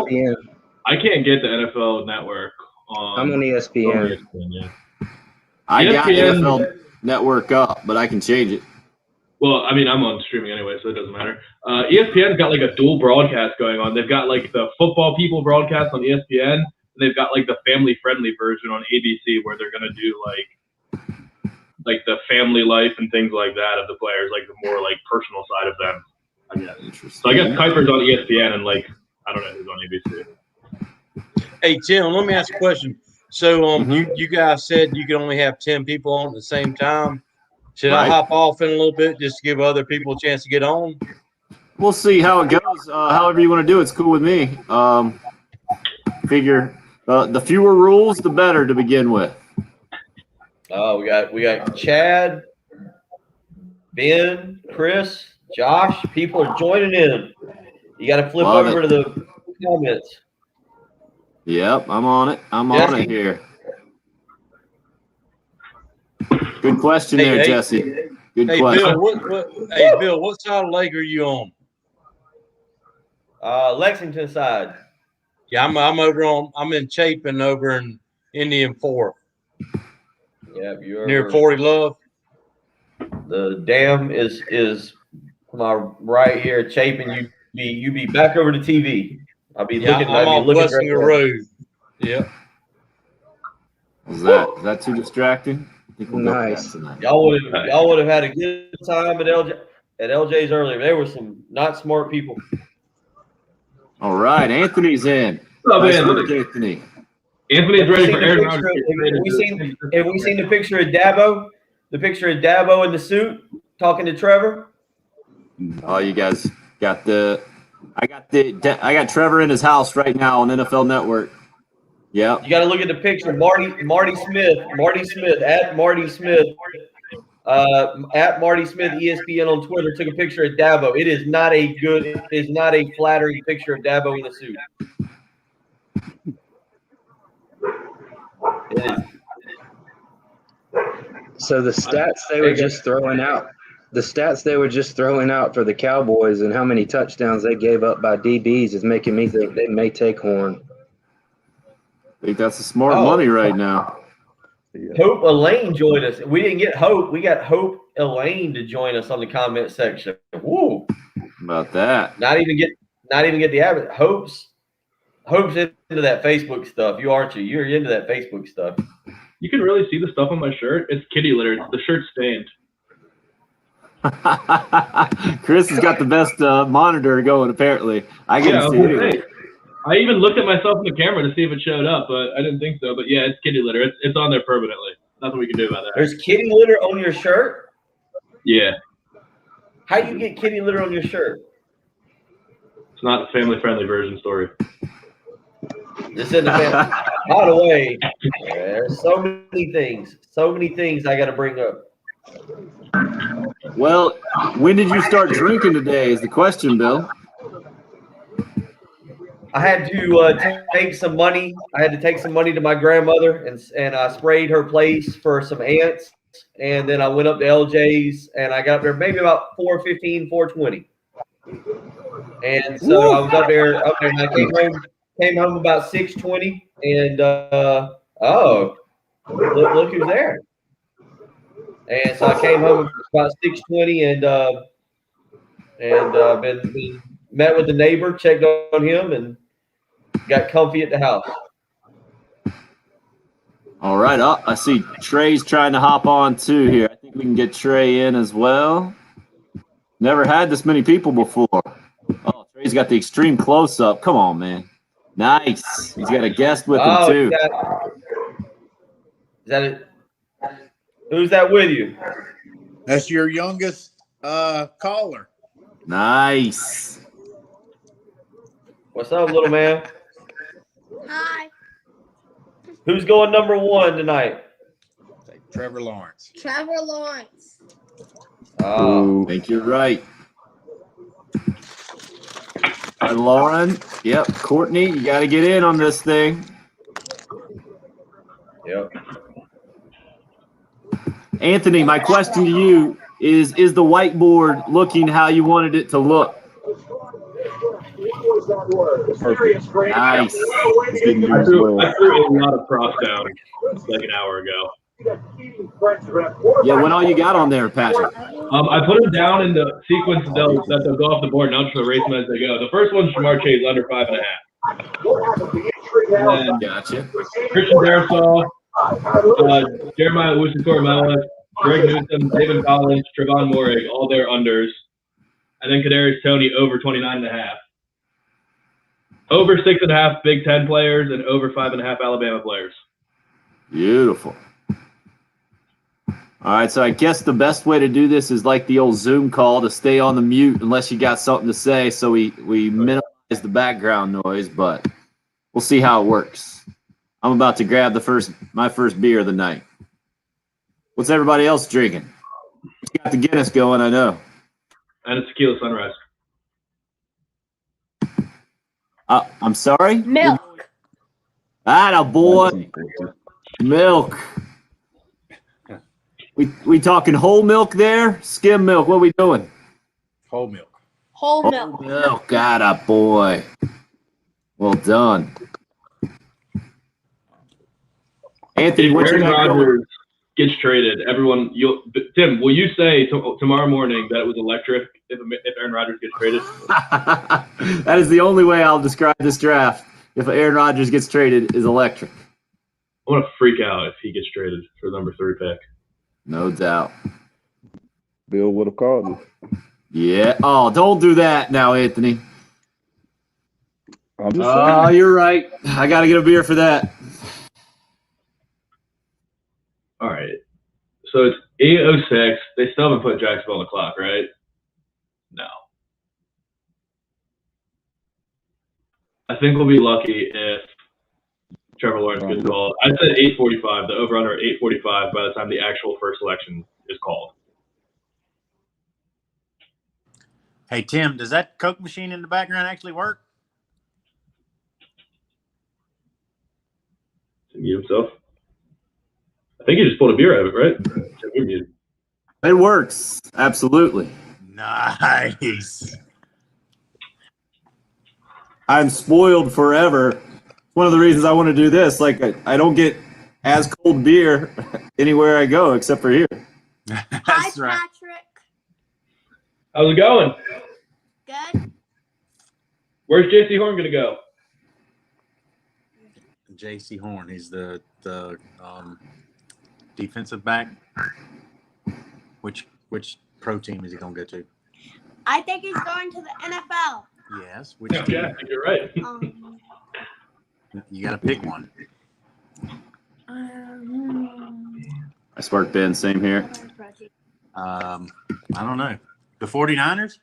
ESPN. I can't get the NFL Network. I'm on ESPN. Yeah. I got ESPN NFL Network up, but I can change it. Well, I mean, I'm on streaming anyway, so it doesn't matter. ESPN's got like a dual broadcast going on. They've got like the football people broadcast on ESPN, and they've got like the family-friendly version on ABC where they're gonna do like the family life and things like that of the players, like the more like personal side of them, I guess. Interesting. So I guess Kuiper's on ESPN, and like I don't know who's on ABC. Hey Tim, let me ask a question. So you guys said you could only have 10 people on at the same time. Should I hop off in a little bit just to give other people a chance to get on? We'll see how it goes. However you want to do it's cool with me. Figure the fewer rules, the better to begin with. Oh, we got Chad, Ben, Chris, Josh. People are joining in. You got to flip over to the comments. Yep, I'm on it. I'm on it here. Good question there, Jesse. Good question. Bill, what side of the lake are you on? Lexington side. Yeah, I'm in Chapin over in Indian Fork. Yeah, you're near 40 Love. The dam is right here, Chapin. You be back over to TV. I'll be looking. I'm on Wessinger Road. Yeah. Is that too distracting? Nice. Y'all would have had a good time at LJ's earlier. There were some not smart people. All right, Anthony's in. What's up, Anthony? Anthony's ready for Aaron Rodgers. Have we seen the picture of Dabo? The picture of Dabo in the suit talking to Trevor? Oh, you guys got I got Trevor in his house right now on NFL Network. Yeah. You got to look at the picture. Marty Smith at Marty Smith ESPN on Twitter took a picture of Dabo. It is not a flattering picture of Dabo in the suit. It is. So the stats they were just throwing out for the Cowboys and how many touchdowns they gave up by DBs is making me think they may take Horn. I think that's the smart money right now. Hope Elaine joined us. We didn't get Hope. We got Hope Elaine to join us on the comment section. Woo! About that. Not even get the average. Hope's into that Facebook stuff. Aren't you? You're into that Facebook stuff. You can really see the stuff on my shirt. It's kitty litter. The shirt's stained. Chris has got the best monitor going, apparently. I can see it. I even looked at myself in the camera to see if it showed up, but I didn't think so. But yeah, it's kitty litter. It's on there permanently. Nothing we can do about that. There's kitty litter on your shirt? Yeah. How do you get kitty litter on your shirt? It's not a family-friendly version story. This isn't a family. By the way, there's so many things I got to bring up. Well, when did you start drinking today is the question, Bill. I had to take some money. I had to take some money to my grandmother, and I sprayed her place for some ants. And then I went up to LJ's, and I got up there maybe about 4:15, 4:20. And so I was up there, and I came home about 6:20, and look who's there. And so I came home about 6:20, and been met with the neighbor, checked on him, and got comfy at the house. All right. I see Trey's trying to hop on too here. I think we can get Trey in as well. Never had this many people before. Oh, Trey's got the extreme close-up. Come on, man. Nice. He's got a guest with him too. Is that it? Who's that with you? That's your youngest caller. Nice. What's up, little man? Hi. Who's going number one tonight? Trevor Lawrence. Trevor Lawrence. I think you're right. Lauren. Yep. Courtney, you got to get in on this thing. Yep. Anthony, my question to you is the whiteboard looking how you wanted it to look? Nice. It's good I news, threw Will. a lot of props down like an hour ago. Yeah, what all you got on there, Patrick? I put them down in the sequence that they'll go off the board and I'll just race them as they go. The first one's Jamar Chase under 5.5. And then Gotcha. Christian Darrisaw, Jeremiah Owusu-Koramoah, Greg Newsome, David Collins, Trevon Moehrig, all their unders. And then Kadarius Toney over 29.5. Over 6.5 Big Ten players and over 5.5 Alabama players. Beautiful. All right, so I guess the best way to do this is like the old Zoom call, to stay on the mute unless you got something to say, so we minimize the background noise, but we'll see how it works. I'm about to grab my first beer of the night. What's everybody else drinking? You got the Guinness going, I know. And it's Tequila Sunrise. I'm sorry? Milk. Atta boy. Milk. We talking whole milk there? Skim milk? What are we doing? Whole milk. Whole Whole milk. milk. Atta boy. Well done. Anthony, If what you Aaron got going? Rodgers gets traded, Tim, will you say tomorrow morning that it was electric if Aaron Rodgers gets traded? That is the only way I'll describe this draft. If Aaron Rodgers gets traded, is electric. I want to freak out if he gets traded for the number 3 pick. No doubt. Bill would have called it. Yeah. Oh, don't do that now, Anthony. I'm just Oh, saying. you're right. I got to get a beer for that. All right. So it's 8:06. They still haven't put Jacksonville on the clock, right? No. I think we'll be lucky if Trevor Lawrence gets called. I said 8:45. The over-under at 8:45 by the time the actual first election is called. Hey, Tim, does that Coke machine in the background actually work? To mute himself. I think he just pulled a beer out of it, right? You're muted. It works. Absolutely. Nice. I'm spoiled forever. One of the reasons I want to do this, like I don't get as cold beer anywhere I go except for here. Hi, That's right. Patrick. How's it going? Good. Where's J.C. Horn going to go? J.C. Horn, he's the defensive back. Which pro team is he gonna go to? I think he's going to the NFL. Yes. Which Yeah, team? you're right. You gotta pick one. I sparked Ben, same here. I don't know. The 49ers?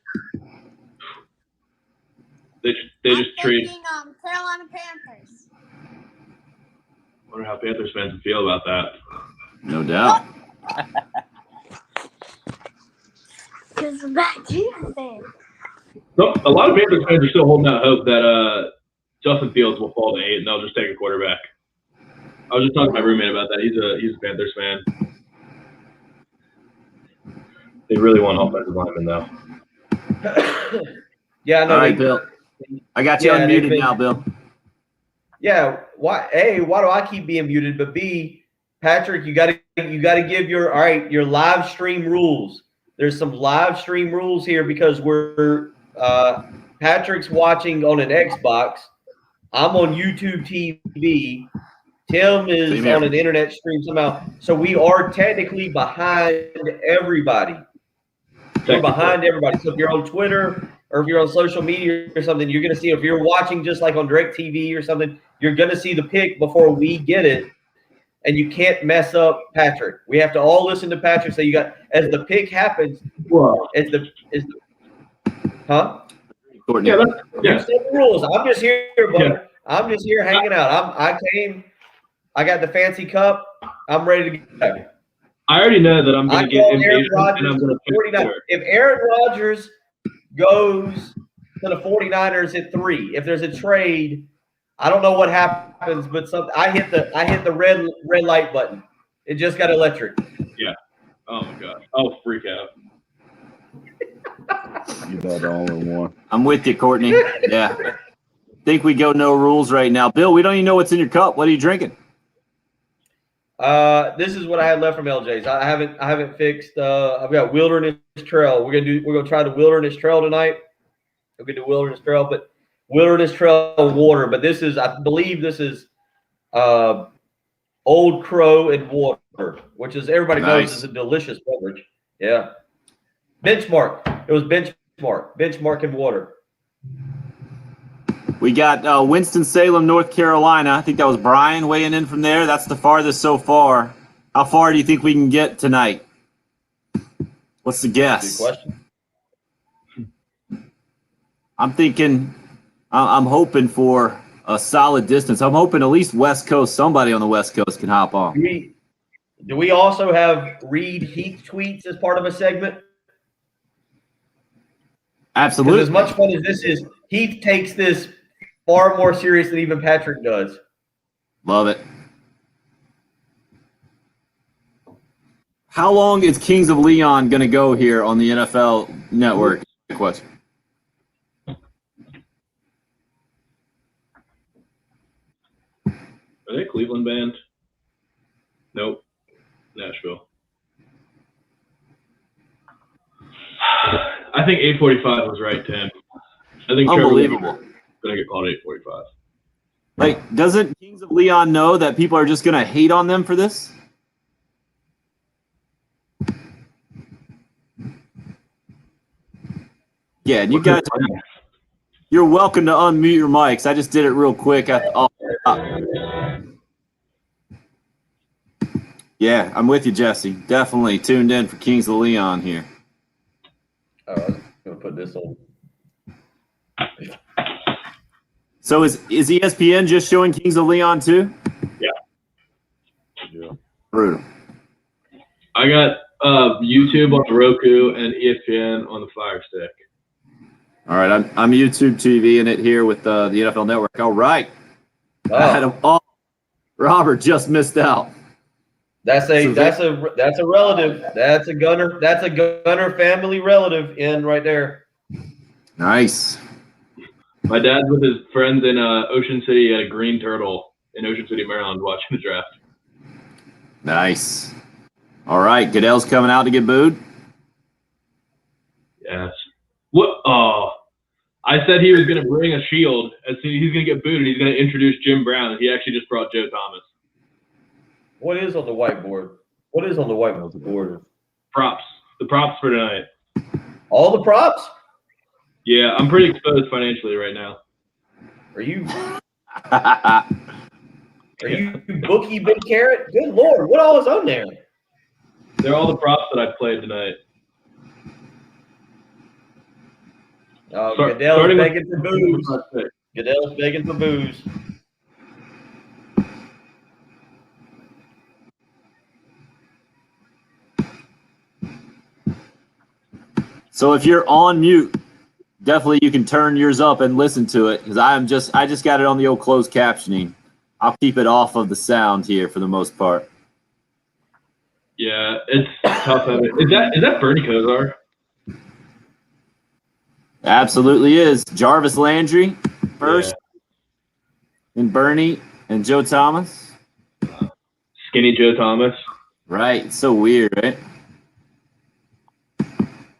They just I'm treat. thinking, Carolina Panthers. Wonder how Panthers fans would feel about that. No doubt. Because of that thing. So, a lot of Panthers fans are still holding out hope that Justin Fields will fall to 8 and they'll just take a quarterback. I was just talking to my roommate about that. He's a Panthers fan. They really want offensive linemen though. Yeah, I know. All right, Bill. I got you Yeah, they've unmuted been- now, Bill. Yeah. Why? A, why do I keep being muted? But B, Patrick, you gotta give your live stream rules. There's some live stream rules here because we're Patrick's watching on an Xbox. I'm on YouTube TV. Tim is Same here. on an internet stream somehow. So we are technically behind everybody. We're behind everybody. So if you're on Twitter or if you're on social media or something, you're gonna see. If you're watching just like on DirecTV or something, you're gonna see the pick before we get it, and you can't mess up Patrick. We have to all listen to Patrick. So you got as the pick happens, huh? Courtney. Yeah, You set the rules. I'm just here, buddy. Yeah. I'm just here hanging out. I came. I got the fancy cup. I'm ready to go. I already know that I'm I going to get call Aaron impatient and I'm Rodgers going to pick 49. Twitter. If Aaron Rodgers goes to the 49ers at 3, if there's a trade, I don't know what happens, but I hit the red light button. It just got electric. Oh my gosh, I'll freak out. You're not the only one. I'm with you, Courtney. Yeah. think we go no rules right now. Bill, we don't even know what's in your cup. What are you drinking? This is what I had left from LJ's. I haven't fixed. I've got Wilderness Trail. We're gonna try the Wilderness Trail tonight. We're gonna do Wilderness Trail, but Wilderness Trail water. But I believe this is Old Crow and water, which is everybody knows is a delicious beverage. Yeah. Benchmark. It was Benchmark and water. We got Winston-Salem, North Carolina. I think that was Brian weighing in from there. That's the farthest so far. How far do you think we can get tonight? What's the guess? Good question. I'm thinking, I'm hoping for a solid distance. I'm hoping at least West Coast, somebody on the West Coast can hop on. Do we also have Reed Heath tweets as part of a segment? Absolutely. As much fun as this is, Heath takes this far more serious than even Patrick does. Love it. How long is Kings of Leon going to go here on the NFL Network? Good question. Are they a Cleveland band? Nope. Nashville. I think 8:45 was right, Tim. I think Unbelievable. Gonna get called 8:45. Like, doesn't Kings of Leon know that people are just going to hate on them for this? Yeah, and you guys, you're welcome to unmute your mics. I just did it real quick. Yeah, I'm with you, Jesse. Definitely tuned in for Kings of Leon here. Oh, I was going to put this on. So is ESPN just showing Kings of Leon too? Yeah. Brutal. I got YouTube on the Roku and ESPN on the Fire Stick. All right, I'm YouTube TV in it here with the NFL Network. All right. Oh. Robert just missed out. That's a relative. That's a Gunner family relative in right there. Nice. My dad's with his friends in Ocean City at a Green Turtle in Ocean City, Maryland, watching the draft. Nice. All right, Goodell's coming out to get booed. Yes. What? Oh, I said he was going to bring a shield. As soon as he's going to get booted, he's going to introduce Jim Brown, and he actually just brought Joe Thomas. What is on the whiteboard? What is on the whiteboard? Props. The props for tonight. All the props? Yeah, I'm pretty exposed financially right now. Are you bookie Big Carrot? Good Lord, what all is on there? They're all the props that I played tonight. Goodell's begging for booze. Goodell's begging for booze. So if you're on mute, definitely you can turn yours up and listen to it because I just got it on the old closed captioning. I'll keep it off of the sound here for the most part. Yeah, it's tough. Is that Bernie Kosar? Absolutely is. Jarvis Landry first, and Bernie and Joe Thomas. Skinny Joe Thomas. Right. It's so weird, right?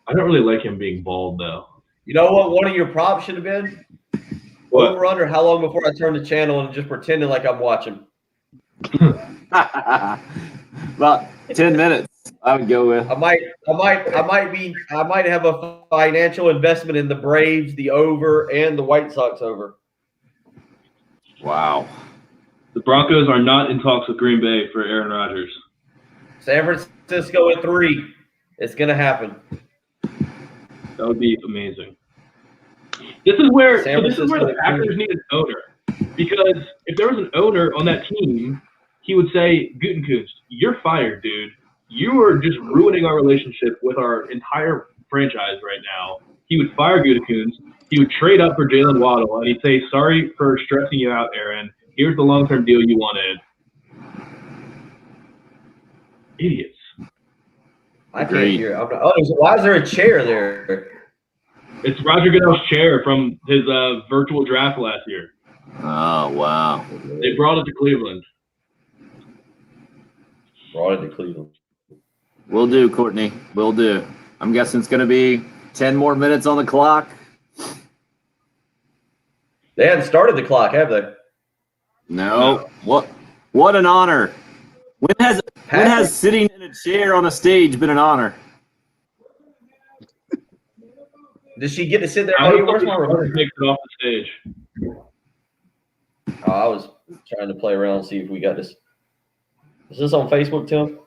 I don't really like him being bald, though. You know what one of your props should have been? What? Over under how long before I turn the channel and just pretending like I'm watching? About 10 minutes, I would go with. I might have a financial investment in the Braves, the over, and the White Sox over. Wow. The Broncos are not in talks with Green Bay for Aaron Rodgers. San Francisco at 3. It's gonna happen. That would be amazing. This is where the Packers need an owner. Because if there was an owner on that team, he would say, Gutekunst, you're fired, dude. You are just ruining our relationship with our entire franchise right now. He would fire Gutekunst. He would trade up for Jalen Waddle, and he'd say, sorry for stressing you out, Aaron. Here's the long-term deal you wanted. Idiots. I can't hear. Why is there a chair there? It's Roger Goodell's chair from his virtual draft last year. Oh, wow. They brought it to Cleveland. Brought it to Cleveland. Will do, Courtney. Will do. I'm guessing it's going to be 10 more minutes on the clock. They haven't started the clock, have they? No. What an honor. When has sitting in a chair on a stage been an honor? Does she get to sit there? I Oh, hope where's my remote? takes it off the stage. Oh, I was trying to play around and see if we got this. Is this on Facebook, Tim?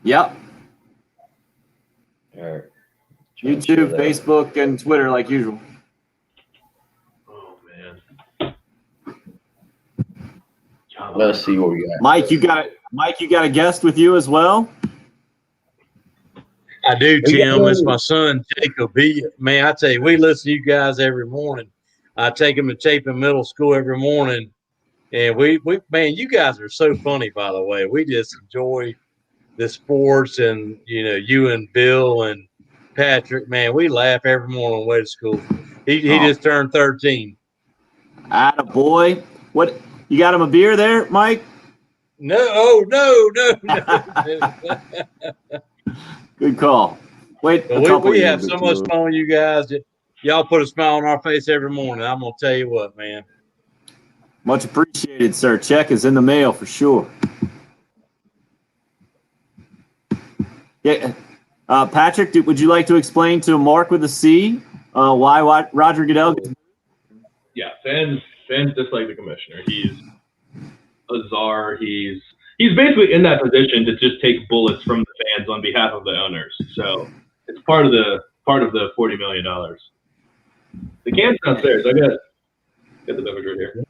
Yep. All right. YouTube, Facebook, and Twitter like usual. Oh man. Let's see what we got. Mike, you got a guest with you as well? I do, Tim. It's my son, Jacob. Man, I tell you, we listen to you guys every morning. I take him to Chapin Middle School every morning. And man, you guys are so funny, by the way. We just enjoy the sports and, you and Bill and Patrick, man, we laugh every morning on the way to school. He just turned 13. Attaboy. What, you got him a beer there, Mike? No. Good call. Wait, we have so much fun with you guys. Y'all put a smile on our face every morning. I'm going to tell you what, man. Much appreciated, sir. Check is in the mail for sure. Yeah, Patrick, would you like to explain to Mark with a C why Roger Goodell? Yeah, fans dislike the commissioner. He's a czar. He's basically in that position to just take bullets from the fans on behalf of the owners. So it's part of the $40 million. The can's downstairs. I got the beverage right here.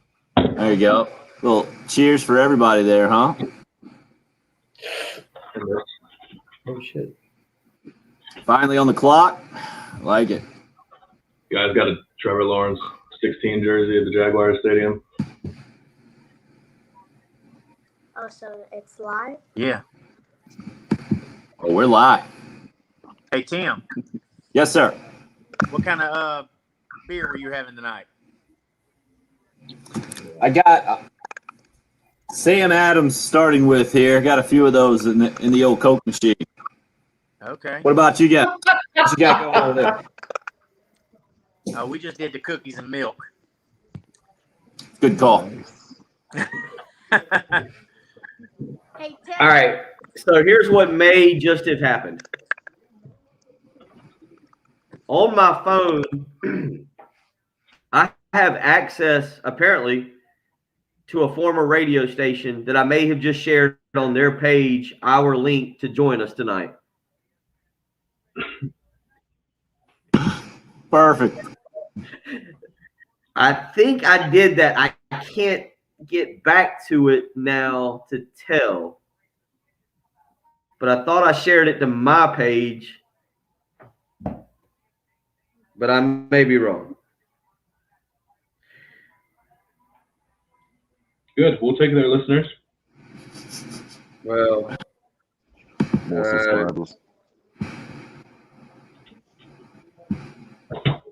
There you go. Well, cheers for everybody there, huh? Oh shit! Finally on the clock. I like it. You guys got a Trevor Lawrence 16 jersey at the Jaguars Stadium. Oh, so it's live? Yeah. Oh, we're live. Hey, Tim, Yes, sir. what kind of beer were you having tonight? I got Sam Adams starting with here. Got a few of those in the old Coke machine. Okay. What about you guys? What you got going over there? We just did the cookies and milk. Good call. Hey, Tim. All right. So here's what may just have happened. On my phone, I have access, apparently, to a former radio station that I may have just shared on their page our link to join us tonight. Perfect. I think I did that. I can't get back to it now to tell. But I thought I shared it to my page. But I may be wrong. Good. We'll take their listeners. Well, More subscribers.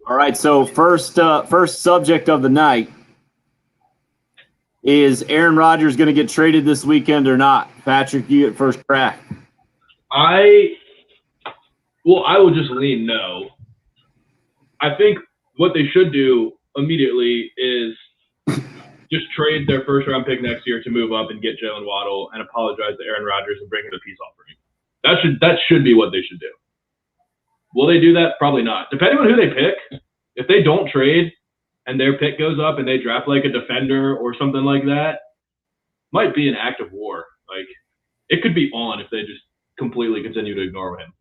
All right. So first subject of the night is Aaron Rodgers going to get traded this weekend or not? Patrick, you get first crack. I would just lean no. I think what they should do immediately is just trade their first-round pick next year to move up and get Jalen Waddle and apologize to Aaron Rodgers and bring him a peace offering. That should be what they should do. Will they do that? Probably not. Depending on who they pick, if they don't trade and their pick goes up and they draft like a defender or something like that, might be an act of war. Like, it could be on if they just completely continue to ignore him.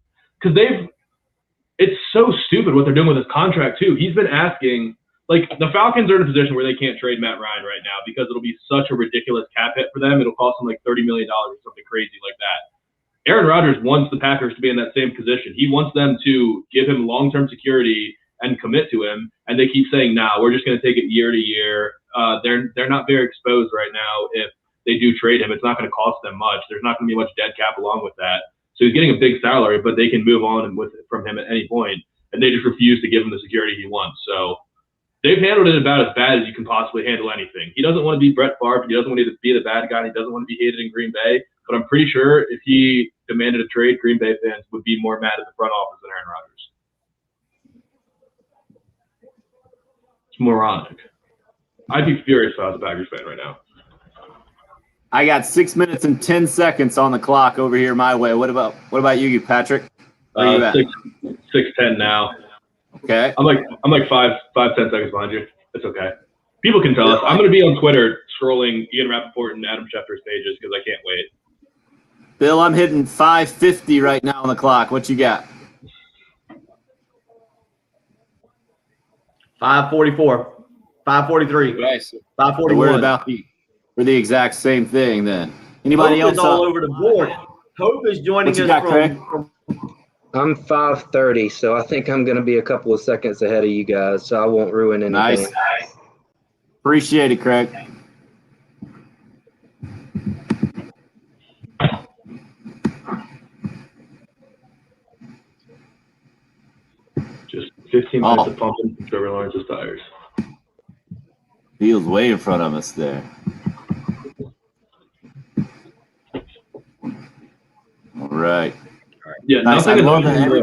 Because it's so stupid what they're doing with his contract too. He's been asking, like, the Falcons are in a position where they can't trade Matt Ryan right now because it'll be such a ridiculous cap hit for them. It'll cost them like $30 million or something crazy like that. Aaron Rodgers wants the Packers to be in that same position. He wants them to give him long-term security and commit to him. And they keep saying, nah, we're just going to take it year to year. They're not very exposed right now. If they do trade him, it's not going to cost them much. There's not going to be much dead cap along with that. So he's getting a big salary, but they can move on from him at any point, and they just refuse to give him the security he wants. So they've handled it about as bad as you can possibly handle anything. He doesn't want to be Brett Favre. He doesn't want to be the bad guy. He doesn't want to be hated in Green Bay. But I'm pretty sure if he demanded a trade, Green Bay fans would be more mad at the front office than Aaron Rodgers. It's moronic. I'd be furious if I was a Packers fan right now. I got 6 minutes and 10 seconds on the clock over here my way. What about you, Patrick? Where you at? 6:10 now. Okay. I'm like 5, 10 seconds behind you. It's okay. People can tell us. I'm going to be on Twitter scrolling Ian Rappaport and Adam Schefter's pages because I can't wait. Bill, I'm hitting 5:50 right now on the clock. What you got? 5:44, 5:43, Nice. 5:41. We're the exact same thing then. Anybody Hope else? is all over the board. Hope is joining What you us got, Craig? from I'm 5:30, so I think I'm going to be a couple of seconds ahead of you guys, so I won't ruin anything. Nice. Appreciate it, Craig. Just 15 minutes of pumping Trevor Lawrence's tires. Fields way in front of us there. All right. Yeah, Nice. nothing I love that annoying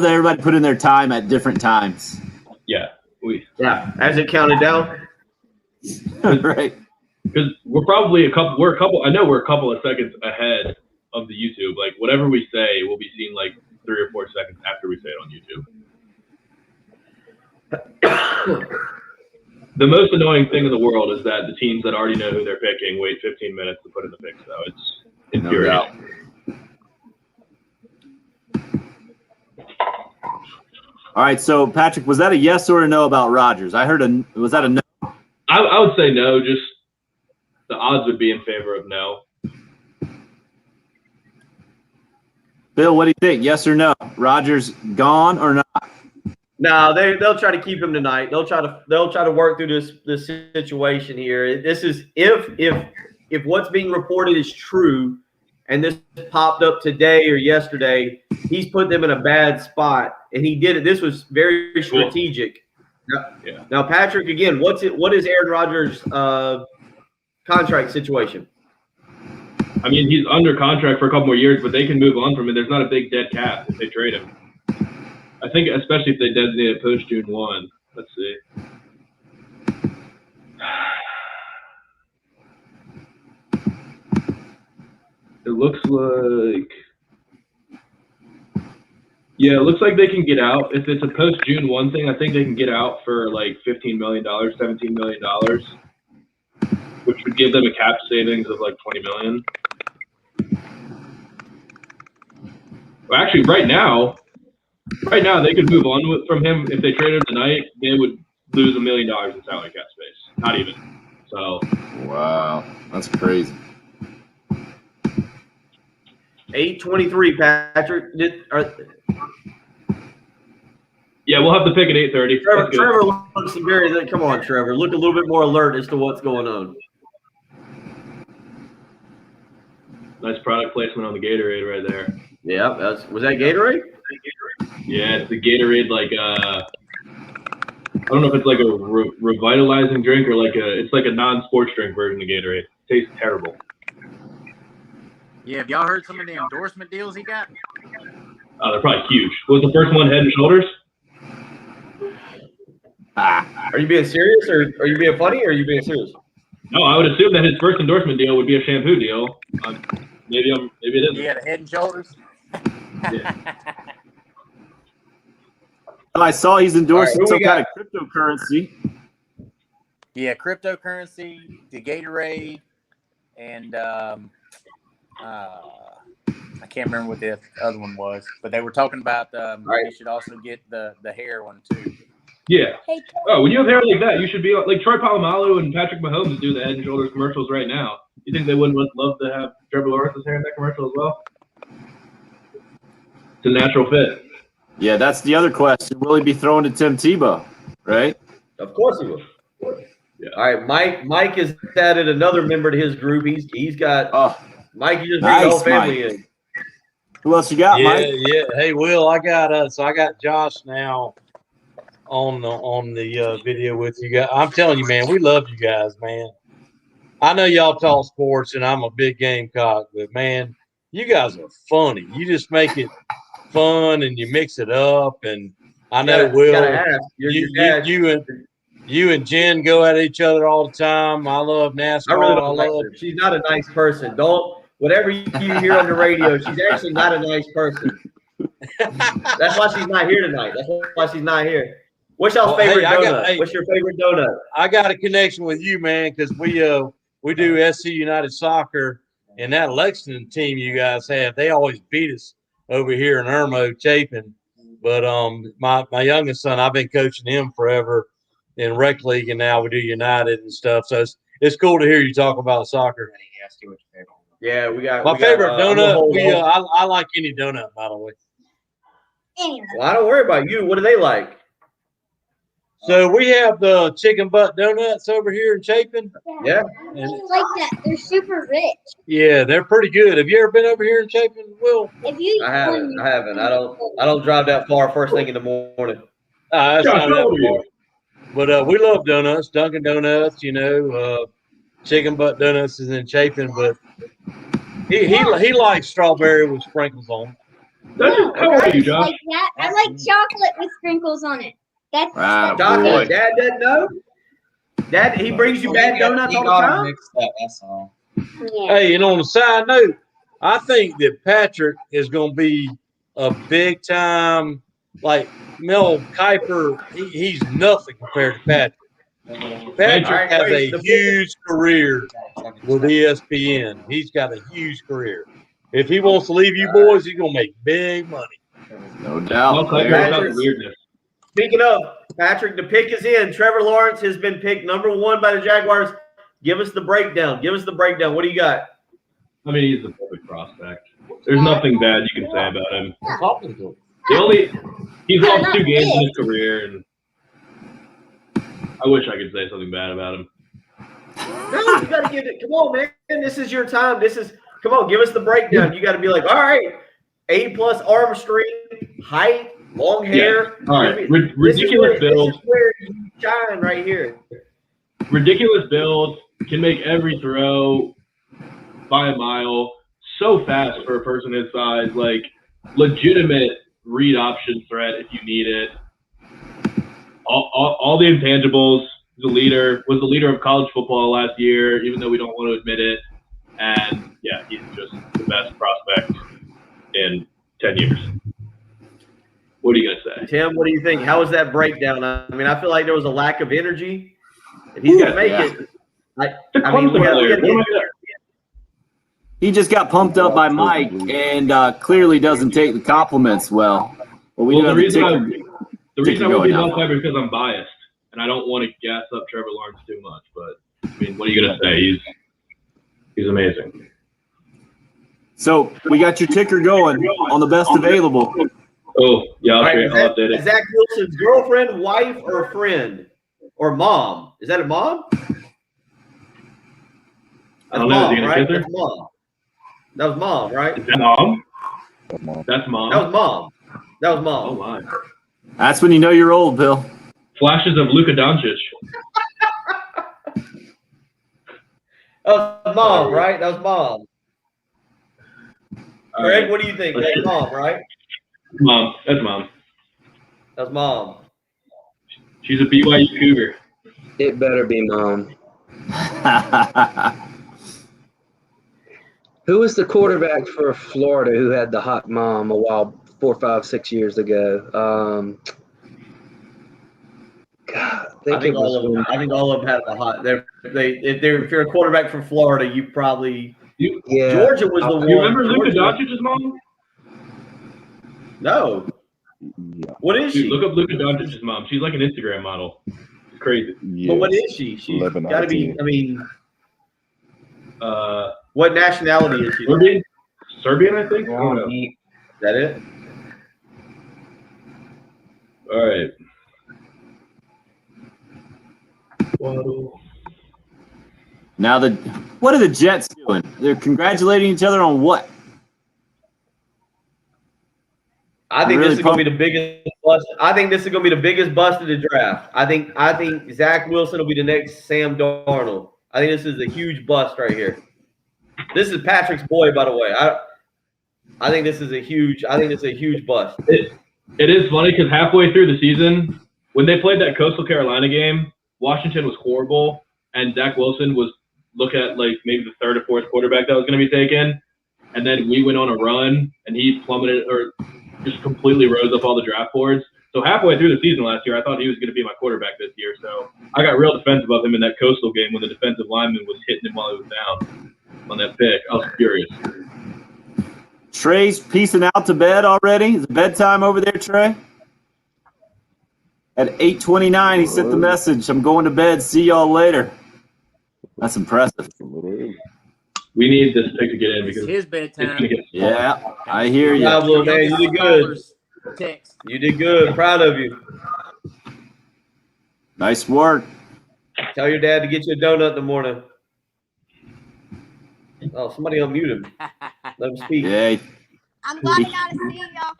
everybody put in their time at different times. Yeah, as it counted down. Right. because we're probably a couple. I know we're a couple of seconds ahead of the YouTube. Like whatever we say will be seen like 3 or 4 seconds after we say it on YouTube. The most annoying thing in the world is that the teams that already know who they're picking wait 15 minutes to put in the picks. Though it's infuriating. All right, so Patrick, was that a yes or a no about Rodgers? I heard was that a no? I would say no. Just the odds would be in favor of no. Bill, what do you think? Yes or no? Rodgers gone or not? No, they'll try to keep him tonight. They'll try to work through this situation here. This is if what's being reported is true, and this popped up today or yesterday, he's put them in a bad spot, and he did it. This was very strategic. Yeah. Now, Patrick, again, what is Aaron Rodgers' contract situation? I mean, he's under contract for a couple more years, but they can move on from it. There's not a big dead cap if they trade him. I think, especially if they designate it post June 1. Let's see. It looks like, it looks like they can get out. If it's a post June 1 thing, I think they can get out for like $15 million, $17 million, which would give them a cap savings of like $20 million. Well, actually, right now they could move on from him. If they traded him tonight, they would lose $1 million in salary cap space. Not even. So. Wow, that's crazy. 8:23, Patrick. Yeah, we'll have to pick at 8:30. Trevor looks very. Come on, Trevor. Look a little bit more alert as to what's going on. Nice product placement on the Gatorade right there. Yeah, was that Gatorade? Yeah, it's the Gatorade I don't know if it's like a revitalizing drink or it's like a non-sports drink version of Gatorade. It tastes terrible. Yeah, have y'all heard some of the endorsement deals he got? Oh, they're probably huge. Was the first one Head and Shoulders? Are you being serious, or are you being funny, or are you being serious? No, I would assume that his first endorsement deal would be a shampoo deal. Maybe it isn't. Yeah, the Head and Shoulders. Yeah. I saw he's endorsing All right, some kind of cryptocurrency. Yeah, cryptocurrency, the Gatorade, and I can't remember what the other one was, but they were talking about you should also get the hair one too. Yeah. Hey, Oh, when you have hair like that, you should be like Troy Polamalu and Patrick Mahomes do the Head and Shoulders commercials right now. You think they wouldn't love to have Trevor Lawrence's hair in that commercial as well? It's a natural fit. Yeah, that's the other question. Will he be thrown to Tim Tebow? Right? Of course he will. Yeah. All right, Mike has added another member to his group. He's got Mike. You just bring the whole family in. Who else you got, Mike? Yeah. Hey, Will, I got Josh now. on the video with you guys. I'm telling you, man, we love you guys, man. I know y'all talk sports, and I'm a big Gamecock, but man, you guys are funny. You just make it fun, and you mix it up. And I know you and Jen go at each other all the time. I love NASCAR. I really don't like her. She's not a nice person. Whatever you hear on the radio, she's actually not a nice person. That's why she's not here tonight. That's why she's not here. What's y'all's favorite donut? What's your favorite donut? I got a connection with you, man, because we do SC United Soccer, and that Lexington team you guys have, they always beat us over here in Irmo, Chapin. But my youngest son, I've been coaching him forever in rec league, and now we do United and stuff. So it's cool to hear you talk about soccer. Yeah, my favorite donut. I like any donut, by the way. Well, I don't worry about you. What do they like? So we have the chicken butt donuts over here in Chapin. Yeah. I like that. They're super rich. Yeah, they're pretty good. Have you ever been over here in Chapin, Will? I haven't. I don't drive that far first thing in the morning. That's not that far. But we love donuts, Dunkin' Donuts. Chicken butt donuts is in Chapin, but he likes strawberry with sprinkles on. How old are you, Josh? Like that. I like chocolate with sprinkles on it. That's chocolate. Dad doesn't know. Dad, he brings you bad donuts all the time. Mixed up, that's all. Yeah. Hey, and on a side note, I think that Patrick is going to be a big time, like Mel Kiper. He's nothing compared to Patrick. Patrick has a huge career with ESPN. He's got a huge career. If he wants to leave you boys, he's going to make big money. No doubt. Speaking of, Patrick, the pick is in. Trevor Lawrence has been picked #1 by the Jaguars. Give us the breakdown. What do you got? I mean, he's a perfect prospect. There's nothing bad you can say about him. He's lost 2 games in his career, and I wish I could say something bad about him. No, you got to give it. Come on, man. This is your time. Come on, give us the breakdown. You got to be like, all right, A+ arm strength, height, long hair. Yeah. All right, ridiculous build. This is where you shine right here. Ridiculous build, can make every throw by a mile. So fast for a person his size. Like, legitimate read option threat if you need it. All the intangibles. Was the leader of college football last year, even though we don't want to admit it. And yeah, he's just the best prospect in 10 years. What are you gonna say, Tim? What do you think? How was that breakdown? I mean, I feel like there was a lack of energy. If he's gonna make it, he just got pumped up by Mike and clearly doesn't take the compliments well. But the reason I would be Mel Kiper is because I'm biased and I don't want to gas up Trevor Lawrence too much. But I mean, what are you gonna say? He's amazing. So we got your ticker going on the best available. Oh, yeah, I'll update it. Zach Wilson's girlfriend, wife, or friend? Or mom? Is that a mom? I don't know. Is he gonna kiss her? That's mom. That was mom, right? Is that mom? That's mom. That was mom. Oh, my. That's when you know you're old, Bill. Flashes of Luka Doncic. That was mom, right? That was mom. Greg, right. What do you think? That's mom, right? Mom. That's mom. That's mom. She's a BYU Cougar. It better be mom. Who was the quarterback for Florida who had the hot mom a while, 4, 5, 6 years ago? God, I think all of them had the hot. If you're a quarterback from Florida, you probably Georgia was the one. You remember Luka Doncic's mom? No. Yeah. What is she? Look up Luka Doncic's mom. She's like an Instagram model. It's crazy. Yes. But what is she? She's got to be. I mean, what nationality is she? Serbian, I think. Is that it? All right. Now what are the Jets doing? They're congratulating each other on what? I think Really this is going to be the biggest bust. I think this is going to be the biggest bust of the draft. I think Zach Wilson will be the next Sam Darnold. I think this is a huge bust right here. This is Patrick's boy, by the way. I think this is a huge bust. It is funny because halfway through the season, when they played that Coastal Carolina game, Washington was horrible, and Zach Wilson was looking at like maybe the third or fourth quarterback that was going to be taken. And then we went on a run, and he plummeted or just completely rose up all the draft boards. So halfway through the season last year, I thought he was going to be my quarterback this year. So I got real defensive of him in that Coastal game when the defensive lineman was hitting him while he was down on that pick. I was furious. Trey's piecing out to bed already. Is it bedtime over there, Trey? At 8:29, he sent the message. I'm going to bed. See y'all later. That's impressive. We need this pick to get in because It's his bedtime. it's going to get Yeah, I hear you. Bravo, man. You did good. Text. You did good. Proud of you. Nice work. Tell your dad to get you a donut in the morning. Oh, somebody unmute him. Let him speak. Yeah, I'm glad I got to see y'all.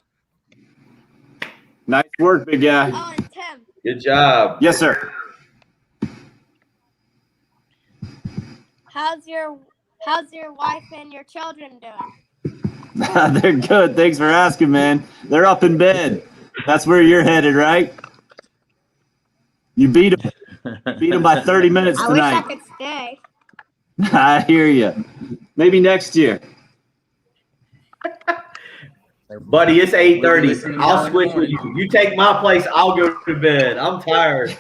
nice work, big guy. Oh, and Tim. Good job. Yes, sir. How's your wife and your children doing? They're good. Thanks for asking, man. They're up in bed. That's where you're headed, right? You beat them by 30 minutes I wish I tonight. could stay. I hear you. Maybe next year. Buddy, it's 8:30. Listen to y'all I'll in the switch with morning. you. You take my place, I'll go to bed. I'm tired.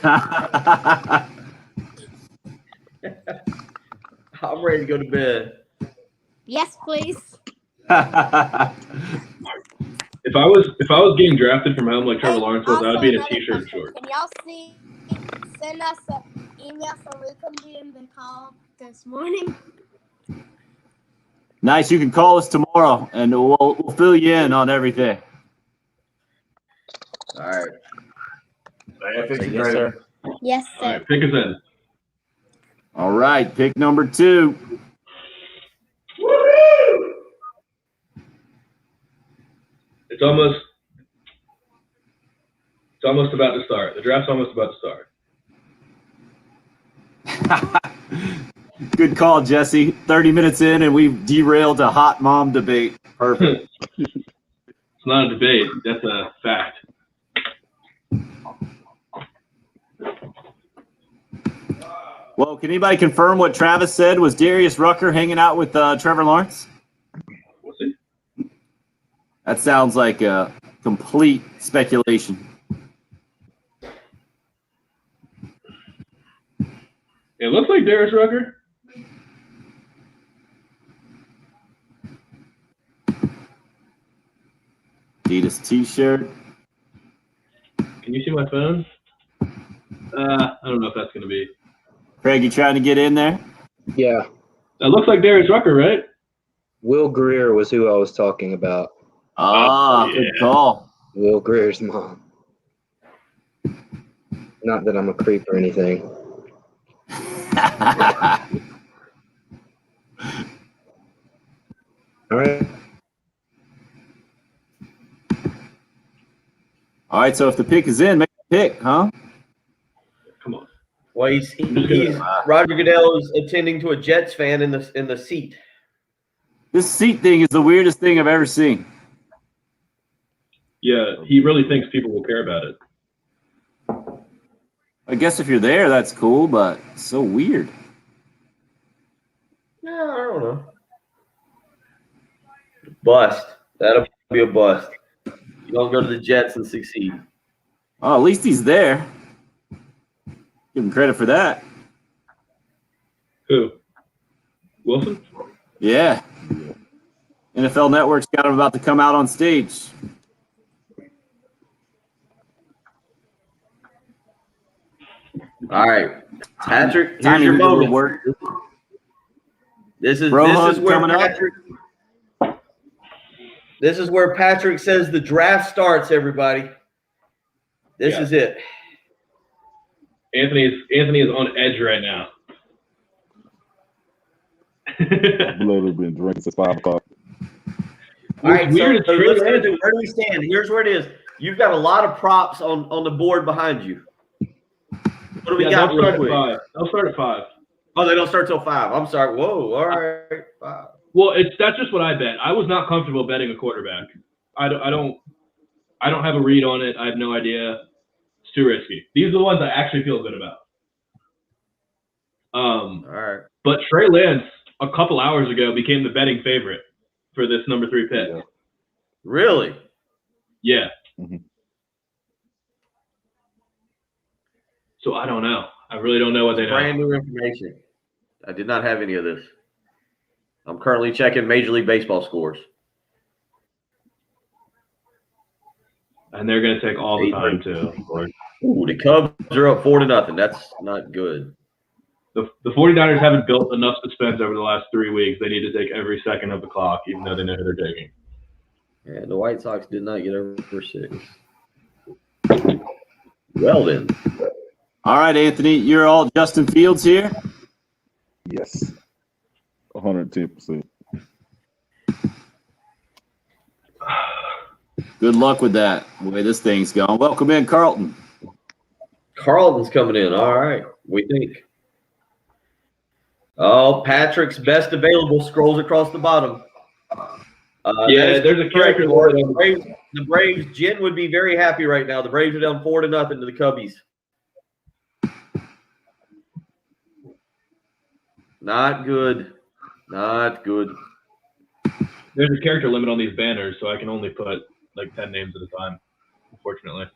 I'm ready to go to bed. Yes, please. If I was getting drafted from home like Trevor Lawrence was, I would be in a t-shirt and shorts. Can y'all send us an email so we can be in the call this morning? Nice. You can call us tomorrow, and we'll fill you in on everything. All right. Yes, sir. Yes, All right, pick us in. All right. Pick number 2. It's almost about to start. The draft's almost about to start. Good call, Jesse. 30 minutes in, and we've derailed a hot mom debate. Perfect. It's not a debate. That's a fact. Well, can anybody confirm what Travis said? Was Darius Rucker hanging out with Trevor Lawrence? We'll see. That sounds like a complete speculation. It looks like Darius Rucker. Adidas T-shirt. Can you see my phone? I don't know if that's going to be. Craig, you trying to get in there? Yeah. That looks like Darius Rucker, right? Will Greer was who I was talking about. Good call. Will Greer's mom. Not that I'm a creep or anything. All right. All right, so if the pick is in, make the pick, huh? Come on. Well, he's Roger Goodell is attending to a Jets fan in the seat. This seat thing is the weirdest thing I've ever seen. Yeah, he really thinks people will care about it. I guess if you're there, that's cool, but it's so weird. No, I don't know. Bust. That'll be a bust. You don't go to the Jets and succeed. Oh, at least he's there. Give him credit for that. Who? Wilson? Yeah. NFL Network's got him about to come out on stage. All right, Patrick. Here's Timing your will moment. work. This is Rohan where coming up. Patrick. This is where Patrick says the draft starts. Everybody, this is it. Anthony is on edge right now. I've literally been drinking since 5 o'clock. All right, weird is so Trey let's Lance- where do we stand? Here's where it is. You've got a lot of props on the board behind you. What do we got they'll real start quick? at 5. They'll start at 5. Oh, they don't start till 5. I'm sorry. Whoa. All right. 5. Well, that's just what I bet. I was not comfortable betting a quarterback. I don't have a read on it. I have no idea. It's too risky. These are the ones I actually feel good about. All right. But Trey Lance a couple hours ago became the betting favorite for this number 3 pick. Yeah. Really? Yeah. Mhm. So I don't know. I really don't know what they know. Brand new information. I did not have any of this. I'm currently checking Major League Baseball scores. And they're going to take all the time too. Ooh, the Cubs are up 4-0. That's not good. The 49ers haven't built enough suspense over the last 3 weeks. They need to take every second of the clock, even though they know who they're taking. Yeah, the White Sox did not get over 6. Well then. All right, Anthony, you're all Justin Fields here. Yes. 110%. Good luck with that, the way this thing's going. Welcome in, Carlton. Carlton's coming in. All right. We think. Oh, Patrick's best available scrolls across the bottom. Yeah, there's a character. The Braves, Jen would be very happy right now. The Braves are down 4-0 to the Cubbies. Not good. Not good. There's a character limit on these banners, so I can only put like 10 names at a time, unfortunately.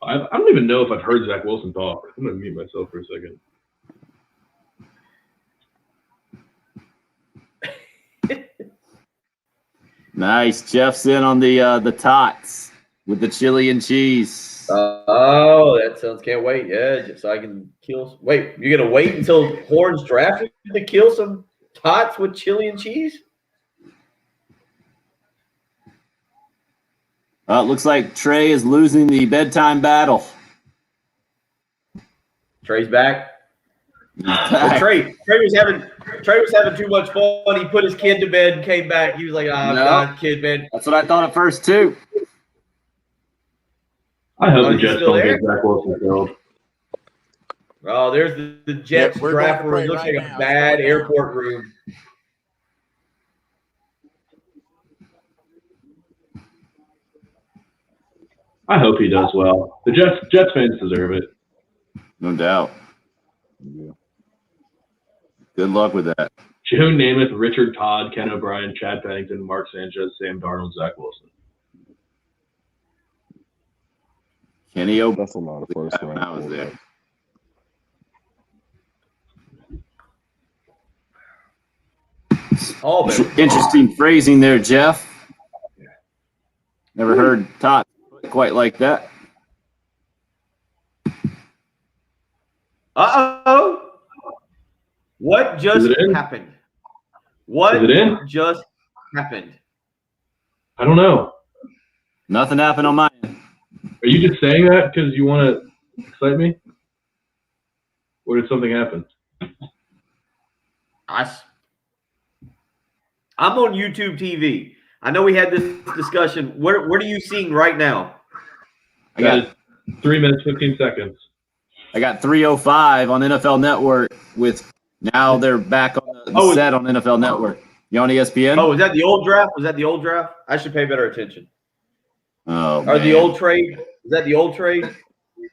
I don't even know if I've heard Zach Wilson talk. I'm going to mute myself for a second. Nice. Jeff's in on the tots with the chili and cheese. Oh, that sounds. Can't wait. Yeah, just so I can kill. Wait, you're gonna wait until Horns drafted to kill some tots with chili and cheese? It looks like Trey is losing the bedtime battle. Trey's back. Well, Trey was having too much fun. He put his kid to bed and came back. He was like, "Ah, No. God, kid, man." That's what I thought at first too. I hope Oh, the he's Jets still don't there? get Zach Wilson killed. Oh, there's the Jets Yep, we're draft going to room. pray Looks right like a now. bad Slow down. airport room. I hope he does well. The Jets fans deserve it. No doubt. Yeah. Good luck with that. Joe Namath, Richard Todd, Ken O'Brien, Chad Pennington, Mark Sanchez, Sam Darnold, Zach Wilson. Kenny O. That's a lot of first When round. I was there. All better. Interesting phrasing there, Jeff. Never heard Todd put quite like that. Uh-oh. What just Is it in? happened? What Is it in? just happened? I don't know. Nothing happened on my end. Are you just saying that because you want to excite me? Or did something happen? I'm on YouTube TV. I know we had this discussion. What are you seeing right now? I got That is 3 minutes, 15 seconds. I got 305 on NFL Network with now they're back on the Oh, set on NFL Network. You on ESPN? Oh, is that the old draft? Was that the old draft? I should pay better attention. Oh, Or the man. old trade? Is that the old trade?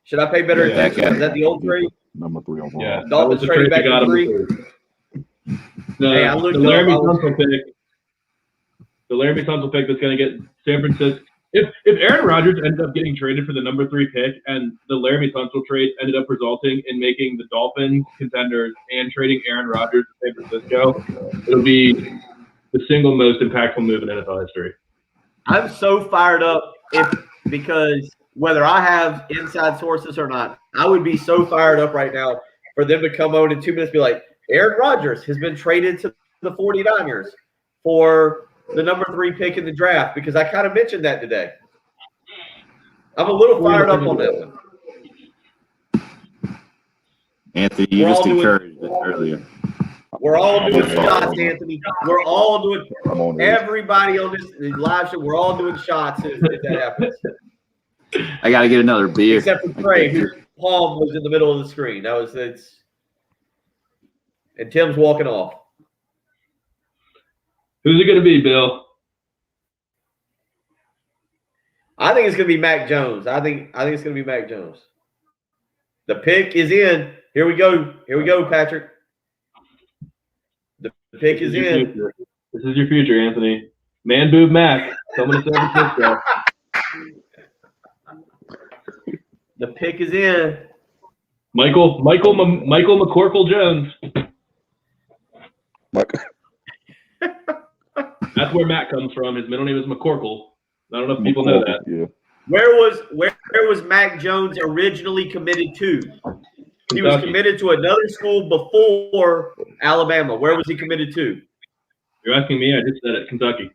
Should I pay better Yeah, attention? Is that the old trade? Number 3 overall. Yeah, that Dolphins was the traded trade back they got to him 3. for. The, Hey, I looked the Laramie up, I was- Tunsil pick. The Laramie Tunsil pick that's going to get San Francisco. If Aaron Rodgers ended up getting traded for the number 3 pick and the Laramie Tunsil trade ended up resulting in making the Dolphins contenders and trading Aaron Rodgers to San Francisco, it'll be the single most impactful move in NFL history. I'm so fired up because whether I have inside sources or not, I would be so fired up right now for them to come on in 2 minutes and be like, Aaron Rodgers has been traded to the 49ers for the number 3 pick in the draft, because I kind of mentioned that today. I'm a little fired up on that one. Anthony, you We're just all doing- encouraged it earlier. We're all doing I'm shots, on it. Anthony. We're all doing. I'm on it. Everybody on this live show, we're all doing shots if that happens. I got to get another beer. Except for Trey, whose palm was in the middle of the screen. And Tim's walking off. Who's it going to be, Bill? I think it's going to be Mac Jones. I think it's going to be Mac Jones. The pick is in. Here we go. Here we go, Patrick. The pick is in. Future. This is your future, Anthony. Man Boob Mac coming to San Francisco. The pick is in. Michael McCorkle Jones. Like, That's where Matt comes from. His middle name is McCorkle. I don't know if people know that. Yeah. Where was Mac Jones originally committed to? He was Kentucky. committed to another school before Alabama. Where was he committed to? You're asking me? I just said it. Kentucky.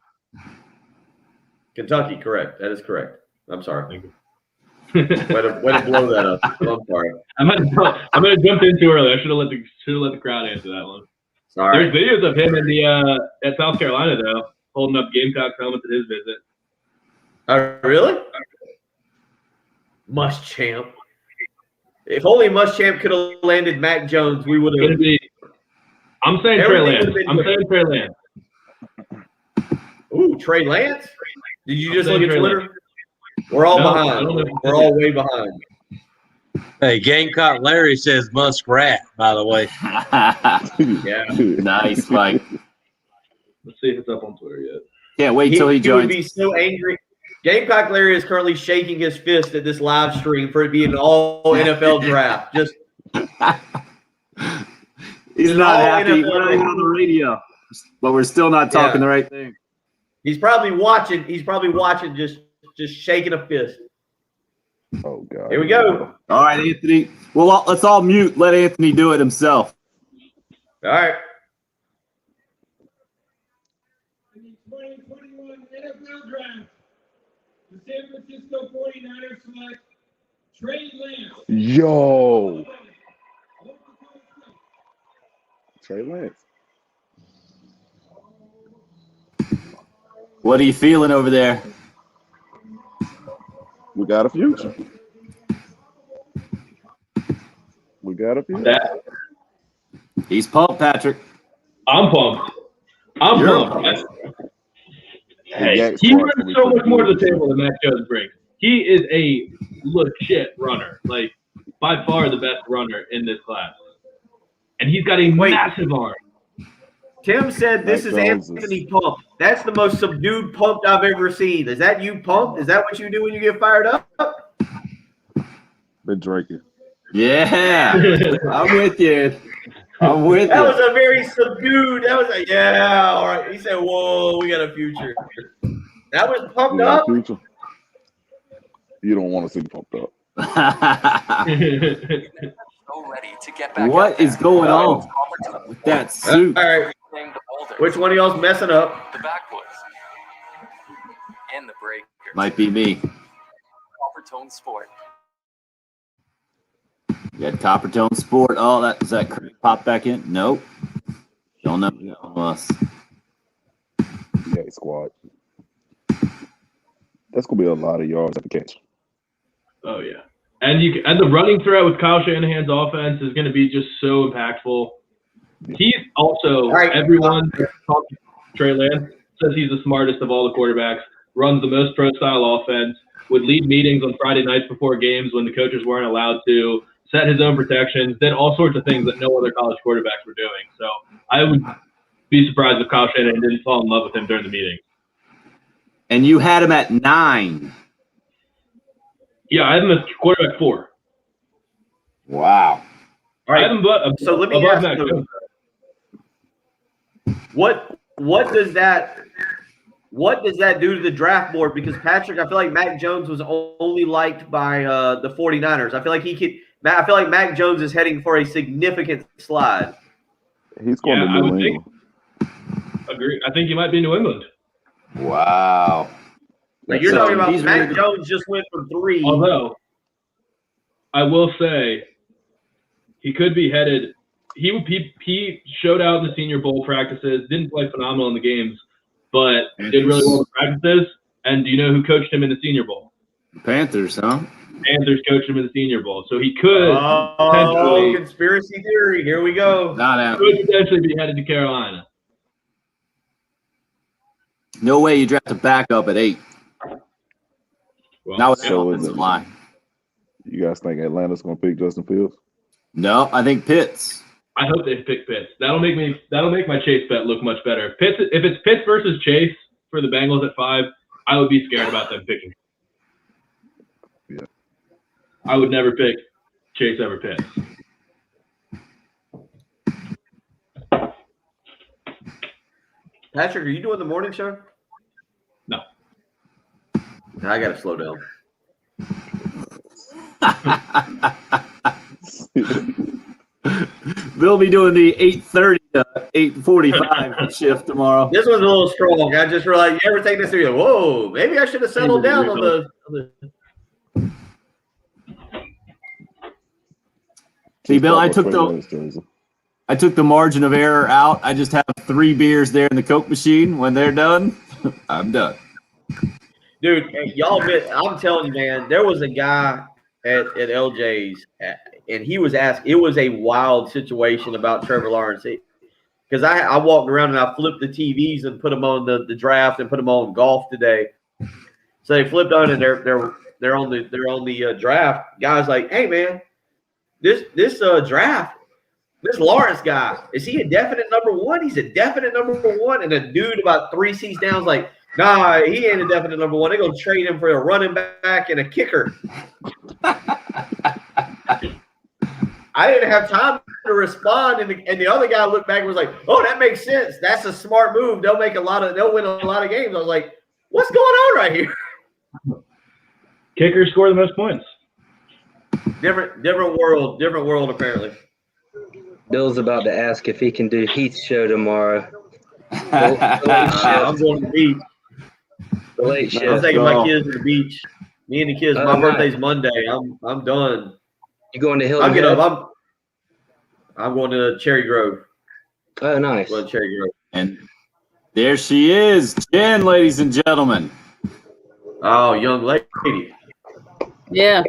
Kentucky, correct. That is correct. I'm sorry. Thank you. Way to blow that up. I'm sorry. I might have jumped in too early. I should have let the crowd answer that one. Sorry. There's videos of him at South Carolina though, holding up Gamecock helmets at his visit. Oh, really? Muschamp. If only Muschamp could have landed Mac Jones, we would have. I'm saying Trey Everything Lance. would've been I'm good. saying Trey Lance. Ooh, Trey Lance? Did you just I'm look at saying Trey Twitter? We're all No, I don't behind. know. We're all way behind. Hey, Gamecock Larry says muskrat, by the way. Yeah. Nice, Mike. Let's see if it's up on Twitter yet. Can't wait till he would joins. be so angry. Gamecock Larry is currently shaking his fist at this live stream for it being an all NFL draft. Just He's not all happy. NFL. We're not even on the radio, but we're still not talking Yeah. the right thing. he's probably watching. He's probably watching, just shaking a fist. Oh God. Here we go. All right, Anthony. Well, let's all mute. Let Anthony do it himself. All right. In the 2021 NFL Draft, the San Francisco 49ers select Trey Lance. Yo. Trey Lance. What are you feeling over there? We got a future. We got a future. That He's pumped, Patrick. I'm pumped. I'm You're pumped. pumped. Hey, Yak he squad's gonna brings be so much pretty more to good. the table than Mac Jones brings. He is a legit runner, like by far the best runner in this class, and he's got a Wait. massive arm. Tim said this Mac is Jones is- Anthony pumped. That's the most subdued pumped I've ever seen. Is that you pumped? Is that what you do when you get fired up? Been drinking. Yeah, I'm with you. I'm with That was you. a very subdued. That was a yeah. All right. He said, "Whoa, we got a future." That was We pumped got up. a future. You don't want to see me pumped up. Ready to get back What out is there. going on with that All suit? right. The boulders, Which one of y'all's messing up? the backwoods, and the breakers. Might be me. Copper tone sport. You got Copper Tone Sport. Oh, does that pop back in? Nope. Don't know that one was. Yak squad. That's gonna be a lot of yards at the catch. Oh yeah, and the running threat with Kyle Shanahan's offense is going to be just so impactful. He's also All right. everyone talking Trey Lance says he's the smartest of all the quarterbacks. Runs the most pro style offense. Would lead meetings on Friday nights before games when the coaches weren't allowed to. Set his own protections. Did all sorts of things that no other college quarterbacks were doing. So I would be surprised if Kyle Shanahan didn't fall in love with him during the meeting. And you had him at 9. Yeah, I have him as quarterback 4. Wow. All I have right. him So let me above ask Mac you, Jones. what does that do to the draft board? Because Patrick, I feel like Mac Jones was only liked by the 49ers. I feel like Mac Jones is heading for a significant slide. He's going Yeah, to I New would England. Agree. I think he might be New England. Wow. Like you're So, talking about he's Mac really- Jones just went from 3. Although, I will say, he could be headed. He showed out in the Senior Bowl practices, didn't play phenomenal in the games, but did really well in practices. And do you know who coached him in the Senior Bowl? Panthers, huh? Panthers coached him in the Senior Bowl, so he could Oh, potentially conspiracy theory. Here we go. Not could happening. potentially be headed to Carolina. No way you draft a backup at 8. Well, Not with that So is offensive it- line. You guys think Atlanta's gonna pick Justin Fields? No, I think Pitts. I hope they pick Pitts. That'll make my Chase bet look much better. If it's Pitts versus Chase for the Bengals at 5, I would be scared about them picking. Yeah. I would never pick Chase over Pitts. Patrick, are you doing the morning show? No. I got to slow down. They'll be doing the 8:30 to 8:45 shift tomorrow. This one's a little strong. I just realized, you ever take this and you go, whoa, maybe I should have settled down on the See, Bill, I Talk took about the Trey Lance, I took the margin of error out. I just have 3 beers there in the Coke machine. When they're done, I'm done. Dude, hey, y'all admit, I'm telling you, man, there was a guy at LJ's, and he was asked, it was a wild situation about Trevor Lawrence. Because I walked around and I flipped the TVs and put them on the draft and put them on golf today. So they flipped on and they're on the draft. Guys like, hey man, this draft, this Lawrence guy, is he a definite number 1? He's a definite number 1. And a dude about 3 seats down is like, nah, he ain't a definite number 1. They're going to trade him for a running back and a kicker. I didn't have time to respond. And the other guy looked back and was like, oh, that makes sense. That's a smart move. They'll win a lot of games. I was like, what's going on right here? Kickers score the most points. Different world, apparently. Bill's about to ask if he can do Heath's show tomorrow. I'm going to the beach. The late shift. I'm taking my kids to the beach. Me and the kids. My Oh, birthday's Monday. I'm done. You going to Hilton I'll get Head? up. I'm going to Cherry Grove. Oh, nice. Going to Cherry Grove. And there she is, Jen, ladies and gentlemen. Oh, young lady. Yeah.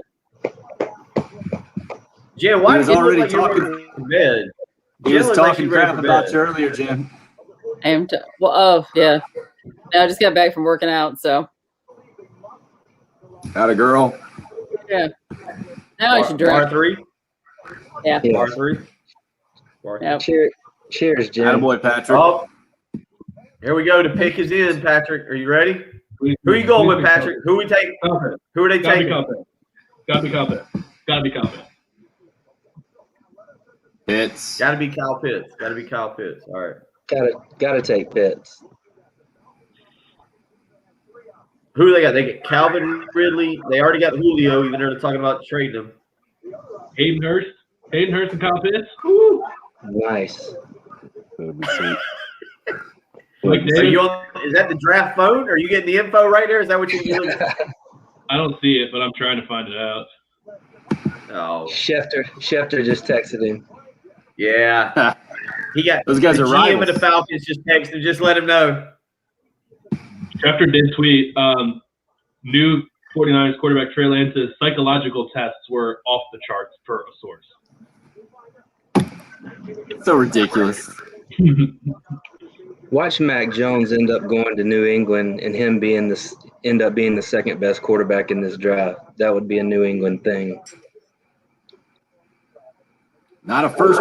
Jen, why He was did you already look like talking- you're ready for bed? He Jen was looks like talking she's ready crap for about bed. you earlier, Jen. Yeah. No, I just got back from working out, so Got a girl. yeah. Now I should Bar drink. 3? Yeah. Yeah. Bar 3? Bar 3. Yep. Cheers, Jim. Attaboy, Patrick. Oh, here we go. The pick is in, Patrick. Are you ready? Who are you going with, Patrick? Who we take? Confident. Who are they Gotta be taking? confident. Gotta be confident. Gotta be confident. Pitts. Got to be Kyle Pitts. Got to be Kyle Pitts. All right. Gotta take Pitts. Who do they got? They get Calvin Ridley. They already got Julio, even though they're talking about trading him. Hayden Hurst and Kyle Pitts. Nice. That'll be sweet. Like Are David, you on, is that the draft phone? Are you getting the info right there? Is that what you're doing? I don't see it, but I'm trying to find it out. Oh, Schefter just texted him. yeah. He got Those guys the are GM rivals. of the Falcons just texted. Just let him know. Schefter did tweet, new 49ers quarterback Trey Lance's psychological tests were off the charts per a source. So ridiculous. Watch Mac Jones end up going to New England and him end up being the second best quarterback in this draft. That would be a New England thing. Not a first.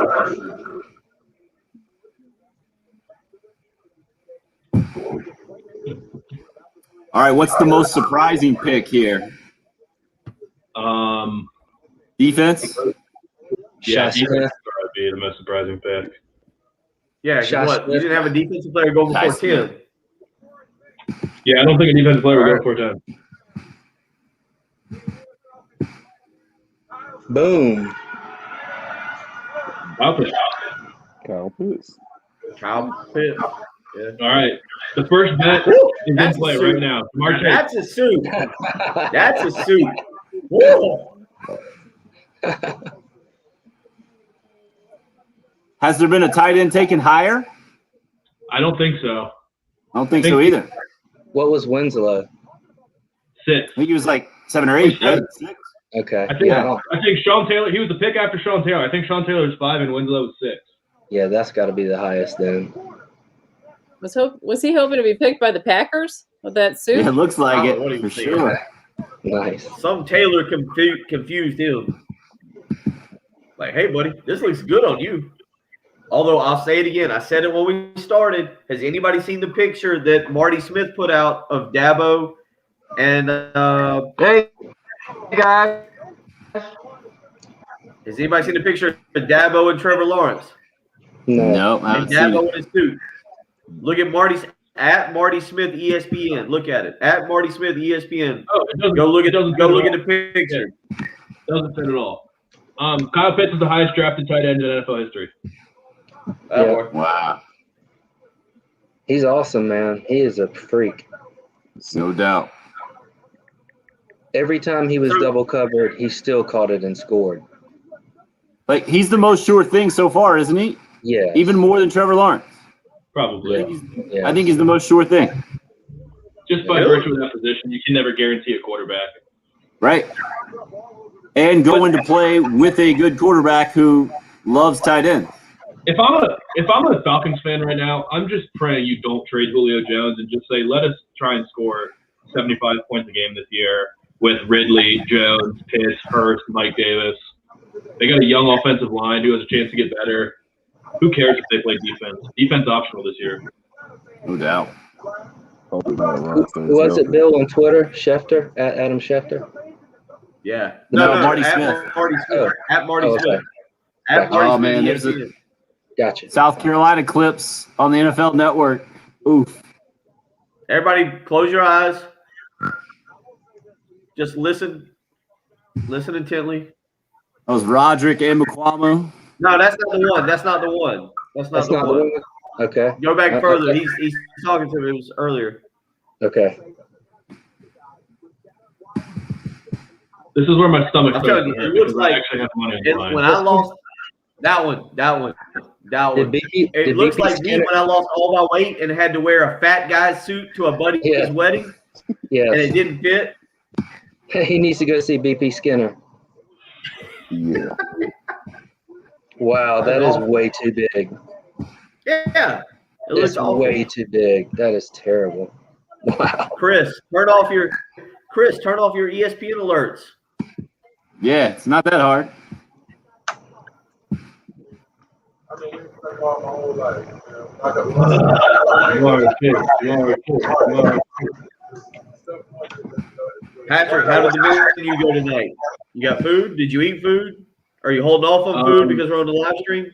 All right, what's the most surprising pick here? Defense? Yeah, Shot defense Smith. would be the most surprising pick. Yeah, Shot what? You Smith. didn't have a defensive player go before Nice. 10. Yeah, I don't think a defensive player would go for 10. Boom. Wow. Kyle Pitts. Kyle Pitts. Yeah. All right. The first bet is in That's a play suit. right now. Jamar Chase. That's a suit. That's a suit. Whoa. Has there been a tight end taken higher? I don't think so. I don't think so either. What was Winslow? 6. I think he was like 7 or 8. Right? 6. Okay. I think Sean Taylor. He was the pick after Sean Taylor. I think Sean Taylor was 5 and Winslow was 6. Yeah, that's got to be the highest then. Was he hoping to be picked by the Packers with that suit? Yeah, it looks like Oh, what do it you for think? sure. Nice. Some Taylor confused him. Like, hey, buddy, this looks good on you. Although I'll say it again. I said it when we started. Has anybody seen the picture that Marty Smith put out of Dabo and hey guys? Has anybody seen the picture of Dabo and Trevor Lawrence? No, I And haven't seen Dabo it. in his suit. Look at Marty Smith ESPN. Look at it. At Marty Smith ESPN. Oh, it doesn't. Go look at it doesn't go fit look at at the picture. Doesn't fit at all. Kyle Pitts is the highest drafted tight end in NFL history. Yeah. Wow. He's awesome, man. He is a freak. No doubt. Every time he was double covered, he still caught it and scored. Like, he's the most sure thing so far, isn't he? Yeah. Even more than Trevor Lawrence. Probably. Yeah. I think he's the most sure thing. Just by virtue of that position, you can never guarantee a quarterback. Right. And go into play with a good quarterback who loves tight ends. If I'm a Falcons fan right now, I'm just praying you don't trade Julio Jones and just say, let us try and score 75 points a game this year with Ridley, Jones, Pitts, Hurst, Mike Davis. They got a young offensive line who has a chance to get better. Who cares if they play defense? Defense optional this year. No doubt. Who was it, Bill, on Twitter? Schefter? At Adam Schefter? Yeah. No, Marty at Smith. Marty Smith. At Marty Oh, okay. Smith. At Marty Oh, Smith man, there's ESPN. Gotcha. South Carolina clips on the NFL Network. Oof. Everybody, close your eyes. Just listen. Listen intently. That was Roderick and McQuamo. No, that's not the one. That's not the one. That's not, That's the, not one. the one? Okay. Go back Okay. further. He's talking to me. It was earlier. Okay. This is where my stomach I'm starts telling to you, hurt it looks because I like actually have money on the line. when I lost that one. Did BP, It did looks BP like me Skinner- when I lost all my weight and had to wear a fat guy's suit to a buddy's Yeah. wedding, Yes. and it didn't fit. He needs to go see BP Skinner. Yeah. Wow, that is way too big. Yeah, it It's looks awful. way too big. That is terrible. Wow. Chris, turn off your ESPN alerts. Yeah, it's not that hard. Patrick, how did the menu go tonight? You got food? Did you eat food? Are you holding off on food because we're on the live stream?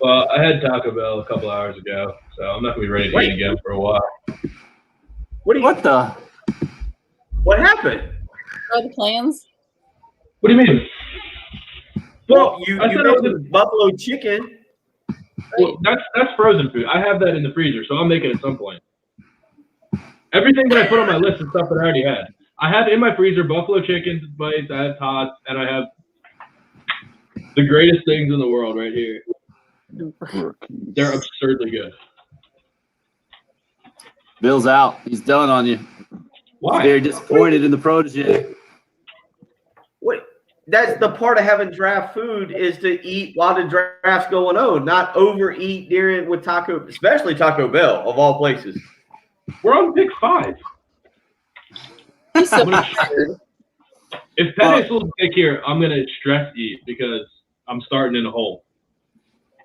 Well, I had Taco Bell a couple hours ago, so I'm not gonna be ready to eat again for a while. What the? What happened? Are the plans? What do you mean? Well, you I said made it was some buffalo chicken. Well, that's frozen food. I have that in the freezer, so I'll make it at some point. Everything that I put on my list is stuff that I already had. I have in my freezer buffalo chicken bites, I have tots, and I have the greatest things in the world right here. They're absurdly good. Bill's out. He's done on you. Why? Very disappointed in the protege. What? That's the part of having draft food is to eat while the draft's going on, not overeat during with especially Taco Bell of all places. We're on pick 5. He's so If Pettis will take here, I'm gonna stress eat because I'm starting in a hole.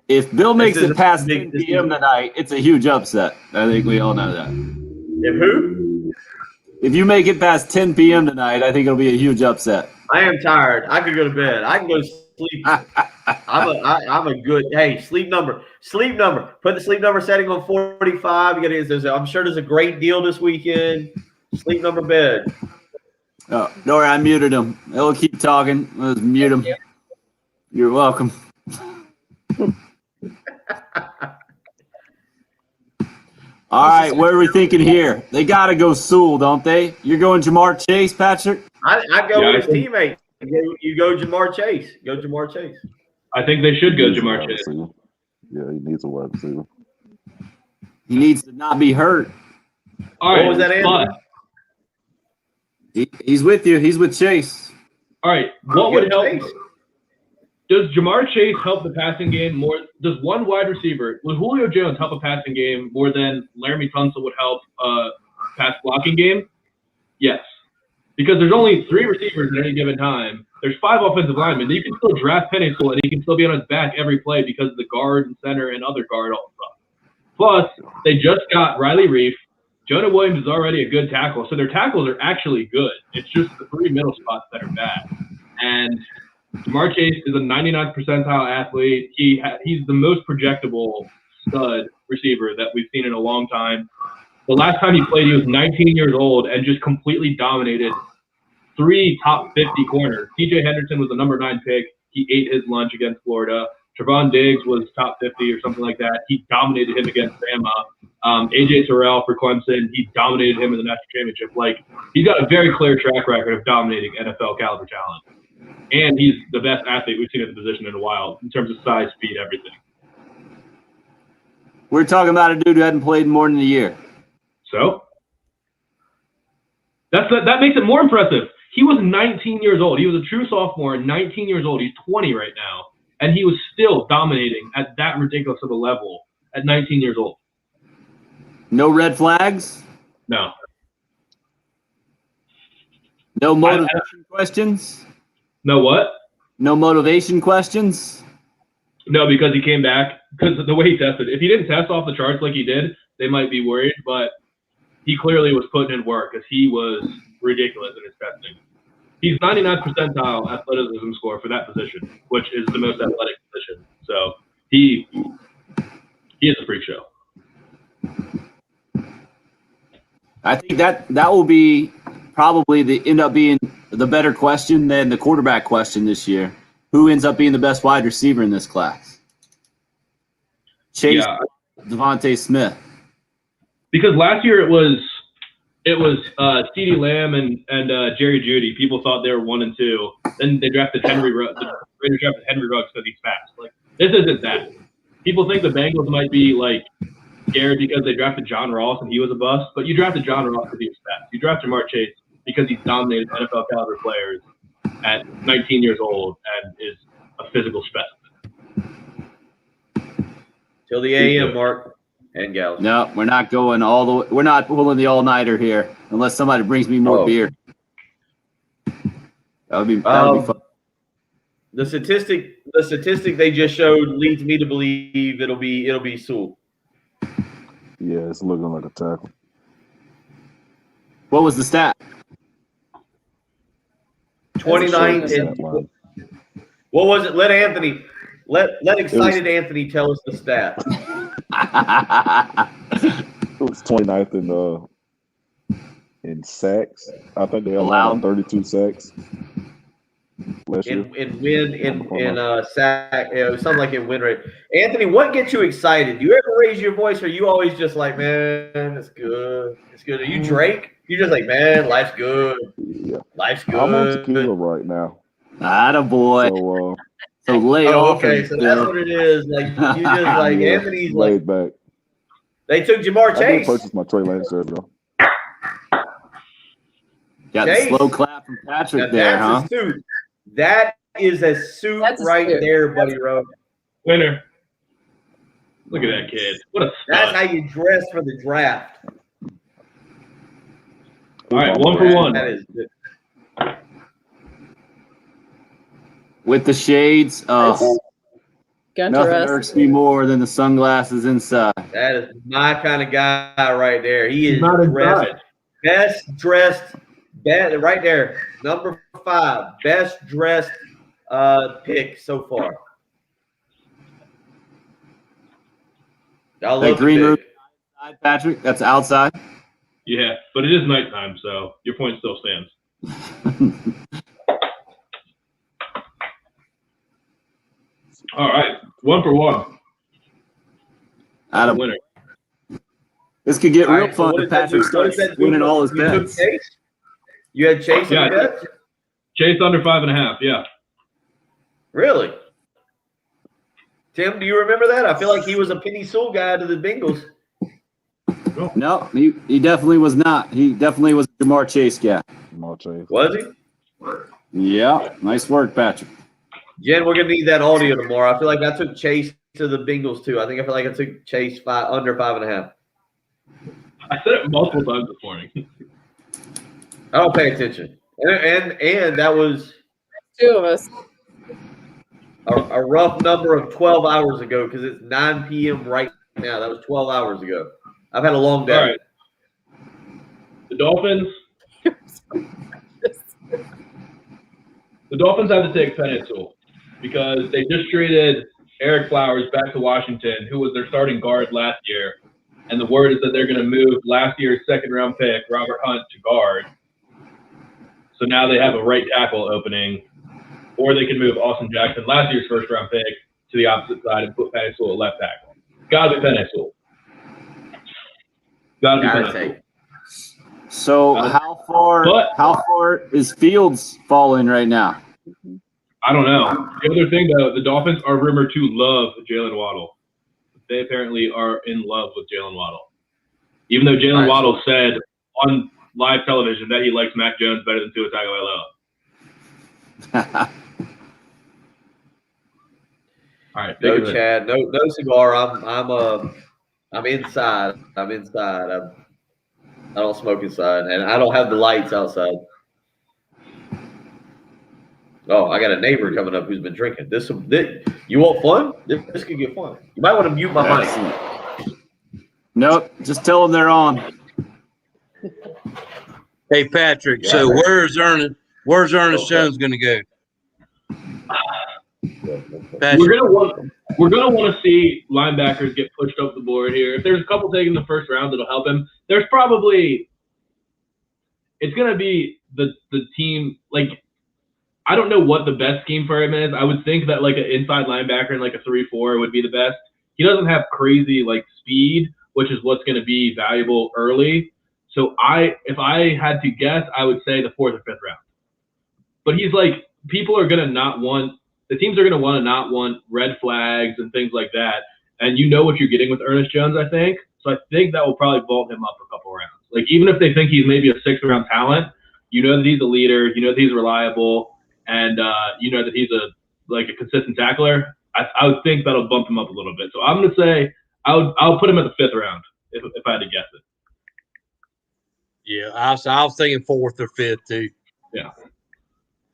If Bill makes This is it past big- 10 p.m. tonight, it's a huge upset. I think we all know that. If who? If you make it past 10 p.m. tonight, I think it'll be a huge upset. I am tired. I could go to bed. I can go sleep. I'm a good sleep number. Sleep number. Put the sleep number setting on 45. I'm sure there's a great deal this weekend. Sleep number bed. Oh, don't worry, I muted him. He'll keep talking. Let's mute him. You're welcome. All right, what are we thinking here? They got to go Sewell, don't they? You're going Jamar Chase, Patrick? I go with his teammate. You go Jamar Chase. Go Jamar Chase. I think they should go He's a Jamar wide Chase. receiver. Yeah, he needs a wide receiver. He needs to not be hurt. All right, What was that answer? He's with you. He's with Chase. All right, what would help? Chase. Does Jamar Chase help the passing game more? Does one wide receiver, would Julio Jones help a passing game more than Laramie Tunsil would help a pass blocking game? Yes. Because there's only 3 receivers at any given time. There's 5 offensive linemen. You can still draft Penny Sewell, and he can still be on his back every play because the guard and center and other guard all stuff. Plus, they just got Riley Reif. Jonah Williams is already a good tackle, so their tackles are actually good. It's just the 3 middle spots that are bad. And Jamar Chase is a 99th percentile athlete. He's the most projectable stud receiver that we've seen in a long time. The last time he played, he was 19 years old and just completely dominated 3 top 50 corners. TJ Henderson was the number 9 pick. He ate his lunch against Florida. Trevon Diggs was top 50 or something like that. He dominated him against Bama. AJ Terrell for Clemson, he dominated him in the national championship. He's got a very clear track record of dominating NFL caliber talent. And he's the best athlete we've seen at the position in a while in terms of size, speed, everything. We're talking about a dude who hadn't played more than a year. So that makes it more impressive. He was 19 years old. He was a true sophomore, 19 years old. He's 20 right now. And he was still dominating at that ridiculous of a level at 19 years old. No red flags? No. No motivation questions? No what? No motivation questions? No, because he came back. Because of the way he tested. If he didn't test off the charts like he did, they might be worried. But he clearly was putting in work because he was ridiculous in his testing. He's 99th percentile athleticism score for that position, which is the most athletic position. So he is a freak show. I think that will be probably end up being the better question than the quarterback question this year. Who ends up being the best wide receiver in this class? Chase, Devontae Smith. Because last year it was CeeDee Lamb and Jerry Jeudy. People thought they were 1 and 2. Then they drafted Henry Ruggs. The Raiders drafted Henry Ruggs because he's fast. This isn't that. People think the Bengals might be scared because they drafted John Ross and he was a bust. But you drafted John Ross because he was fast. You drafted Jamar Chase because he's dominated NFL caliber players at 19 years old and is a physical specimen. Till the AM, Mark and gals. No, we're not going all the way. We're not pulling the all-nighter here unless somebody brings me more beer. That would be fun. The statistic they just showed leads me to believe it'll be Sewell. Yeah, it's looking like a tackle. What was the stat? 29th. And what was it? Let excited Anthony tell us the stat. It was 29th in sacks. I think they allowed 32 sacks. In sack, something like in win rate. Anthony, what gets you excited? Do you ever raise your voice, or are you always just like, man, it's good, it's good? Are you Drake? You're just like, man, life's good. Yeah. Life's good. I'm on tequila right now. Attaboy. So lay off. Okay, so that's what it is. You just Anthony's laid back. They took Jamar Chase. I did purchase my Trey Lance shirt though. Got the slow clap from Patrick there, huh? Suit. That is a suit there, buddy Rowe. Winner. Look at that kid. What a stud. That's how you dress for the draft. All right, 1 for 1. That is good. With the shades. Nothing irks me more than the sunglasses inside. That is my kind of guy right there. He is dressed. Best dressed. Right there. Number 5. Best dressed pick so far. I love green room outside, Patrick. That's outside. Yeah, but it is nighttime, so your point still stands. All right, 1 for 1. Adam. Winner. This could get All real right, so fun what if does that Patrick do? What does starts that do? winning all his You took bets. Chase? You had Chase in Yeah, the bets? Chase under 5.5. Yeah. Really? Tim, do you remember that? I feel like he was a Penny Sewell guy to the Bengals. No, he definitely was not. He definitely was a Jamar Chase guy. Jamar Chase. Was he? Yeah, nice work, Patrick. Jen, we're gonna need that audio tomorrow. I feel like I took Chase to the Bengals too. I feel like I took Chase under 5.5. I said it multiple times this morning. I don't pay attention, and that was 2 of us. a rough number of 12 hours ago because it's 9 p.m. right now. That was 12 hours ago. I've had a long day. All right. The Dolphins. The Dolphins have to take Penei Sewell because they just traded Eric Flowers back to Washington, who was their starting guard last year. And the word is that they're going to move last year's second-round pick, Robert Hunt, to guard. So now they have a right tackle opening. Or they can move Austin Jackson, last year's first-round pick, to the opposite side and put Penei Sewell at left tackle. Got to be Penei Sewell. Got to be Penei Sewell. So how far is Fields falling right now? I don't know. The other thing, though, the Dolphins are rumored to love Jalen Waddle. They apparently are in love with Jalen Waddle. Even though Jalen Waddle said on live television that he likes Mac Jones better than Tua Tagovailoa. All right. No, Chad. No cigar. I'm inside. I'm inside. I don't smoke inside, and I don't have the lights outside. Oh, I got a neighbor coming up who's been drinking. This you want fun? This could get fun. You might want to mute my mic. Nope. Just tell them they're on. Hey, Patrick. So where's Ernest Jones going to go? We're gonna want to see linebackers get pushed up the board here. If there's a couple taken in the first round, that'll help him. There's probably it's gonna be the team. Like, I don't know what the best scheme for him is. I would think that like an inside linebacker and like a 3-4 would be the best. He doesn't have crazy like speed, which is what's going to be valuable early. So if I had to guess, I would say the 4th or 5th round. But he's like, people are gonna not want. The teams are going to want to not want red flags and things like that. And you know what you're getting with Ernest Jones, I think. So I think that will probably vault him up a couple rounds. Like, even if they think he's maybe a 6th-round talent, you know that he's a leader, you know that he's reliable, and you know that he's a consistent tackler. I would think that'll bump him up a little bit. So I'm going to say I'll put him at the 5th round if I had to guess it. Yeah, I was thinking 4th or 5th too. Yeah.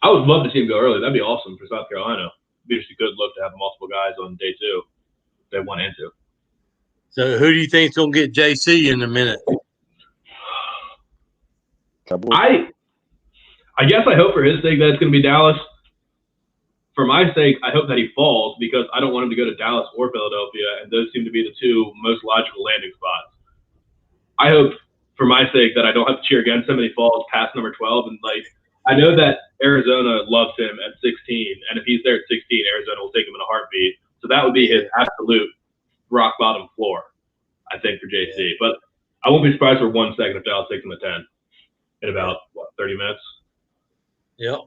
I would love to see him go early. That'd be awesome for South Carolina. It'd be just a good look to have multiple guys on day 2. Day 1 and 2. So who do you think's going to get JC in a minute? I guess I hope for his sake that it's going to be Dallas. For my sake, I hope that he falls because I don't want him to go to Dallas or Philadelphia, and those seem to be the 2 most logical landing spots. I hope for my sake that I don't have to cheer against him and he falls past number 12. And I know that Arizona loves him at 16, and if he's there at 16, Arizona will take him in a heartbeat. So that would be his absolute rock bottom floor, I think, for JC. But I won't be surprised for 1 second if Dallas takes him at 10 in about 30 minutes. Yep.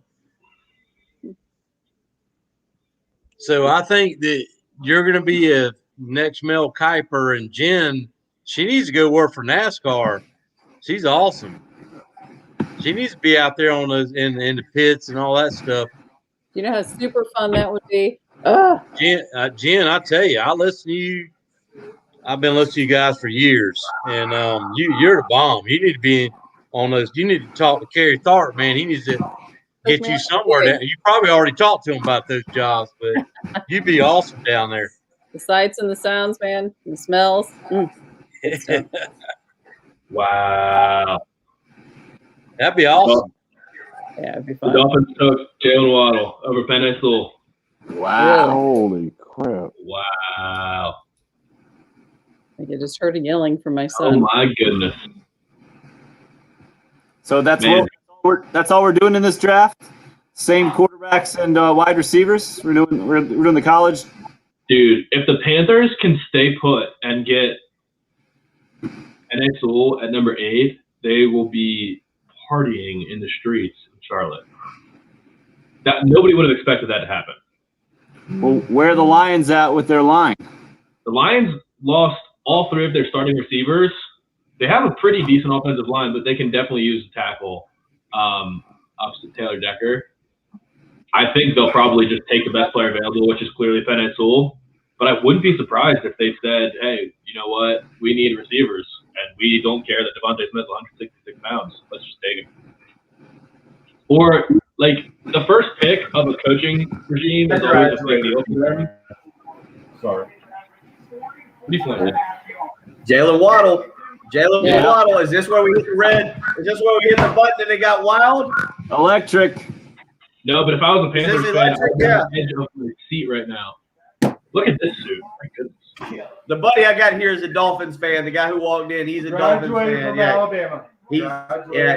So I think that you're going to be a next Mel Kiper, and Jen, she needs to go work for NASCAR. She's awesome. She needs to be out there on those in the pits and all that stuff. You know how super fun that would be? Jen, I tell you, I listen to you. I've been listening to you guys for years, and you're the bomb. You need to be on those. You need to talk to Kerry Tharp, man. He needs to get you somewhere. You probably already talked to him about those jobs, but you'd be awesome down there. The sights and the sounds, man, and the smells. Wow. That'd be awesome. Yeah, it'd be The fun. Dolphins took Jalen Waddle over Penei Sewell. Wow. Holy crap. Wow. I just heard a yelling from my Oh, son. my goodness. So that's Man. that's all we're doing in this draft. Same quarterbacks and wide receivers. We're doing the college. Dude, if the Panthers can stay put and Penei Sewell at number 8, they will be partying in the streets of Charlotte. That nobody would have expected that to happen. Well, where are the Lions at with their line? The Lions lost all 3 of their starting receivers. They have a pretty decent offensive line, but they can definitely use a tackle opposite Taylor Decker. I think they'll probably just take the best player available, which is clearly Penei Sewell. But I wouldn't be surprised if they said, hey, you know what? We need receivers, and we don't care that Devontae Smith's 166 pounds. Let's just take him. Or, like, the first pick of a coaching regime is always a big deal for them. Sorry. What are you playing? Jalen Waddle. Yeah. Waddle. Is this where we hit the red? Is this where we hit the button and it got wild? Electric. No, but if I was a Panthers this fan, I electric? would be Yeah. on the edge of my seat right now. Look at this suit. My goodness. The buddy I got here is a Dolphins fan. The guy who walked in, he's a Dolphins Graduated fan. from Yeah. Alabama.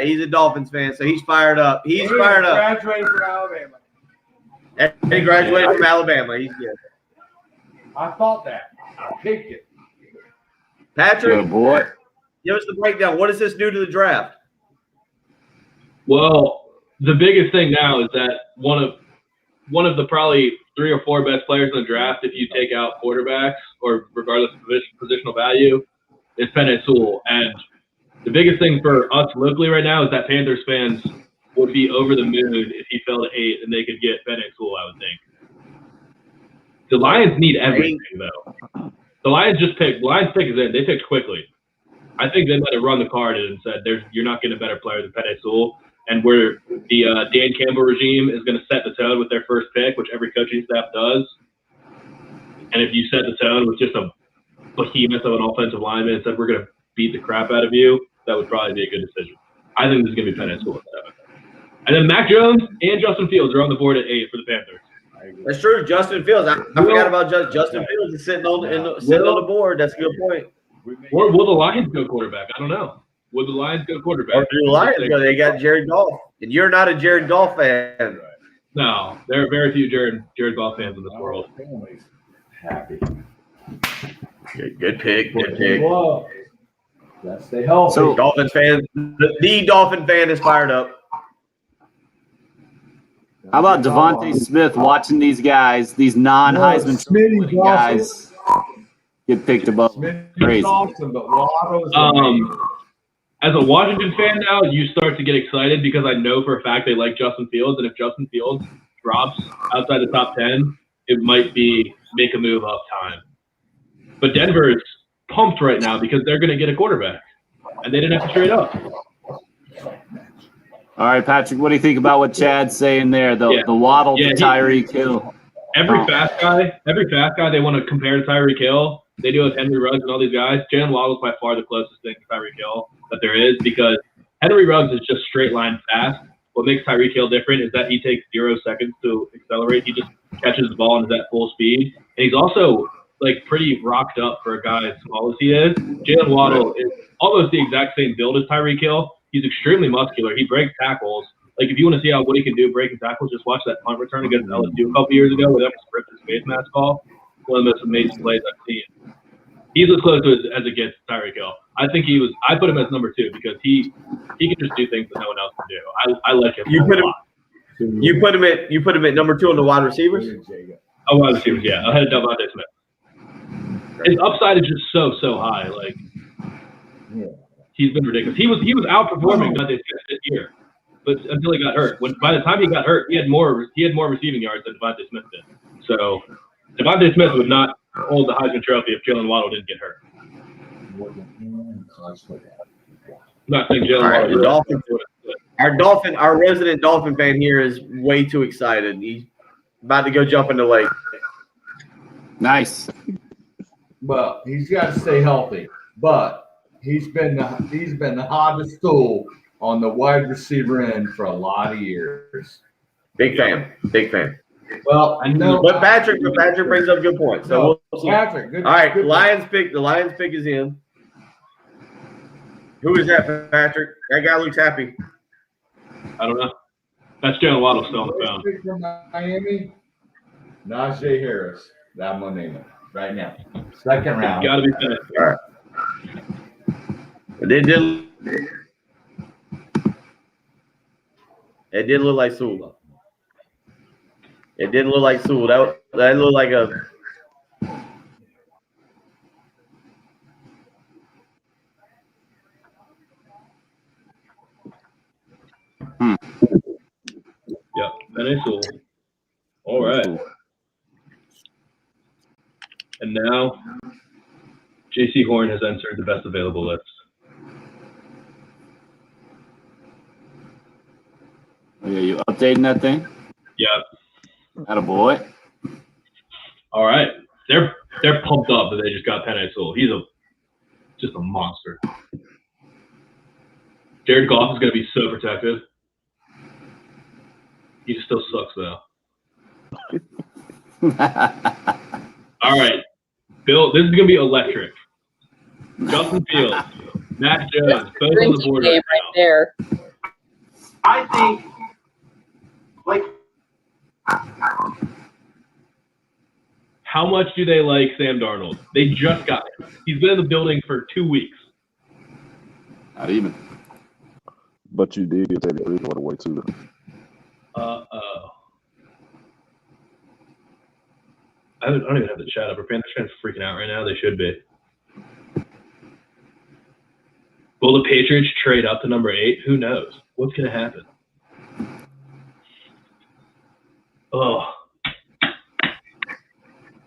He's a Dolphins fan, so he's fired up. He's fired up. Graduated from Alabama. He graduated from Alabama. He's good. I thought that. I picked it. Patrick, Good boy. give us the breakdown. What does this do to the draft? Well, the biggest thing now is that one of the probably 3 or 4 best players in the draft, if you take out quarterbacks or regardless of positional value, is Penei Sewell. And the biggest thing for us locally right now is that Panthers fans would be over the moon if he fell to 8 and they could get Penei Sewell, I would think. The Lions need everything, though. The Lions pick is in. They picked quickly. I think they might have run the card and said, "You're not getting a better player than Penei Sewell." And where the Dan Campbell regime is going to set the tone with their first pick, which every coaching staff does. And if you set the tone with just a behemoth of an offensive lineman and said, "We're going to beat the crap out of you," that would probably be a good decision. I think this is going to be Penei Sewell at 7. And then Mac Jones and Justin Fields are on the board at 8 for the Panthers. That's true. Justin Fields. I forgot about Justin Fields is sitting on the board. That's a good point. Or will the Lions go quarterback? I don't know. Will the Lions go quarterback? Or do the Lions go? They got Jared Goff. And you're not a Jared Goff fan. No, there are very few Jared Goff fans in this world. Happy. Good pick. Good pick. Let's stay healthy. So Dolphins fan, the Dolphin fan is fired up. How about Devontae Smith watching these guys, these non-Heisman Trophy guys, get picked above? Crazy. Awesome, but Waddle's As a Washington fan now, you start to get excited because I know for a fact they like Justin Fields, and if Justin Fields drops outside the top 10, it might be make a move up time. But Denver is pumped right now because they're going to get a quarterback, and they didn't have to trade up. All right, Patrick, what do you think about what Chad's saying there? The Waddle to Tyreek Hill. Every fast guy they want to compare to Tyreek Hill. They do with Henry Ruggs and all these guys. Jalen Waddle is by far the closest thing to Tyreek Hill that there is because Henry Ruggs is just straight line fast. What makes Tyreek Hill different is that he takes 0 seconds to accelerate. He just catches the ball and is at full speed. And he's also like pretty rocked up for a guy as small as he is. Jalen Waddle is almost the exact same build as Tyreek Hill. He's extremely muscular. He breaks tackles. Like, if you want to see what he can do breaking tackles, just watch that punt return against LSU a couple years ago where they ripped his face mask off. One of the most amazing plays I've seen. He's as close to as it gets to Tyreek Hill. I think I put him as number 2 because he can just do things that no one else can do. I like him. You put him at number 2 on the wide receivers? Oh, wide receivers, yeah. Ahead of Devontae Smith. His upside is just so high. Like, he's been ridiculous. He was outperforming Devontae Smith this year, but until he got hurt. By the time he got hurt, he had more receiving yards than Devontae Smith did. So Devontae Smith would not hold the Heisman Trophy if Jalen Waddle didn't get hurt. I'm not saying Jalen Waddle. Our resident Dolphin fan here is way too excited. He's about to go jump in the lake. Nice. Well, he's got to stay healthy. But he's been the hottest tool on the wide receiver end for a lot of years. Big fan. Well, I know, but Patrick brings up a good point. So we'll see. Patrick, good. All right, good Lions pick. The Lions pick is in. Who is that, Patrick? That guy looks happy. I don't know. That's Jalen Waddle still on the phone. pick from Miami, Najee Harris. I'm gonna name it right now. Second round. Got to be finished. All right. It didn't look like Sewell. It didn't look like Sewell. That looked like a. Yep, Penei Sewell. All right. And now, J.C. Horn has entered the best available list. Oh, yeah, you updating that thing? Yep. Attaboy. All right. They're pumped up that they just got Penei Sewell. He's just a monster. Jared Goff is going to be so protected. He still sucks, though. All right. Bill, this is going to be electric. Justin Fields, Mac Jones, both on the board Game right there. I think, like, how much do they like Sam Darnold? They just got him. He's been in the building for 2 weeks. Not even. But you did get Teddy Bridgewater away too. Uh-oh. I don't even have the chat up. Are Panthers fans freaking out right now? They should be. Will the Patriots trade up to number 8? Who knows? What's going to happen? Oh.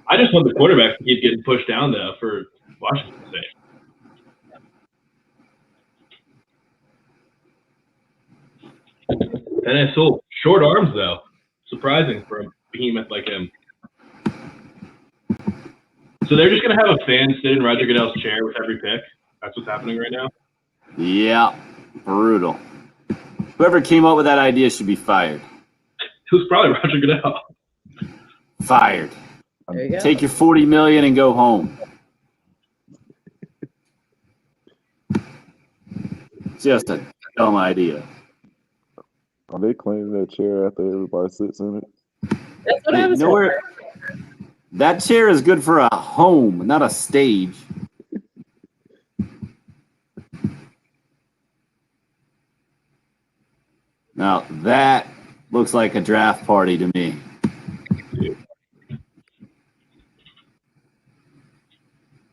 I just want the quarterback to keep getting pushed down, though, for Washington's sake. Penei Sewell. Short arms, though. Surprising for a behemoth like him. So they're just going to have a fan sit in Roger Goodell's chair with every pick? That's what's happening right now? Yeah, brutal. Whoever came up with that idea should be fired. It was probably Roger Goodell. Fired. There you go. Take your $40 million and go home. Just a dumb idea. Are they cleaning that chair after everybody sits in it? That's what I was wondering. That chair is good for a home, not a stage. Now, that looks like a draft party to me.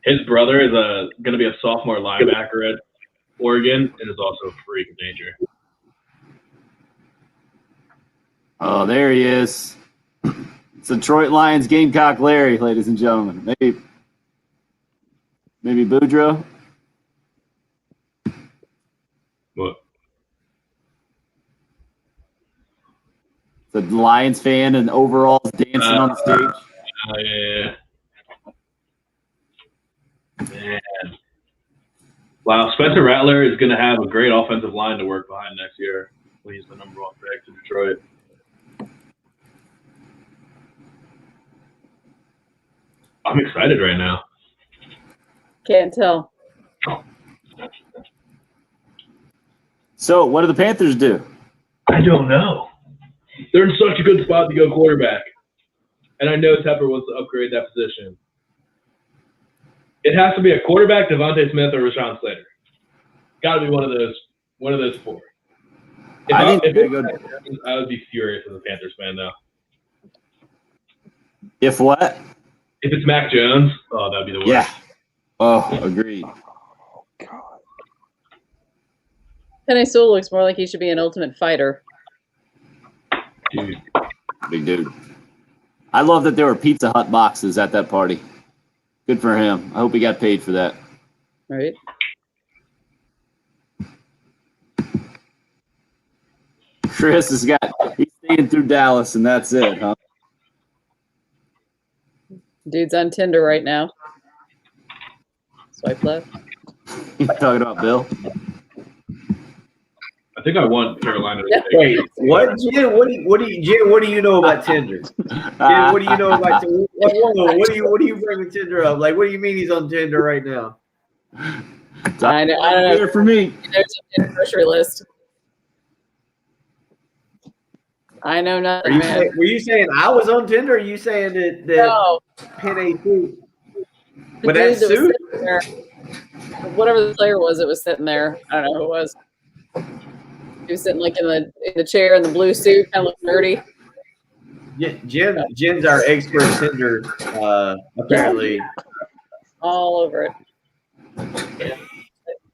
His brother is going to be a sophomore linebacker at Oregon and is also a freak of nature. Oh, there he is. It's Detroit Lions Gamecock Larry, ladies and gentlemen. Maybe Boudreaux. What? The Lions fan and overalls dancing on the stage. Yeah. Man. Wow, Spencer Rattler is going to have a great offensive line to work behind next year when he's the number 1 pick to Detroit. I'm excited right now. Can't tell. So, what do the Panthers do? I don't know. They're in such a good spot to go quarterback. And I know Tepper wants to upgrade that position. It has to be a quarterback, Devontae Smith, or Rashawn Slater. Got to be one of those 4. I would be furious as a Panthers fan, though. If what? If it's Mac Jones, oh, that'd be the worst. Yeah. Oh, agreed. Penei Sewell looks more like he should be an Ultimate Fighter. Dude. Big dude. I love that there were Pizza Hut boxes at that party. Good for him. I hope he got paid for that. Right. Chris he's staying through Dallas, and that's it, huh? Dude's on Tinder right now. Swipe left. You talking about Bill? I think I want Carolina to take Wait, what, Jen? What do you know about Tinder? Jen, what do you know about Tinder? What do you bring Tinder up? Like, what do you mean he's on Tinder right now? I don't know. For me, there's a grocery list. I know nothing, man. Were you saying I was on Tinder? Or are you saying that No. Penei Sewell? The But dude that that was suit. sitting there Whatever the player was that was sitting there. I don't know who it was. He was sitting like in the chair in the blue suit, kind of looked nerdy. Yeah, Jen's our expert sender, apparently. All over it.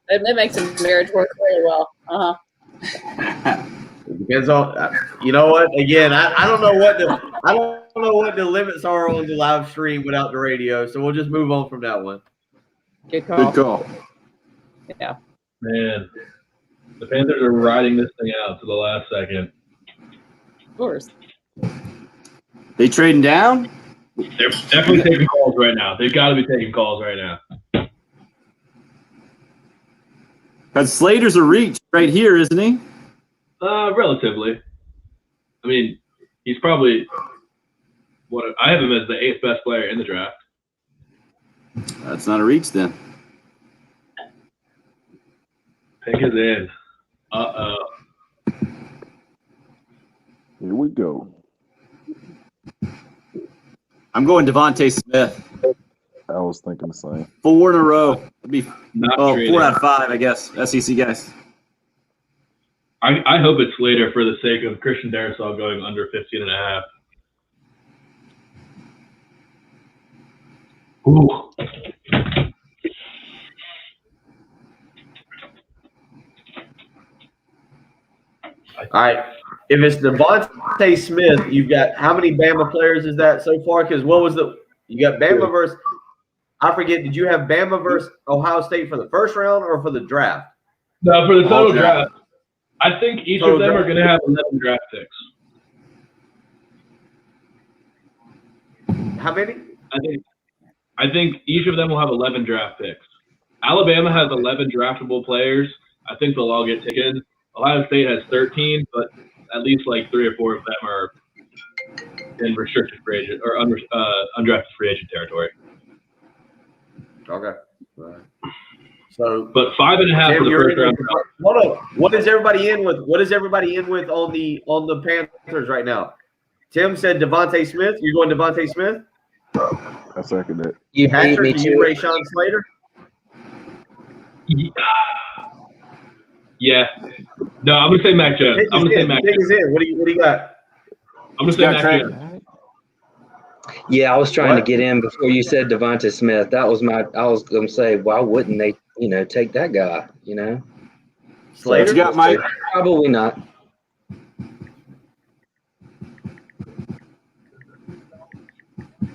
That makes a marriage work really well. Depends on, you know what? Again, I don't know what the limits are on the live stream without the radio, so we'll just move on from that one. Good call. Good call. Yeah. Man, the Panthers are riding this thing out to the last second. Of course. They trading down? They're definitely taking calls right now. They've got to be taking calls right now. Because Slater's a reach right here, isn't he? Relatively. I mean, he's probably I have him as the 8th best player in the draft. That's not a reach then. Pick is in. Uh-oh. Here we go. I'm going Devontae Smith. I was thinking the same. 4 in a row. It'd be 4 trading. out of 5, I guess. SEC guys. I hope it's later for the sake of Christian Darrisaw going under 15.5. Ooh. All right. If it's Devontae Smith, you've got how many Bama players is that so far? Because what was you got Bama versus, I forget, did you have Bama versus Ohio State for the first round or for the draft? No, for the total draft. I think each of them are going to have 11 draft picks. How many? I think each of them will have 11 draft picks. Alabama has 11 draftable players. I think they'll all get taken. Ohio State has 13, but at least like 3 or 4 of them are in restricted free agent or undrafted free agent territory. Okay. All right. So, but 5.5 for the first round. Hold on. What is everybody in with? What is everybody in with on the Panthers right now? Tim said Devontae Smith. You're going Devontae Smith? I second it. You beat Patrick, me you to Rashawn Slater? Yeah. No, I'm gonna say Mac Jones. I'm gonna say Mac Jones. What do you got? I'm gonna say Mac Jones. Yeah, I was trying to get in before you said Devontae Smith. I was gonna say, why wouldn't they, take that guy, Slater? You got Mike? Probably not.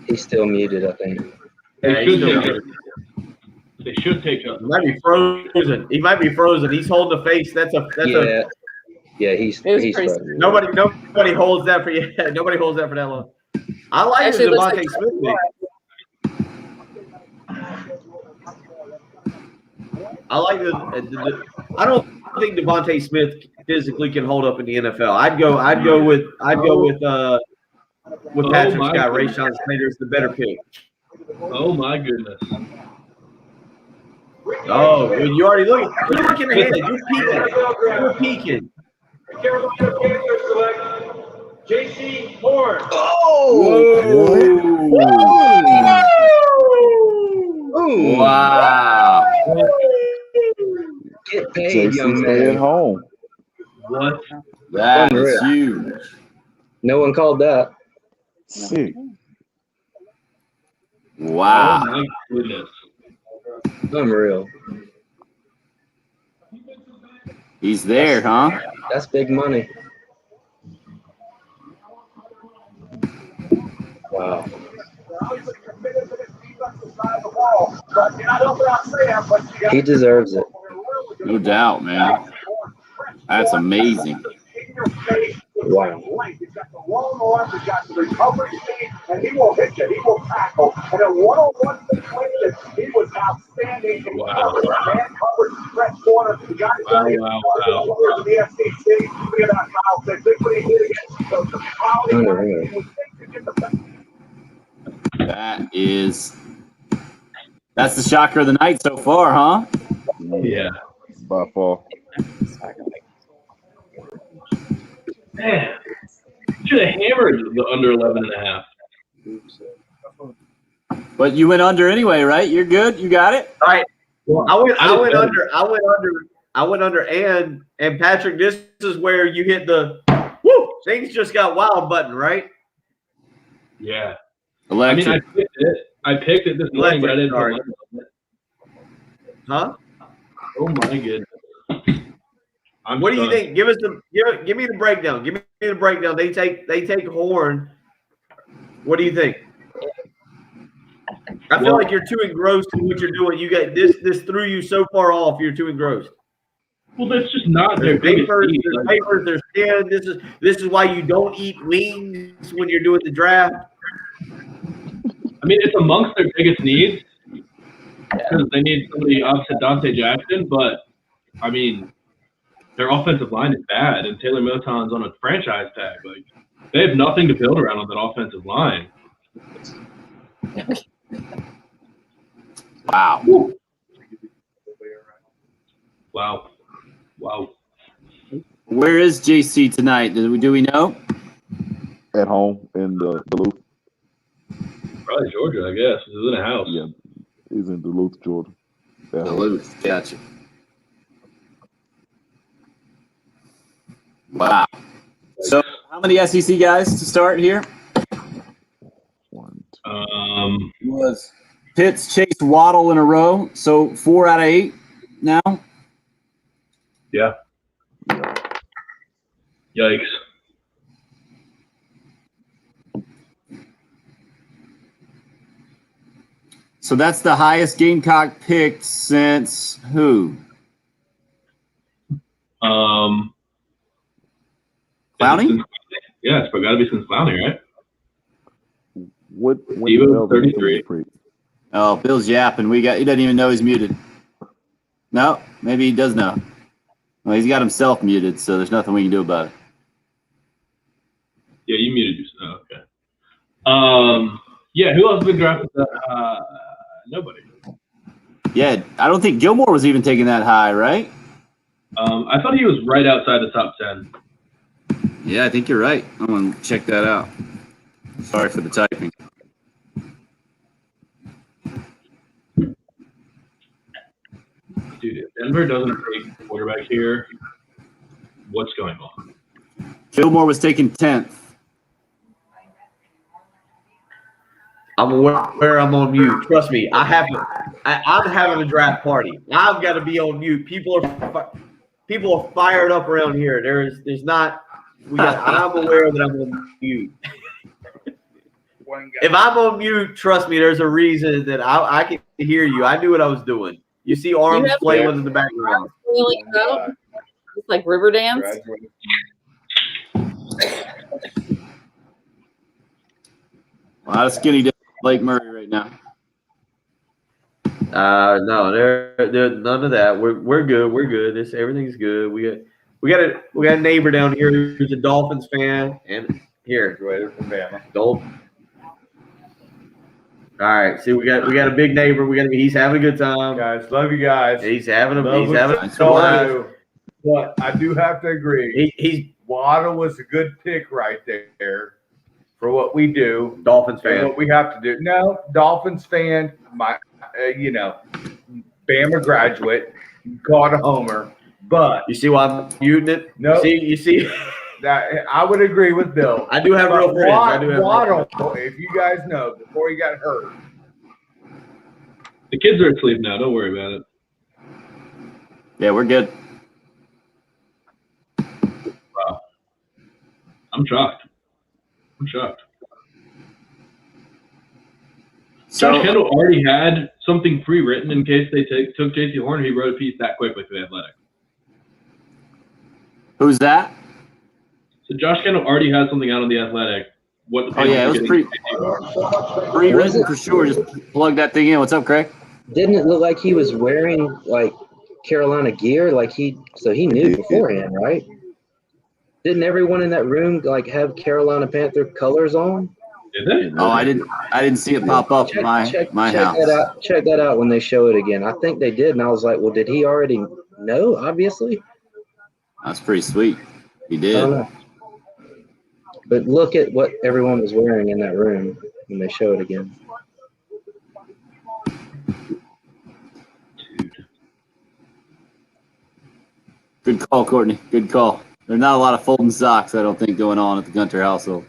He's still muted, I think. They should take Justin. He might be frozen. He's holding the face. Yeah, he's frozen. Nobody holds that for you. Nobody holds that for that long. I like the Devontae Smith pick. I like I don't think Devontae Smith physically can hold up in the NFL. I'd go with Patrick's guy. Rashawn Slater is the better pick. Oh my goodness. Oh, you already looking. You're looking ahead. You're peeking. Carolina Panthers select J.C. Horn. Oh! Wow! Get paid, young Jason's man. staying home. What? That is huge. No one called that. Sick. Wow. Oh my goodness. Unreal. He's there, huh? That's big money. Wow. He deserves it. No doubt, man. That's amazing. Wow. He's got the long arms, he's got the recovery speed, and he will hit you, he will tackle. And in one-on-one situations, he was outstanding. Wow. Man covered, stretch corner. The guy Wow. in the SEC. Look at that foul pick. Look what he did against the quality. Unreal. That's the shocker of the night so far, huh? Yeah. By far. Man, should have hammered the under 11.5. But you went under anyway, right? You're good. You got it. All right. Well, I went under, and Patrick. This is where you hit the woo. Things just got wild button, right? Yeah. Electric. I mean, I picked it this morning, but I didn't. Sorry. Huh? Oh my goodness. What do you think? Give me the breakdown. Give me the breakdown. They take horn. What do you think? I feel like you're too engrossed in what you're doing. You got this threw you so far off. You're too engrossed. Well, that's just not There's their papers. biggest There's need. papers. There's skin. This is why you don't eat wings when you're doing the draft. I mean, it's amongst their biggest needs because they need somebody opposite Dante Jackson. But I mean, their offensive line is bad, and Taylor Moton's on a franchise tag. Like, they have nothing to build around on that offensive line. Wow. Wow. Wow. Where is JC tonight? Do we know? At home in Duluth. Probably Georgia, I guess. He's in a house. Yeah, he's in Duluth, Georgia. Duluth, gotcha. Wow. So, how many SEC guys to start here? Was Pitts, Chase, Waddle in a row. So 4 out of 8 now. Yeah. Yikes. So that's the highest Gamecock picked since who? Clowney? Yeah, it's got to be since Clowney, right? When Devo, 33. Oh, Bill's yapping. He doesn't even know he's muted. No, maybe he does know. Well, he's got himself muted, so there's nothing we can do about it. Yeah, you muted yourself. Okay. Yeah, who else has been drafted? Nobody. Yeah, I don't think Gilmore was even taken that high, right? I thought he was right outside the top 10. Yeah, I think you're right. I'm going to check that out. Sorry for the typing. Dude, if Denver doesn't take a quarterback here, what's going on? Gilmore was taken 10th. I'm aware I'm on mute. Trust me, I'm having a draft party. I've got to be on mute. People are fired up around here. There's not. I'm aware that I'm on mute. If I'm on mute, trust me, there's a reason that I can hear you. I knew what I was doing. You see arms flailing in the background. It's like river dance. A lot of skinny dip Lake Murray right now. No, there none of that. We're good. We're good. Everything's good. We got a neighbor down here who's a Dolphins fan, and here, from Bama. All right, see, we got a big neighbor. He's having a good time. Guys, love you guys. He's having a blast. But I do have to agree. Waddle was a good pick right there for what we do. Dolphins fan. What we have to do. No, Dolphins fan. Bama graduate, caught a homer. But you see why I'm muting it? No. You see. That I would agree with Bill. I do have real friends. Waddle, if you guys know, before he got hurt. The kids are asleep now. Don't worry about it. Yeah, we're good. Wow. I'm shocked. So, Josh Kendall already had something pre-written in case they took J.C. Horner. He wrote a piece that quickly for The Athletic. Who's that? So Josh Kendall already had something out on The Athletic. It was pre-written for sure. Just plug that thing in. What's up, Craig? Didn't it look like he was wearing like Carolina gear? So he knew beforehand, right? Didn't everyone in that room like have Carolina Panther colors on? Did they? Oh, I didn't see it pop up in my house. Check that out when they show it again. I think they did, and I was like, well, did he already know? Obviously. That's pretty sweet. He did. But look at what everyone was wearing in that room when they show it again. Good call, Courtney. Good call. There's not a lot of folding socks, I don't think, going on at the Gunter household.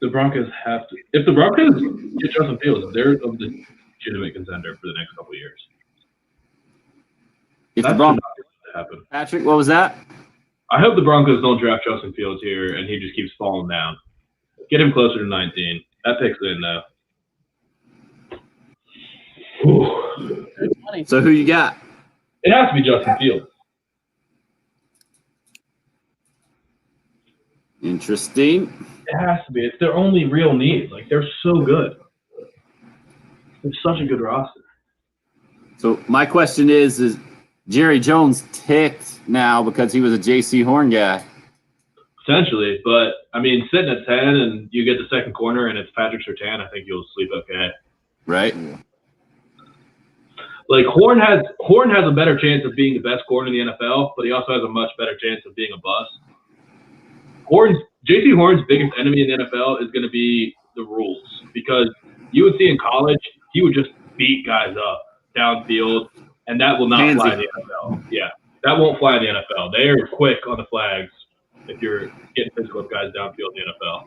The Broncos have to. If the Broncos get Justin Fields, they're a legitimate contender for the next couple of years. If That the Broncos should not happen. Patrick, what was that? I hope the Broncos don't draft Justin Fields here and he just keeps falling down. Get him closer to 19. That pick's in though. So who you got? It has to be Justin Fields. Interesting. It has to be. It's their only real need. Like, they're so good. It's such a good roster. So my question is Jerry Jones ticked now because he was a J.C. Horn guy? Potentially, but I mean, sitting at 10 and you get the second corner and it's Patrick Surtain, I think you'll sleep okay. Right. Like Horn has a better chance of being the best corner in the NFL, but he also has a much better chance of being a bust. J.C. Horn's biggest enemy in the NFL is going to be the rules, because you would see in college he would just beat guys up downfield, and that will not fly in the NFL. Yeah, that won't fly in the NFL. They are quick on the flags if you're getting physical with guys downfield in the NFL.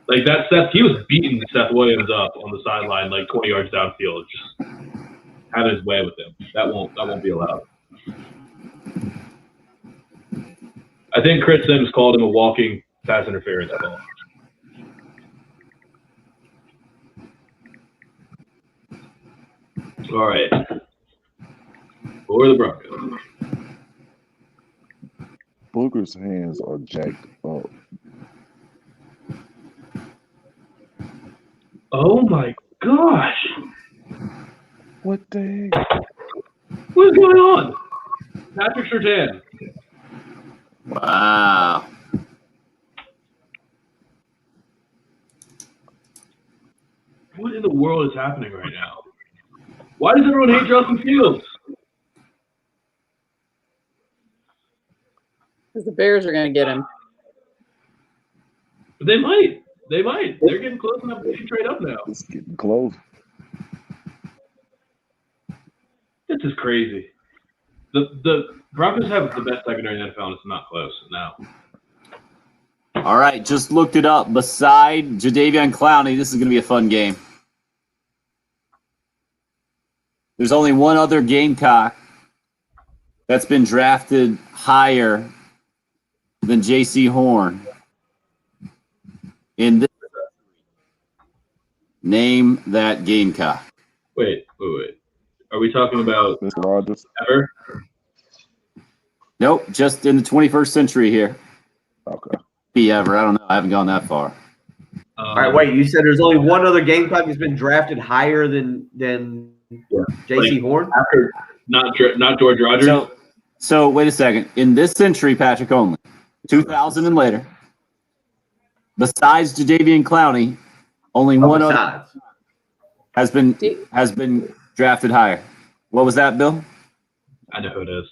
Like that Seth, he was beating Seth Williams up on the sideline like 20 yards downfield, just having his way with him. That won't be allowed. I think Chris Sims called him a walking pass interference call. All right. For the Broncos. Booker's hands are jacked up. Oh my gosh. What the heck? What is going on? Patrick Surtain. Wow. What in the world is happening right now? Why does everyone hate Justin Fields? Because the Bears are going to get him. But they might. They might. They're getting close enough to trade up now. It's getting close. This is crazy. The Broncos have the best secondary in the NFL, and it's not close now. All right, just looked it up. Beside Jadeveon Clowney, this is going to be a fun game. There's only one other Gamecock that's been drafted higher than J.C. Horn. In this, name that Gamecock. Wait. Are we talking about ever? Nope, just in the 21st century here. Okay. Be ever. I don't know. I haven't gone that far. All right, wait. You said there's only one other Gamecock that's been drafted higher than J.C. Horn? After not George Rogers? So wait a second. In this century, Patrick, only 2000 and later, besides Jadeveon Clowney, only one other has been drafted higher. What was that, Bill? I know who it is.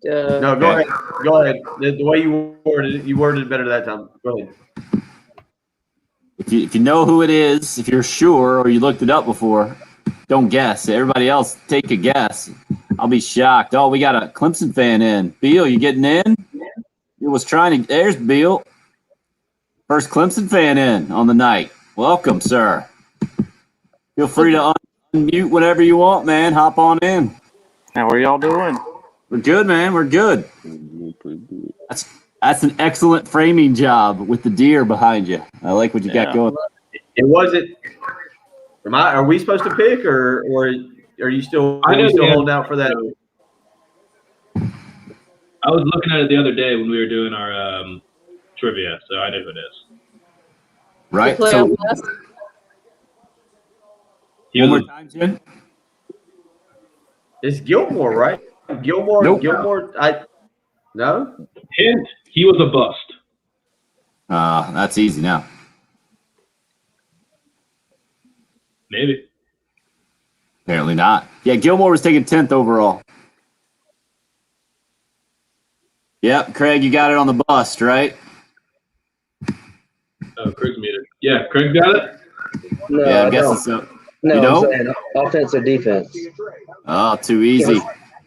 No, go ahead. Go ahead. The way you worded it better that time. Go ahead. If you know who it is, if you're sure or you looked it up before, don't guess. Everybody else, take a guess. I'll be shocked. Oh, we got a Clemson fan in. Beal, you getting in? He was trying to. There's Beal. First Clemson fan in on the night. Welcome, sir. Feel free to unmute whenever you want, man. Hop on in. How are y'all doing? We're good, man. We're good. That's an excellent framing job with the deer behind you. I like what you got going. It wasn't. Are we supposed to pick, or are you still holding out for that? I was looking at it the other day when we were doing our trivia, so I know who it is. Right. So, one more time, Jen. It's Gilmore, right? Gilmore. Nope. Gilmore. No. Hint: he was a bust. That's easy now. Maybe. Apparently not. Yeah, Gilmore was taken 10th overall. Yep, Craig, you got it on the bust, right? Oh, Craig's muted. Yeah, Craig got it? No, yeah, I I'm guessing don't. so. No, You I'm don't? saying offense or defense. Oh, too easy.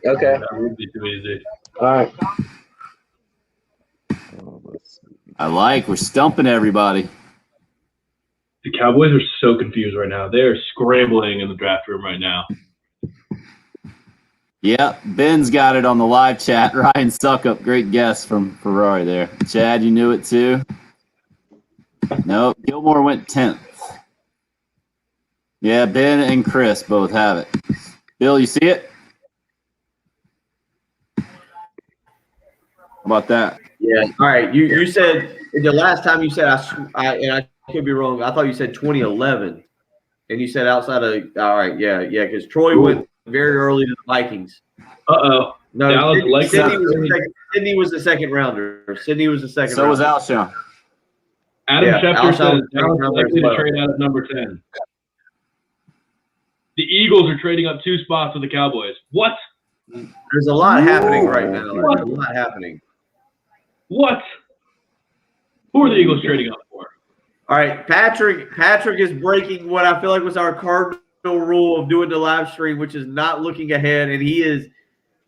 Okay. That would be too easy. All right. We're stumping everybody. The Cowboys are so confused right now. They are scrambling in the draft room right now. Yeah, Ben's got it on the live chat. Ryan Suckup, great guess from Ferrari there. Chad, you knew it too? Nope, Gilmore went 10th. Yeah, Ben and Chris both have it. Bill, you see it? How about that? Yeah. All right. You said the last time you said I could be wrong. I thought you said 2011, and you said outside of. All right. Yeah. Because Troy went very early to the Vikings. Uh-oh. No, Dallas likes that. Sydney was the second rounder. Sydney was the second. So was rounder. Alshon. Adam Schefter says Alshon Dallas is likely to trade out at number 10. The Eagles are trading up 2 spots with the Cowboys. What? There's a lot happening right now. There's a lot happening. What? Who are the Eagles trading up for? All right, Patrick is breaking what I feel like was our cardinal rule of doing the live stream, which is not looking ahead, and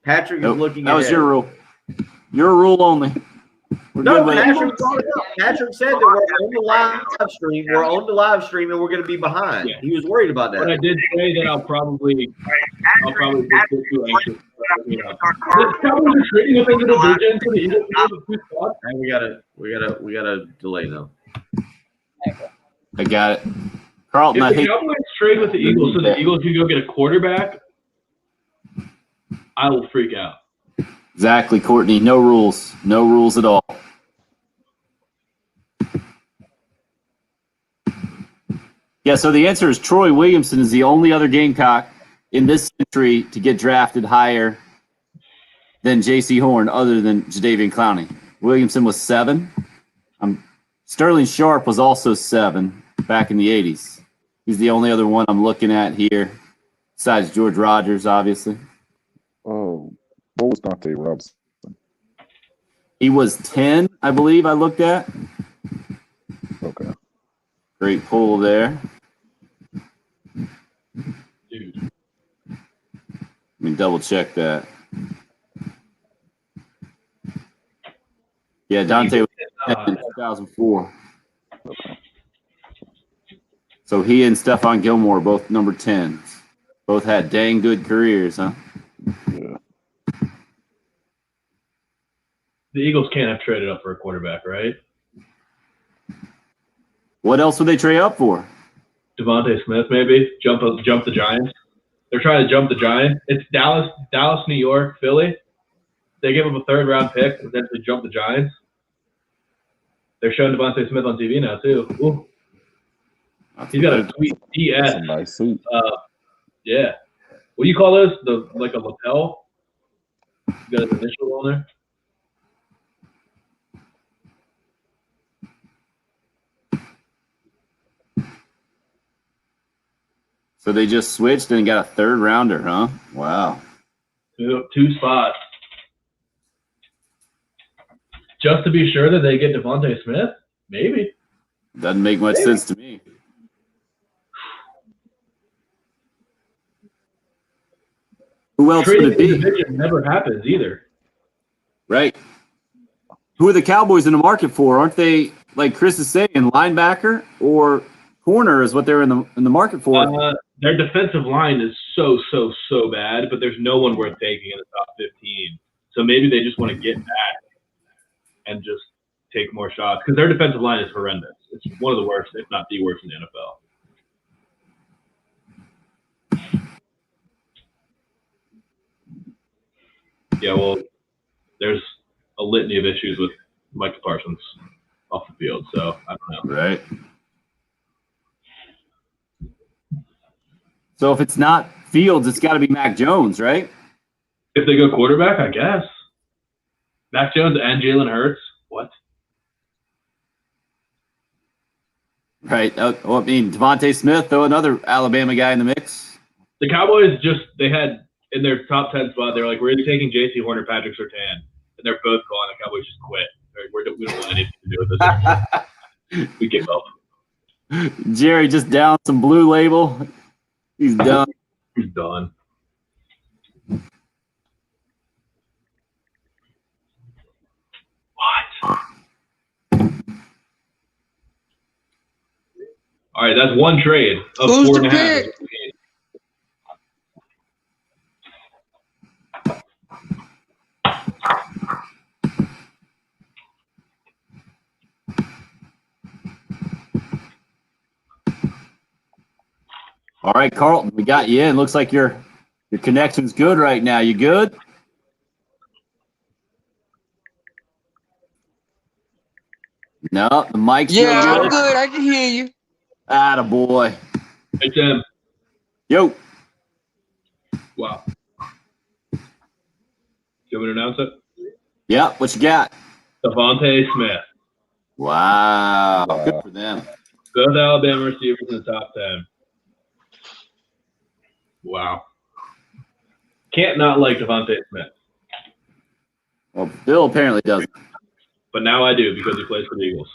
Patrick is looking ahead. That was your rule. Your rule only. We're No, good with Patrick it. brought it up. Patrick said that we're on the live stream. We're on the live stream, and we're going to be behind. Yeah. He was worried about that. But I did say that I'll probably just get too anxious. The Cowboys are trading up into the division to the Eagles to the 2 spots. And we gotta delay now. I got it. Carlton, I If the hate Cowboys trade with the Eagles so the Eagles can go get a quarterback, I will freak out. exactly, Courtney. No rules. No rules at all. Yeah, so the answer is Troy Williamson is the only other Gamecock in this century to get drafted higher than J.C. Horn other than Jadeveon Clowney. Williamson was 7. Sterling Sharp was also 7 back in the 80s. He's the only other one I'm looking at here, besides George Rogers, obviously. Oh, what was Dante Robinson? He was 10, I believe I looked at. Okay. Great pull there. Dude. Let me double check that. Yeah, Dante was 10 in 2004. Okay. So he and Stephon Gilmore, both number 10s. Both had dang good careers, huh? Yeah. The Eagles can't have traded up for a quarterback, right? What else would they trade up for? Devontae Smith, maybe jump the Giants. They're trying to jump the Giants. It's Dallas, New York, Philly. They give them a 3rd-round pick to potentially jump the Giants. They're showing Devontae Smith on TV now too. Ooh. He's got a sweet DS. That's a nice suit. Yeah. What do you call those? Like a lapel? You got his initial on there. So they just switched and got a 3rd rounder, huh? Wow. 2 spots. Just to be sure that they get Devontae Smith? Maybe. Doesn't make much sense to me. Who else Trading would it be? in the division never happens either. Right. Who are the Cowboys in the market for? Aren't they, like Chris is saying, linebacker or corner is what they're in the market for? Their defensive line is so bad, but there's no one worth taking in the top 15. So maybe they just want to get back and just take more shots because their defensive line is horrendous. It's one of the worst, if not the worst, in the NFL. Yeah, well, there's a litany of issues with Michael Parsons off the field, so I don't know. Right. So if it's not Fields, it's got to be Mac Jones, right? If they go quarterback, I guess. Mac Jones and Jalen Hurts. What? Right. Well, I mean, Devontae Smith, though, another Alabama guy in the mix. The Cowboys they had in their top 10 spot, they're like, we're either taking J.C. Horn or Patrick Surtain. And they're both gone. The Cowboys just quit. We don't want anything to do with this. We give up. Jerry just downed some Blue Label. He's done. He's done. What? All right, that's one trade of Who's the 4.5. pick? All right, Carlton, we got you in. Looks like your connection's good right now. You good? No, the mic's Yeah, still I'm good. good. I can hear you. Attaboy. Hey, Tim. Yo. Wow. You want me to announce it? Yeah, what you got? Devontae Smith. Wow. Good for them. Both Alabama receivers in the top 10. Wow. Can't not like Devontae Smith. Well, Bill apparently doesn't. But now I do because he plays for the Eagles.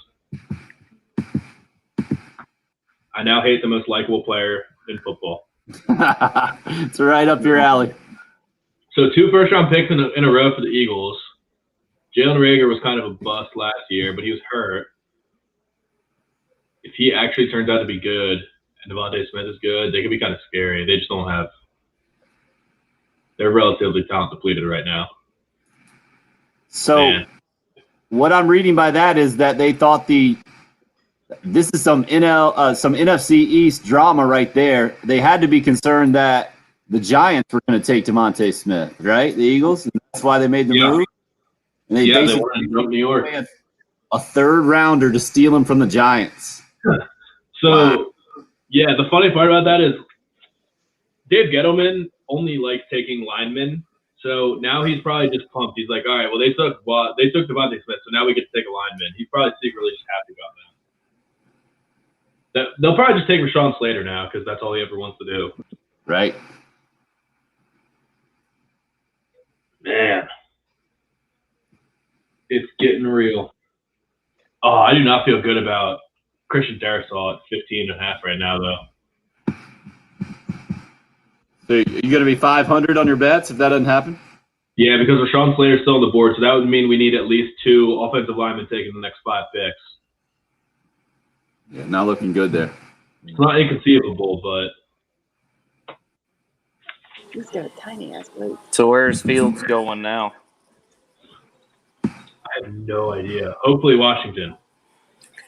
I now hate the most likable player in football. It's right up your alley. So 2 first-round picks in a row for the Eagles. Jalen Reagor was kind of a bust last year, but he was hurt. If he actually turns out to be good and Devontae Smith is good, they could be kind of scary. They just don't have – they're relatively talent depleted right now. So what I'm reading by that is that they thought this is some NFC East drama right there. They had to be concerned that the Giants were going to take DeVonta Smith, right? The Eagles. And that's why they made the move. And they they basically wanted to go to New York. a third rounder to steal him from the Giants. So, yeah, the funny part about that is Dave Gettleman only likes taking linemen. So now he's probably just pumped. He's like, all right, well, they took DeVonta Smith, so now we get to take a lineman. He's probably secretly just happy about that. They'll probably just take Rashawn Slater now because that's all he ever wants to do. Right. Man. It's getting real. Oh, I do not feel good about Christian Darrisaw at 15.5 right now, though. So you going to be 500 on your bets if that doesn't happen? Yeah, because Rashawn Slater's still on the board, so that would mean we need at least 2 offensive linemen taking the next 5 picks. Yeah, not looking good there. It's not inconceivable, but He's got a tiny ass boot. So where's Fields going now? I have no idea. Hopefully Washington.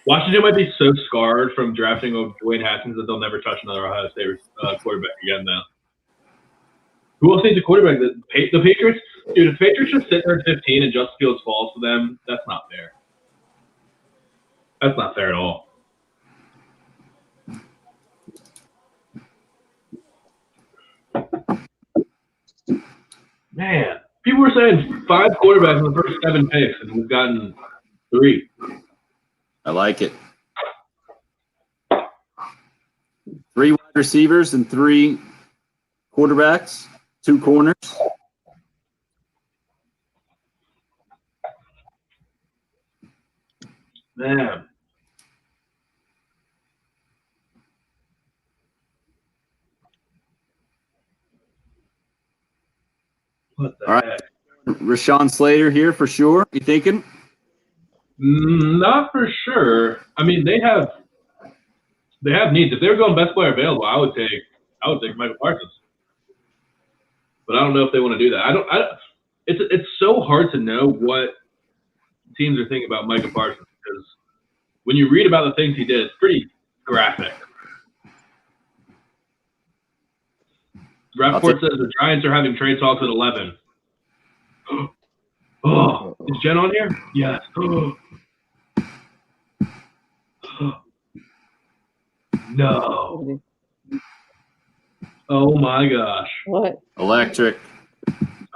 Washington might be so scarred from drafting Dwayne Haskins that they'll never touch another Ohio State quarterback again now. Who else needs a quarterback? The Patriots? Dude, if Patriots just sit there at 15 and Justin Fields falls to them, that's not fair. That's not fair at all. Man, people were saying 5 quarterbacks in the first 7 picks, and we've gotten 3. I like it. 3 wide receivers and 3 quarterbacks, 2 corners. Man. What the heck? Rashawn Slater here for sure. You thinking? Not for sure. I mean, they have needs. If they were going best player available, I would take Michael Parsons. But I don't know if they want to do that. It's so hard to know what teams are thinking about Michael Parsons because when you read about the things he did, it's pretty graphic. Rappaport says the Giants are having trade talks at 11. Oh, is Jen on here? Yes. No. Oh my gosh. What? Electric.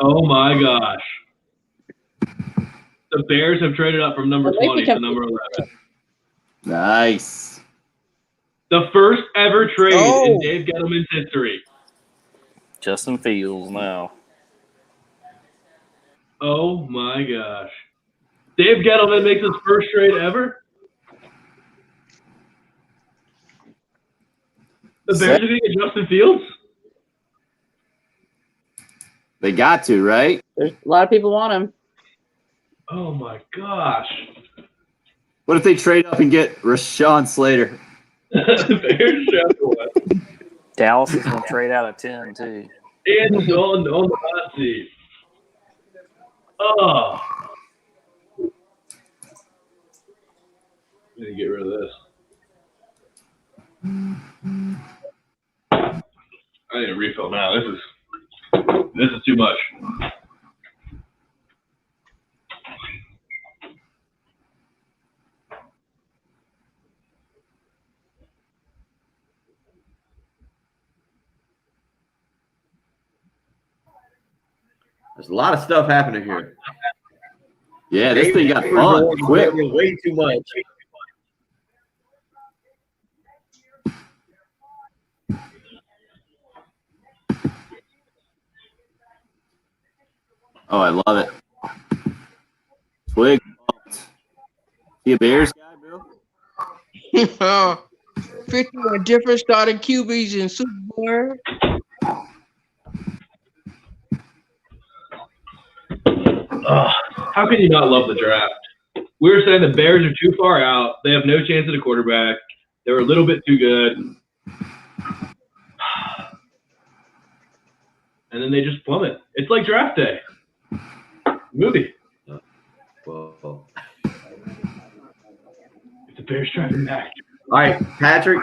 Oh my gosh. The Bears have traded up from number 20 to number 11. Nice. The first ever trade in Dave Gettleman's history. Justin Fields now. Oh my gosh. Dave Gettleman makes his first trade ever? The Bears are going to get Justin Fields? They got to, right? There's a lot of people want him. Oh my gosh. What if they trade up and get Rashawn Slater? The Bears shot one. Dallas is going to trade out of 10 too. And on the hot seat. Oh. I need to get rid of this. I need a refill now. This is too much. There's a lot of stuff happening here. Yeah, this thing got fun quick. Way too much. Oh, I love it. Twig. You a Bears guy, Bill? 51 different starting QBs in Super Bowl. How can you not love the draft? We were saying the Bears are too far out. They have no chance at a quarterback. They were a little bit too good. And then they just plummet. It's like draft day. Movie. Whoa. It's the Bears driving back. All right, Patrick,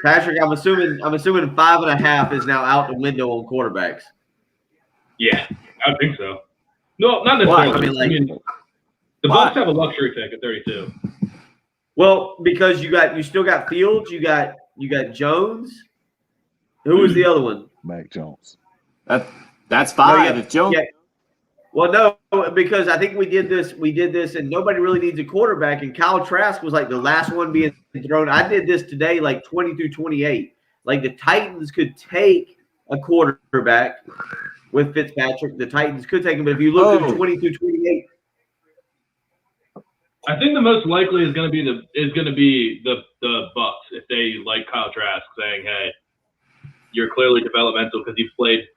I'm assuming 5.5 is now out the window on quarterbacks. Yeah, I think so. No, not necessarily. Why? I mean, the Bucs have a luxury pick at 32. Well, because you still got Fields, you got Jones. Who was the other one? Mac Jones. That's 5. If Jones. Yeah. Well, no, because I think we did this, and nobody really needs a quarterback. And Kyle Trask was like the last one being thrown. I did this today, like 20 through 28. Like the Titans could take a quarterback with Fitzpatrick. The Titans could take him, but if you look at 20 through 28, I think the most likely is going to be the Bucs if they like Kyle Trask, saying, "Hey, you're clearly developmental because you've played."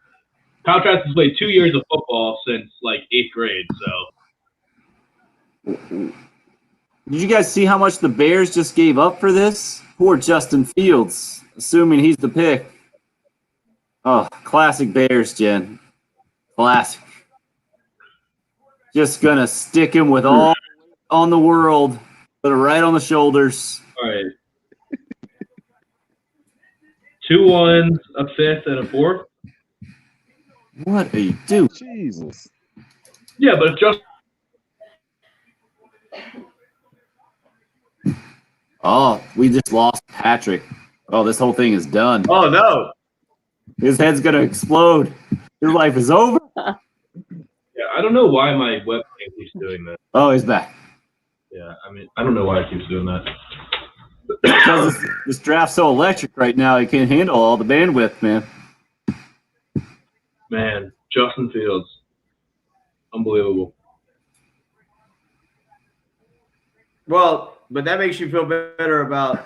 Kyle Trask has played 2 years of football since like 8th grade. So, Did you guys see how much the Bears just gave up for this? Poor Justin Fields, assuming he's the pick. Oh, classic Bears, Jen. Classic. Just gonna stick him with all on the world, put it right on the shoulders. all right, 2 1s, a 5th, and a 4th. What are you doing? Jesus. Yeah, but if just Oh, we just lost Patrick. Oh, this whole thing is done. oh no, His head's gonna explode. Your life is over. yeah, I don't know why my webcam keeps doing that. Oh, he's back. Yeah, I mean, I don't know why it keeps doing that. Because this draft's so electric right now, he can't handle all the bandwidth, man. Man, Justin Fields, unbelievable. well, but that makes you feel better about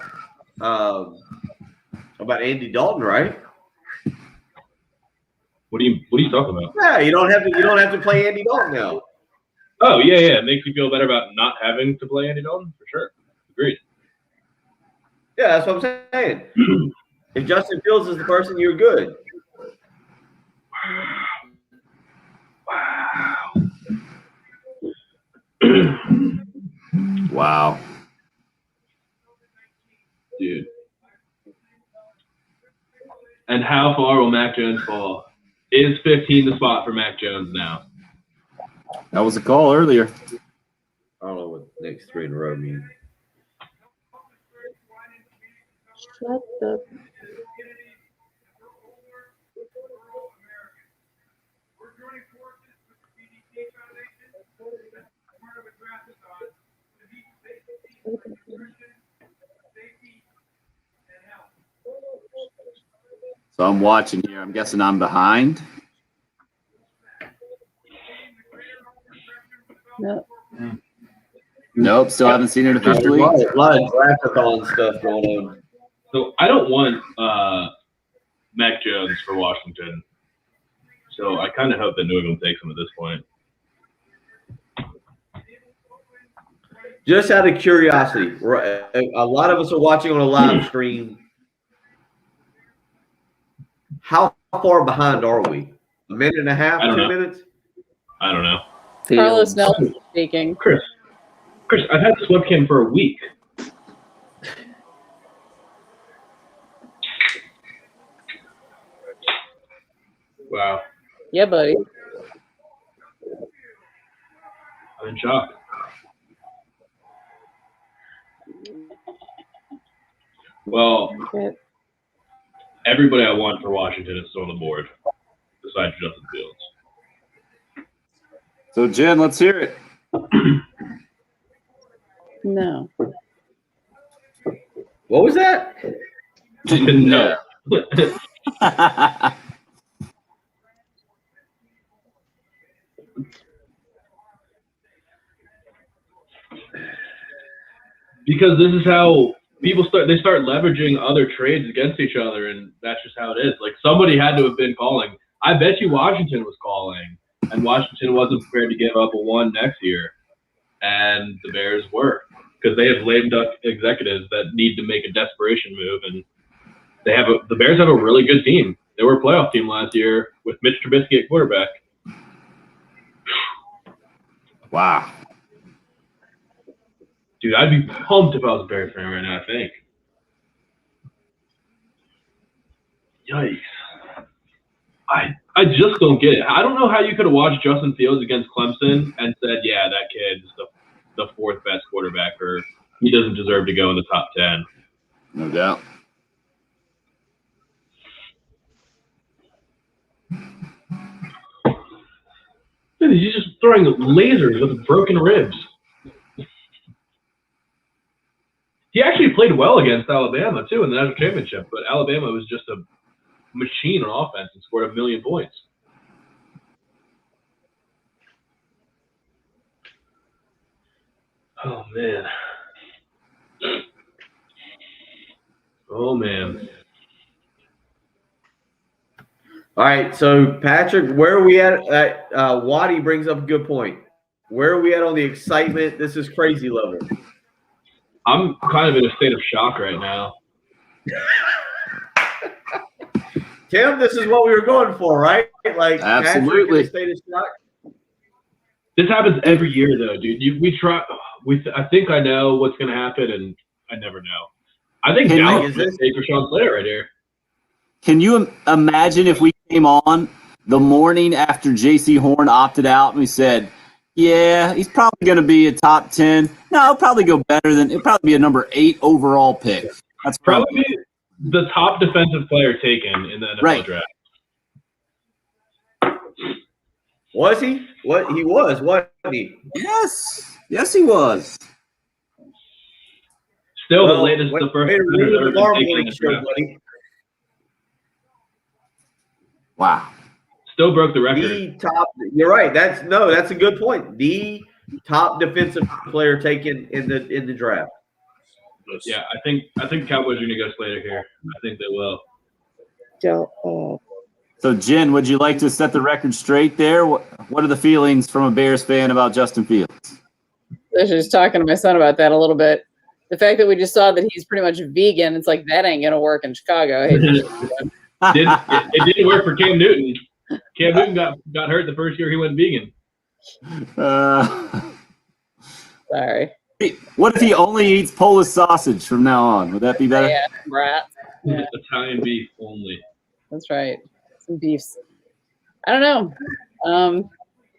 Andy Dalton, right? What are you talking about? Yeah, you don't have to play Andy Dalton now. Oh yeah, it makes you feel better about not having to play Andy Dalton for sure. Agreed. Yeah, that's what I'm saying. If Justin Fields is the person, you're good. Wow. Dude. And how far will Mac Jones fall? Is 15 the spot for Mac Jones now? That was a call earlier. I don't know what next 3 in a row means. Shut the. So I'm watching here. I'm guessing I'm behind. No. Nope, still haven't seen it officially. A lot of draft-a-thon stuff going on. So I don't want Mac Jones for Washington. So I kind of hope that New England takes him at this point. Just out of curiosity, a lot of us are watching on a live stream. How far behind are we? A minute and a half, 2 minutes? I don't know. Carlos Nelson speaking. Chris, I've had this webcam for a week. Wow. Yeah, buddy. I'm in shock. Well, everybody I want for Washington is still on the board, besides Justin Fields. So, Jen, let's hear it. No. What was that? No. Because this is how people start leveraging other trades against each other, and that's just how it is. Like, somebody had to have been calling. I bet you Washington was calling, and Washington wasn't prepared to give up a 1 next year, and the Bears were, because they have lame duck executives that need to make a desperation move, and the Bears have a really good team. They were a playoff team last year with Mitch Trubisky at quarterback. Wow. Dude, I'd be pumped if I was a Bears fan right now, I think. Yikes. I just don't get it. I don't know how you could have watched Justin Fields against Clemson and said, yeah, that kid's the 4th best quarterback, or he doesn't deserve to go in the top 10. No doubt. Dude, he's just throwing lasers with broken ribs. He actually played well against Alabama, too, in the national championship, but Alabama was just a machine on offense and scored 1 million points. Oh, man. Oh, man. All right, so Patrick, where are we at? Waddy brings up a good point. Where are we at on the excitement? This is crazy level. I'm kind of in a state of shock right now. Tim, this is what we were going for, right? Like, absolutely. Patrick in a state of shock. This happens every year, though, dude. I think I know what's going to happen, and I never know. I think Dallas is going to take Rashawn Slater right here. Can you imagine if we came on the morning after J.C. Horn opted out and we said, yeah, he's probably going to be a top 10. No, he'll probably go better than – he'll probably be a number 8 overall pick. That's probably the top defensive player taken in the NFL draft. Was he? What he was, wasn't he? Yes. Yes, he was. Still the latest, the first taken in the draft. Wow. Still broke the record. The top, you're right. That's a good point. The top defensive player taken in the draft. Yeah, I think Cowboys are going to go Slater here. I think they will. So, Jen, would you like to set the record straight there? What are the feelings from a Bears fan about Justin Fields? I was just talking to my son about that a little bit. The fact that we just saw that he's pretty much vegan, it's like that ain't going to work in Chicago. I hate it didn't work for Cam Newton. Cam Newton got hurt the first year he went vegan. Sorry. What if he only eats Polish sausage from now on? Would that be better? Yeah, brats. Yeah. Italian beef only. That's right. Some beefs. I don't know.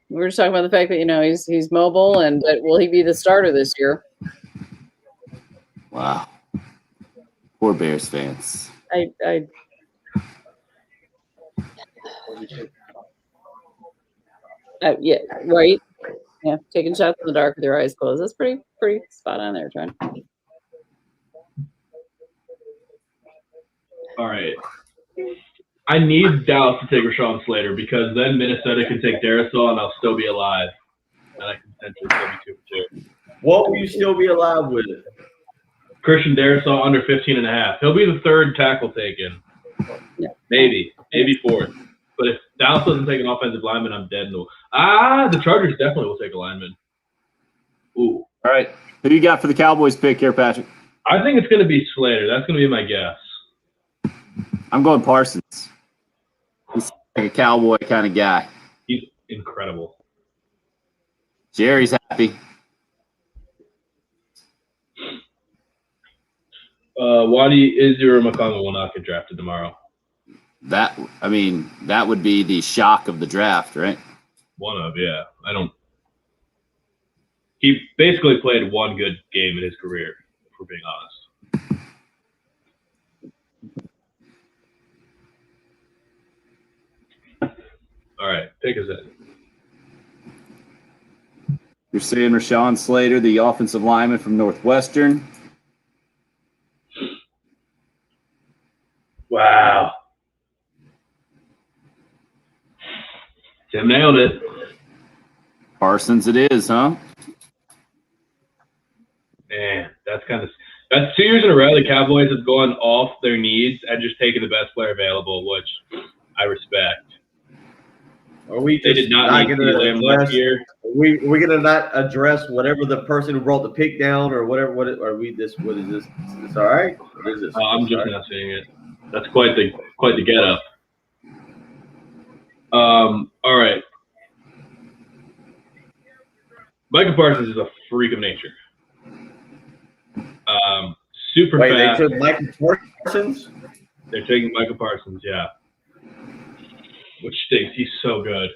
We were just talking about the fact that he's mobile, and will he be the starter this year? Wow. Poor Bears fans. Yeah, right. Yeah, taking shots in the dark with your eyes closed. That's pretty spot on there, Trent. All right. I need Dallas to take Rashawn Slater because then Minnesota can take Darisaw and I'll still be alive. And I can potentially still be 2 for 2. What will you still be alive with? Christian Darrisaw under 15.5. He'll be the third tackle taken. Yeah. Maybe fourth. But if Dallas doesn't take an offensive lineman, I'm dead. No. The Chargers definitely will take a lineman. Ooh. All right. Who do you got for the Cowboys pick here, Patrick? I think it's going to be Slater. That's going to be my guess. I'm going Parsons. He's like a cowboy kind of guy. He's incredible. Jerry's happy. Wadi Izzy or McConnell will not get drafted tomorrow. That would be the shock of the draft, right? Yeah. He basically played one good game in his career, if we're being honest. All right, pick us in. You're saying Rashawn Slater, the offensive lineman from Northwestern. Wow. Tim nailed it. Parsons it is, huh? Man, that's 2 years in a row the Cowboys have gone off their needs and just taken the best player available, which I respect. They did not need to Lamb last year. Are we going to not address whatever the person who brought the pick down or whatever? What is this? Is this all right? What is this? I'm just not seeing it. That's quite the get up. All right. Micah Parsons is a freak of nature. Super fast. They took Micah Parsons? They're taking Micah Parsons, yeah. Which stinks. He's so good.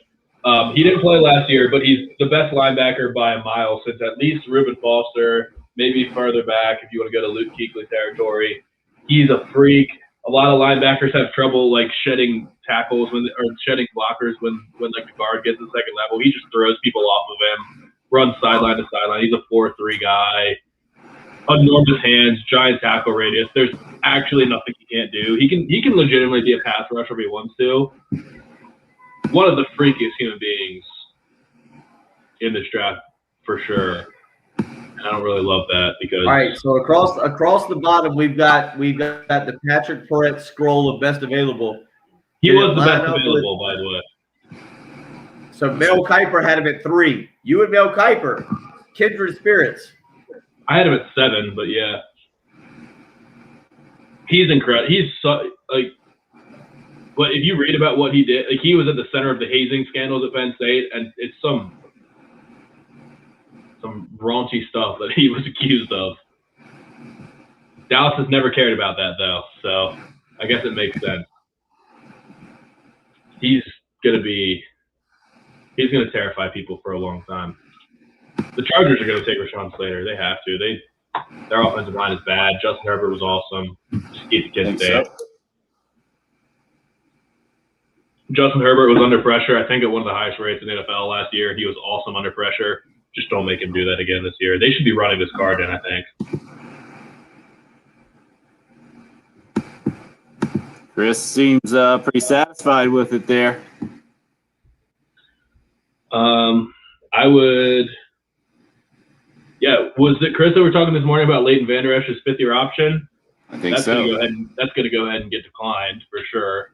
He didn't play last year, but he's the best linebacker by a mile since at least Reuben Foster, maybe further back if you want to go to Luke Kuechly territory. He's a freak. A lot of linebackers have trouble shedding tackles or shedding blockers when the guard gets to the second level. He just throws people off of him, runs sideline to sideline. He's a 4-3 guy. Enormous hands, giant tackle radius. There's actually nothing he can't do. He can legitimately be a pass rusher if he wants to. One of the freakiest human beings in this draft for sure. And I don't really love that because. All right, so across the bottom we've got the Patrick Perrett scroll of best available. He was the best available, by the way. So Mel Kiper had him at 3. You and Mel Kiper, kindred spirits. I had him at 7, but yeah. He's incredible. He's but if you read about what he did, he was at the center of the hazing scandals at Penn State, and it's some raunchy stuff that he was accused of. Dallas has never cared about that, though, so I guess it makes sense. He's gonna terrify people for a long time. The Chargers are going to take Rashawn Slater. They have to. Their offensive line is bad. Justin Herbert was awesome. Just keep the kid safe. So. Justin Herbert was under pressure. I think at one of the highest rates in the NFL last year. He was awesome under pressure. Just don't make him do that again this year. They should be running this card in, I think. Chris seems pretty satisfied with it there. I would. Yeah, was it Chris that we were talking this morning about Leighton Vander Esch's 5th-year option? I think so. That's going to go ahead and get declined for sure.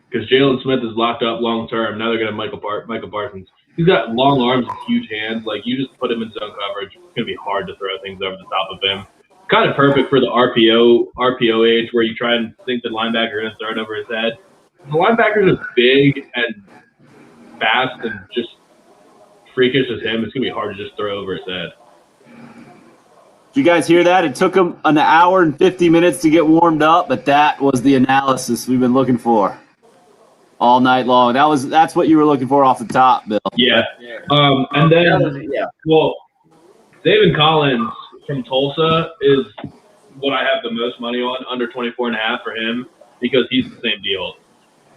Because Jalen Smith is locked up long term. Now they're going to have Michael Parsons. He's got long arms and huge hands. You just put him in zone coverage. It's going to be hard to throw things over the top of him. Kind of perfect for the RPO age where you try and think the linebacker is going to throw it over his head. The linebackers are big and fast and just freakish as him. It's going to be hard to just throw over his head. Did you guys hear that? It took him an hour and 50 minutes to get warmed up, but that was the analysis we've been looking for all night long. That's what you were looking for off the top, Bill. Yeah. And then, well, David Collins from Tulsa is what I have the most money on, under 24.5 for him, because he's the same deal.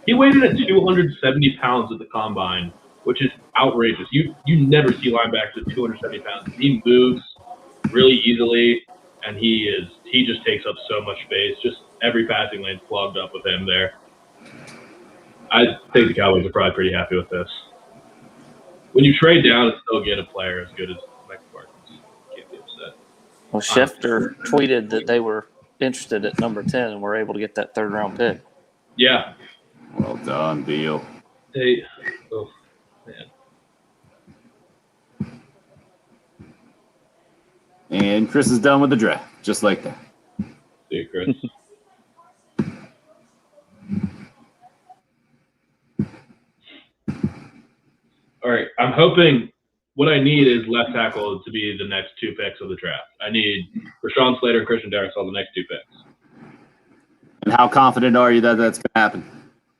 He weighed in at 270 pounds at the combine, which is outrageous. You never see linebackers at 270 pounds. He moves really easily, and he just takes up so much space. Just every passing lane's clogged up with him there. I think the Cowboys are probably pretty happy with this. When you trade down and still get a player as good as Michael Parsons, can't be upset. Well, Schefter tweeted that they were interested at number 10 and were able to get that 3rd round pick. Yeah. Well done, Beal. They, oh, man. And Chris is done with the draft, just like that. See you, Chris. All right. I'm hoping what I need is left tackle to be the next 2 picks of the draft. I need Rashawn Slater and Christian Darrisaw the next 2 picks. And how confident are you that that's going to happen?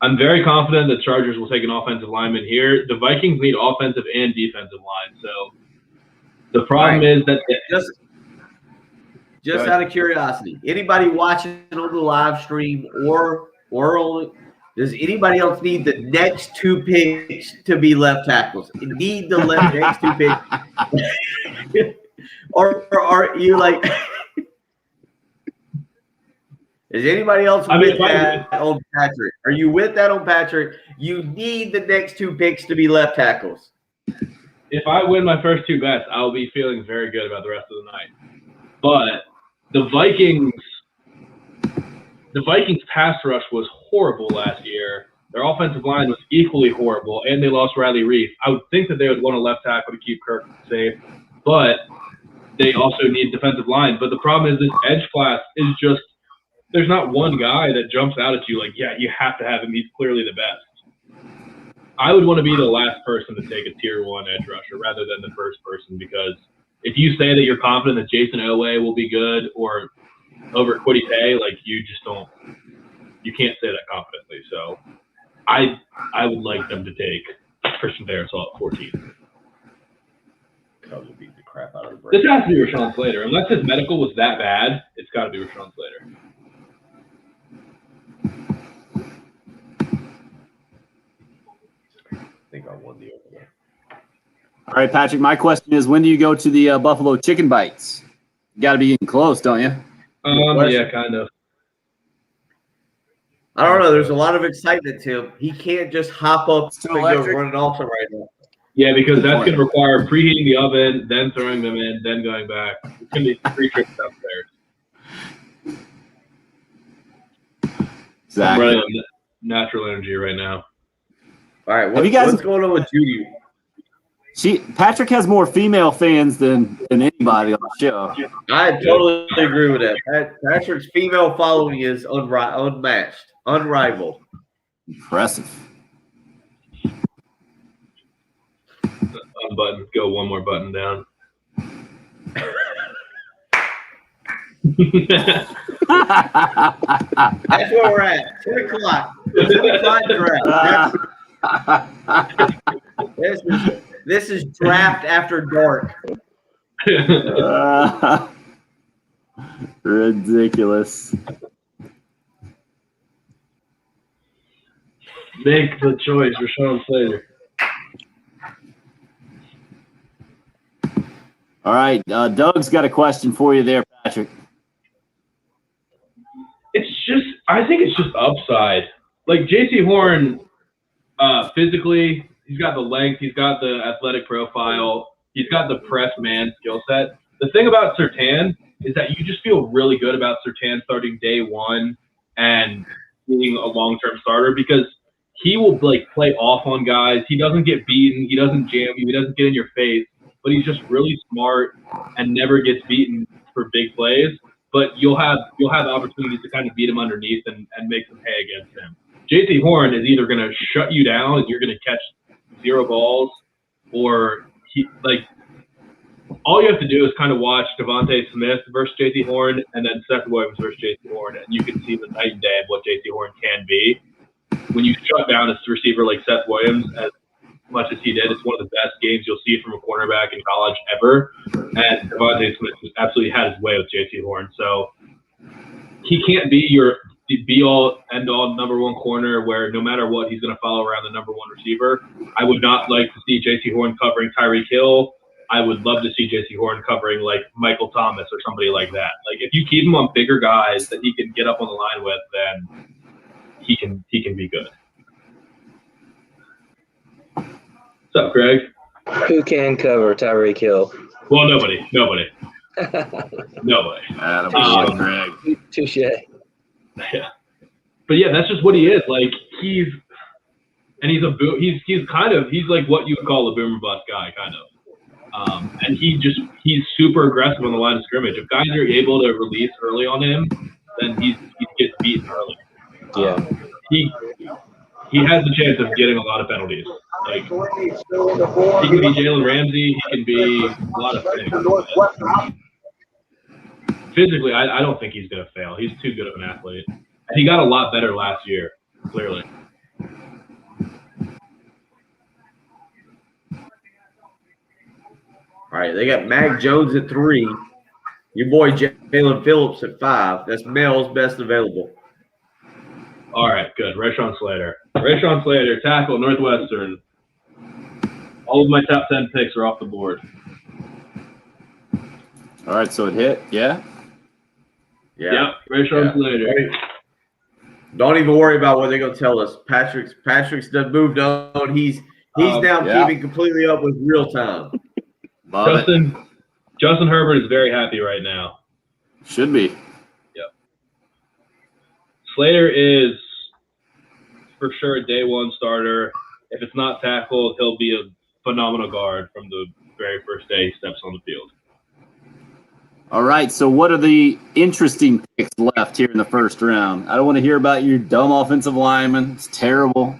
I'm very confident that Chargers will take an offensive lineman here. The Vikings need offensive and defensive line. So the problem is that just out of curiosity, anybody watching on the live stream or on, does anybody else need the next 2 picks to be left tackles? Need the next 2 picks? or are you like? Is anybody else with that on Patrick? Are you with that on Patrick? You need the next 2 picks to be left tackles. If I win my first 2 bets, I'll be feeling very good about the rest of the night. But the Vikings pass rush was horrible last year. Their offensive line was equally horrible, and they lost Riley Reef. I would think that they would want a left tackle to keep Kirk safe, but they also need defensive line. But the problem is this edge class is just – there's not one guy that jumps out at you like, yeah, you have to have him. He's clearly the best. I would want to be the last person to take a tier 1 edge rusher rather than the first person, because if you say that you're confident that Jason Oweh will be good or over Kwity Paye, like you just don't – you can't say that confidently. So I would like them to take Christian Darrisaw at 14. Cubs will beat the crap out of the break. This has to be Rashawn Slater. Unless his medical was that bad, it's got to be Rashawn Slater. I think I won the opener. All right, Patrick, my question is, when do you go to the Buffalo Chicken Bites? You got to be getting close, don't you? Yeah, kind of. I don't know. There's a lot of excitement to him. He can't just hop up and go electric. run an altar right now. Yeah, because that's going to require preheating the oven, then throwing them in, then going back. It's going to be 3 trips downstairs. Exactly. I'm running on natural energy right now. All right, Have you guys- what's going on with Judy? Patrick has more female fans than anybody on the show. I totally agree with that. Patrick's female following is unmatched, unrivaled. Impressive. Unbutton. Go one more button down. That's where we're at. 10 o'clock. 10 o'clock draft. This is draft after dark. Ridiculous. Make the choice, Rashawn Slater. All right, Doug's got a question for you there, Patrick. I think it's just upside. Like J.C. Horn, physically, he's got the length, he's got the athletic profile, he's got the press man skill set. The thing about Surtain is that you just feel really good about Surtain starting day 1 and being a long-term starter, because he will play off on guys. He doesn't get beaten, he doesn't jam you, he doesn't get in your face, but he's just really smart and never gets beaten for big plays. But you'll have opportunities to kind of beat him underneath and make some hay against him. J.C. Horn is either going to shut you down and you're going to catch 0 balls, or all you have to do is kind of watch Devontae Smith versus J.C. Horn and then Seth Williams versus J.C. Horn, and you can see the night and day of what J.C. Horn can be. When you shut down a receiver like Seth Williams as much as he did, it's one of the best games you'll see from a cornerback in college ever. And Devontae Smith absolutely had his way with J.C. Horn. So he can't be your be-all, end-all number 1 corner where no matter what, he's going to follow around the number 1 receiver. I would not like to see J.C. Horn covering Tyreek Hill. I would love to see J.C. Horn covering like Michael Thomas or somebody like that. Like if you keep him on bigger guys that he can get up on the line with, then he can be good. What's up, Greg? Who can cover Tyreek Hill? Well, nobody. No way. Greg. Touche. Yeah. But yeah, that's just what he is. Like he's like what you would call a boomer bust guy, kind of. And he's super aggressive on the line of scrimmage. If guys are able to release early on him, then he gets beaten early. He has the chance of getting a lot of penalties. Like he can be Jalen Ramsey, he can be a lot of things. Physically, I don't think he's gonna fail. He's too good of an athlete. And he got a lot better last year, clearly. All right, they got Mac Jones at 3. Your boy Jalen Phillips at 5. That's Mel's best available. All right, good. Rashawn Slater, tackle, Northwestern. All of my top 10 picks are off the board. All right, so it hit, yeah? Yeah, Rashawn Slater. Don't even worry about what they're going to tell us. Patrick's done moved on. He's now keeping completely up with real time. Justin Herbert is very happy right now. Should be. Yep. Slater is for sure a day one starter. If it's not tackled, he'll be a phenomenal guard from the very first day he steps on the field. All right, so what are the interesting picks left here in the first round? I don't want to hear about your dumb offensive lineman. It's terrible.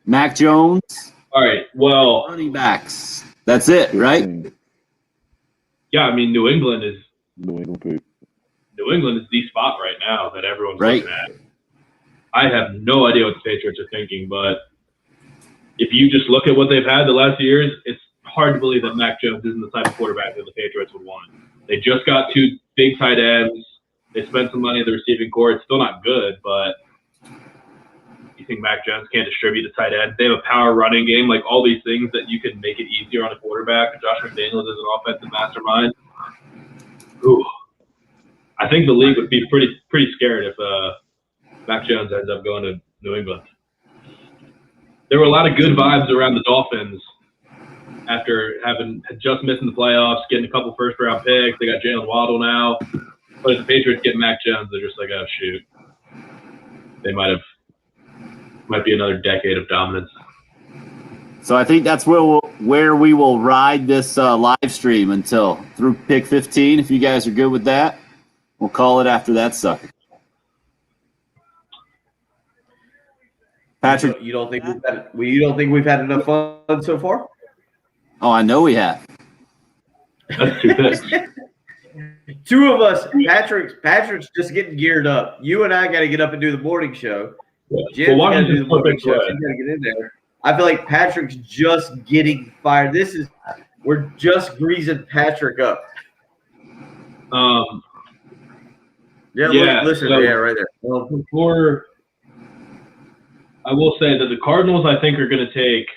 Mac Jones. All right, well. Running backs. That's it, right? Yeah, I mean, New England is pick. New England is the spot right now that everyone's right. looking at. I have no idea what the Patriots are thinking, but if you just look at what they've had the last few years, it's hard to believe that Mac Jones isn't the type of quarterback that the Patriots would want. They just got 2 big tight ends. They spent some money at the receiving core. It's still not good, but you think Mac Jones can't distribute the tight end? They have a power running game, like all these things that you can make it easier on a quarterback. Josh McDaniels is an offensive mastermind. Ooh. I think the league would be pretty scared if Mac Jones ends up going to New England. There were a lot of good vibes around the Dolphins after just missing the playoffs, getting a couple first-round picks. They got Jalen Waddle now. But if the Patriots get Mac Jones, they're just like, oh, shoot. They might be another decade of dominance. So I think that's where we will ride this live stream until through pick 15. If you guys are good with that, we'll call it after that sucker. Patrick, you don't think we've had enough fun so far? Oh, I know we have. That's 2 picks. 2 of us. Patrick's just getting geared up. You and I got to get up and do the morning show. Jim's got to do the morning show. He's got to get in there. I feel like Patrick's just getting fired. We're just greasing Patrick up. Listen, so right there. Before, I will say that the Cardinals, I think, they're going to take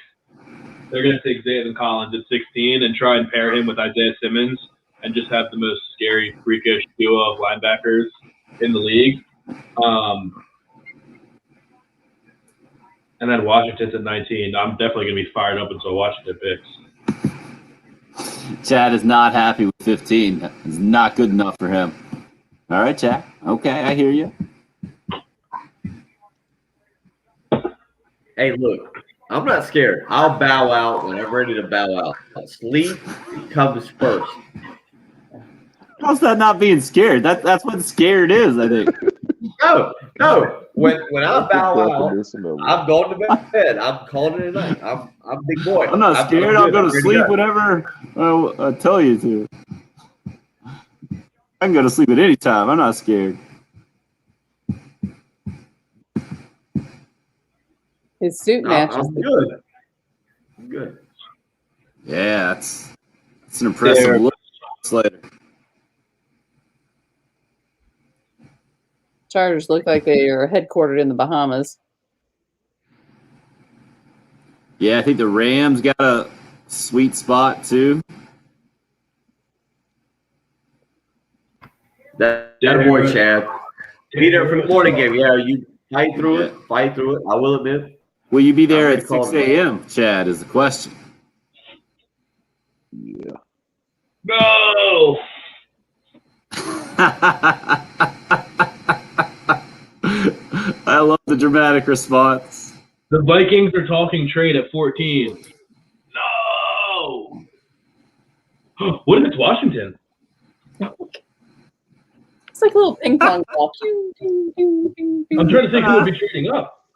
Zaven Collins at 16 and try and pair him with Isaiah Simmons and just have the most scary, freakish duo of linebackers in the league. And then Washington's at 19. I'm definitely going to be fired up until Washington picks. Chad is not happy with 15. It's not good enough for him. All right, Chad. Okay, I hear you. Hey, look, I'm not scared. I'll bow out when I'm ready to bow out. Sleep comes first. How's that not being scared? That's what scared is, I think. No. When I bow out, I'm going to bed. I'm calling it a night. I'm a big boy. I'm not scared. I'll go to sleep whenever I tell you to. I can go to sleep at any time. I'm not scared. His suit matches. I'm good. Yeah, it's an impressive look, Slater. Chargers look like they are headquartered in the Bahamas. Yeah, I think the Rams got a sweet spot too. That boy, Chad. Be there for the morning game. Yeah, you fight through it. I will admit. Will you be there at 6 a.m., Chad, is the question. Yeah. No! I love the dramatic response. The Vikings are talking trade at 14. No. What if it's Washington? It's like a little ping pong ball. I'm trying to think who would be trading up.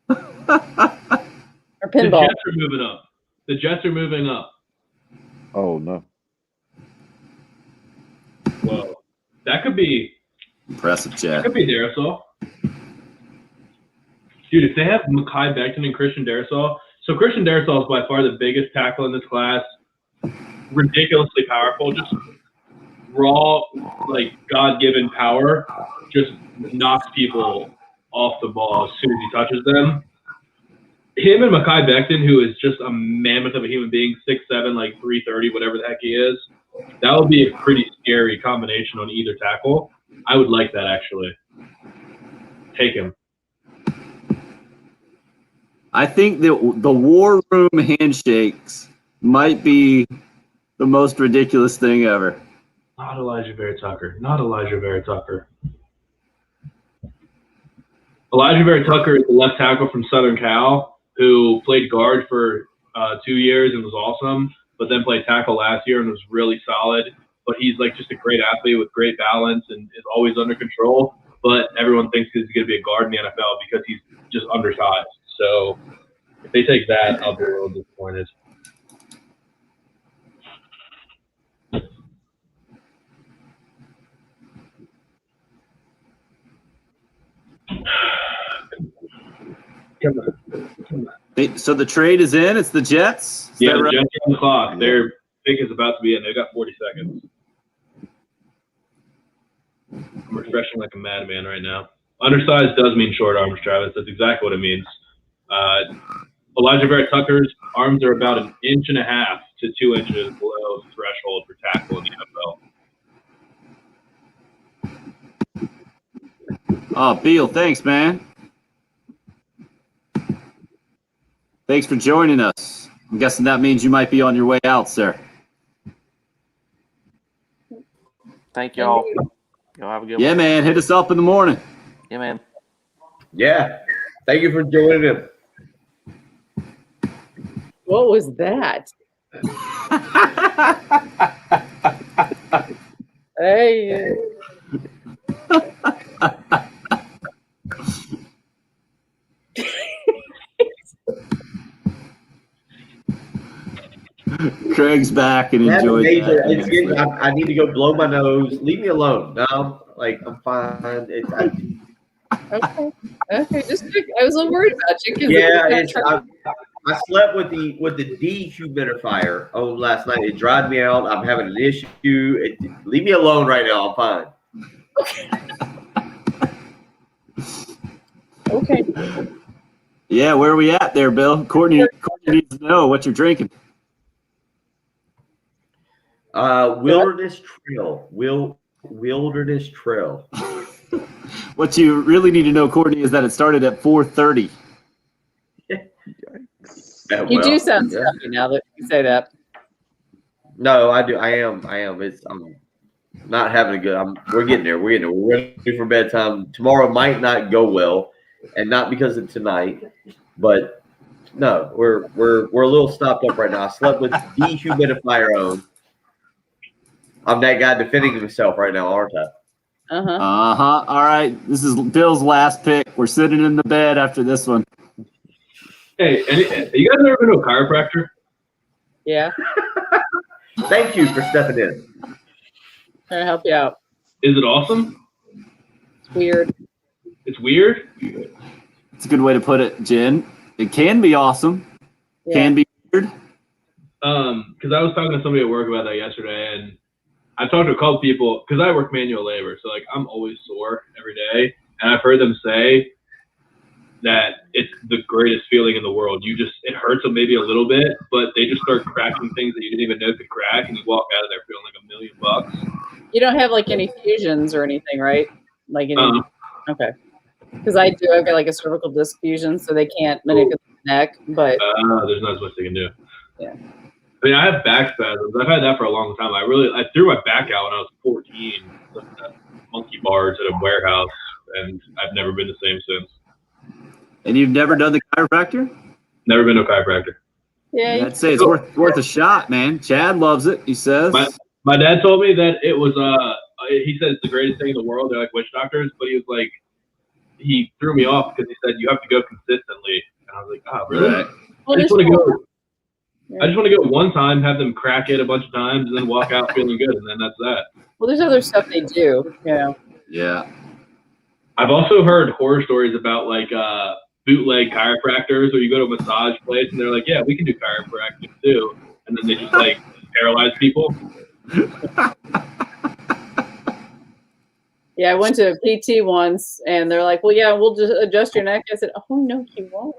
Or The pinball. Jets are moving up. The Jets are moving up. Oh no. Whoa. That could be Impressive, Jet. Could be Darisaw. Dude, if they have Mekhi Becton and Christian Darisaw, so Christian Darisaw is by far the biggest tackle in this class. Ridiculously powerful, just raw, like God-given power, just knocks people off the ball as soon as he touches them. Him and Mekhi Becton, who is just a mammoth of a human being, 6'7", like 330, whatever the heck he is, that would be a pretty scary combination on either tackle. I would like that, actually. Take him. I think that the war room handshakes might be the most ridiculous thing ever. Not Elijah Vera Tucker. Not Elijah Vera Tucker. Elijah Vera Tucker is the left tackle from Southern Cal who played guard for 2 years and was awesome, but then played tackle last year and was really solid. But he's like just a great athlete with great balance and is always under control. But everyone thinks he's going to be a guard in the NFL because he's just undersized. So if they take that, I'll be a little disappointed. So the trade is in. It's the Jets. Is Yeah, that the right? Jets are on the clock. Their pick is about to be in. They've got 40 seconds. I'm refreshing like a madman right now. Undersized does mean short arms, Travis. That's exactly what it means. Elijah Vera Tucker's arms are about 1.5 to 2 inches below the threshold for tackle in the NFL. Oh, Beal, thanks, man. Thanks for joining us. I'm guessing that means you might be on your way out, sir. Thank y'all. Y'all have a good one. Yeah, man. Hit us up in the morning. Yeah, man. Yeah. Thank you for joining him. What was that? Hey. Craig's back and That's enjoyed amazing. that. It's getting, I need to go blow my nose. Leave me alone. No, I'm fine. Okay. Just I was a little worried about you. 'Cause I slept with the dehumidifier on last night. It dried me out. I'm having an issue. Leave me alone right now. I'm fine. Okay. Yeah, where are we at there, Bill? Courtney needs to know what you're drinking. Wilderness Trail. Wilderness Trail. What you really need to know, Courtney, is that it started at 4:30. You do sound stuffy now that you say that. No, I do. I am. I'm not having a good. We're getting there. We're ready for bedtime. Tomorrow might not go well, and not because of tonight, but no, we're a little stopped up right now. I slept with dehumidifier on. I'm that guy defending himself right now, aren't I? All right. This is Bill's last pick. We're sitting in the bed after this one. Hey, you guys ever been to a chiropractor? Yeah. Thank you for stepping in. Trying to help you out. Is it awesome? It's weird. It's weird? It's a good way to put it, Jen. It can be awesome. Yeah. Can be weird. Because I was talking to somebody at work about that yesterday, and I talked to a couple people because I work manual labor, so like I'm always sore every day, and I've heard them say that it's the greatest feeling in the world. It hurts them maybe a little bit, but they just start cracking things that you didn't even know could crack, and you walk out of there feeling like $1 million. You don't have like any fusions or anything, right? Like any. Okay. Because I do. I've got like a cervical disc fusion, so they can't manipulate the neck. But there's not as much they can do. Yeah. I mean, I have back spasms. I've had that for a long time. I threw my back out when I was 14, lifting at monkey bars at a warehouse, and I've never been the same since. And you've never done the chiropractor? Never been to a chiropractor. Yeah, I'd say it's worth a shot, man. Chad loves it. He says. My dad told me that it was he said it's the greatest thing in the world. They're like witch doctors, but he was like, he threw me off because he said you have to go consistently, and I was like, oh, really? Right. I just want to go. I just want to go one time, have them crack it a bunch of times, and then walk out feeling good, and then that's that. Well, there's other stuff they do, you know. Yeah. I've also heard horror stories about like bootleg chiropractors, where you go to a massage place and they're like, "Yeah, we can do chiropractic too," and then they just like paralyze people. Yeah, I went to a PT once, and they're like, "Well, yeah, we'll just adjust your neck." I said, "Oh no, you won't."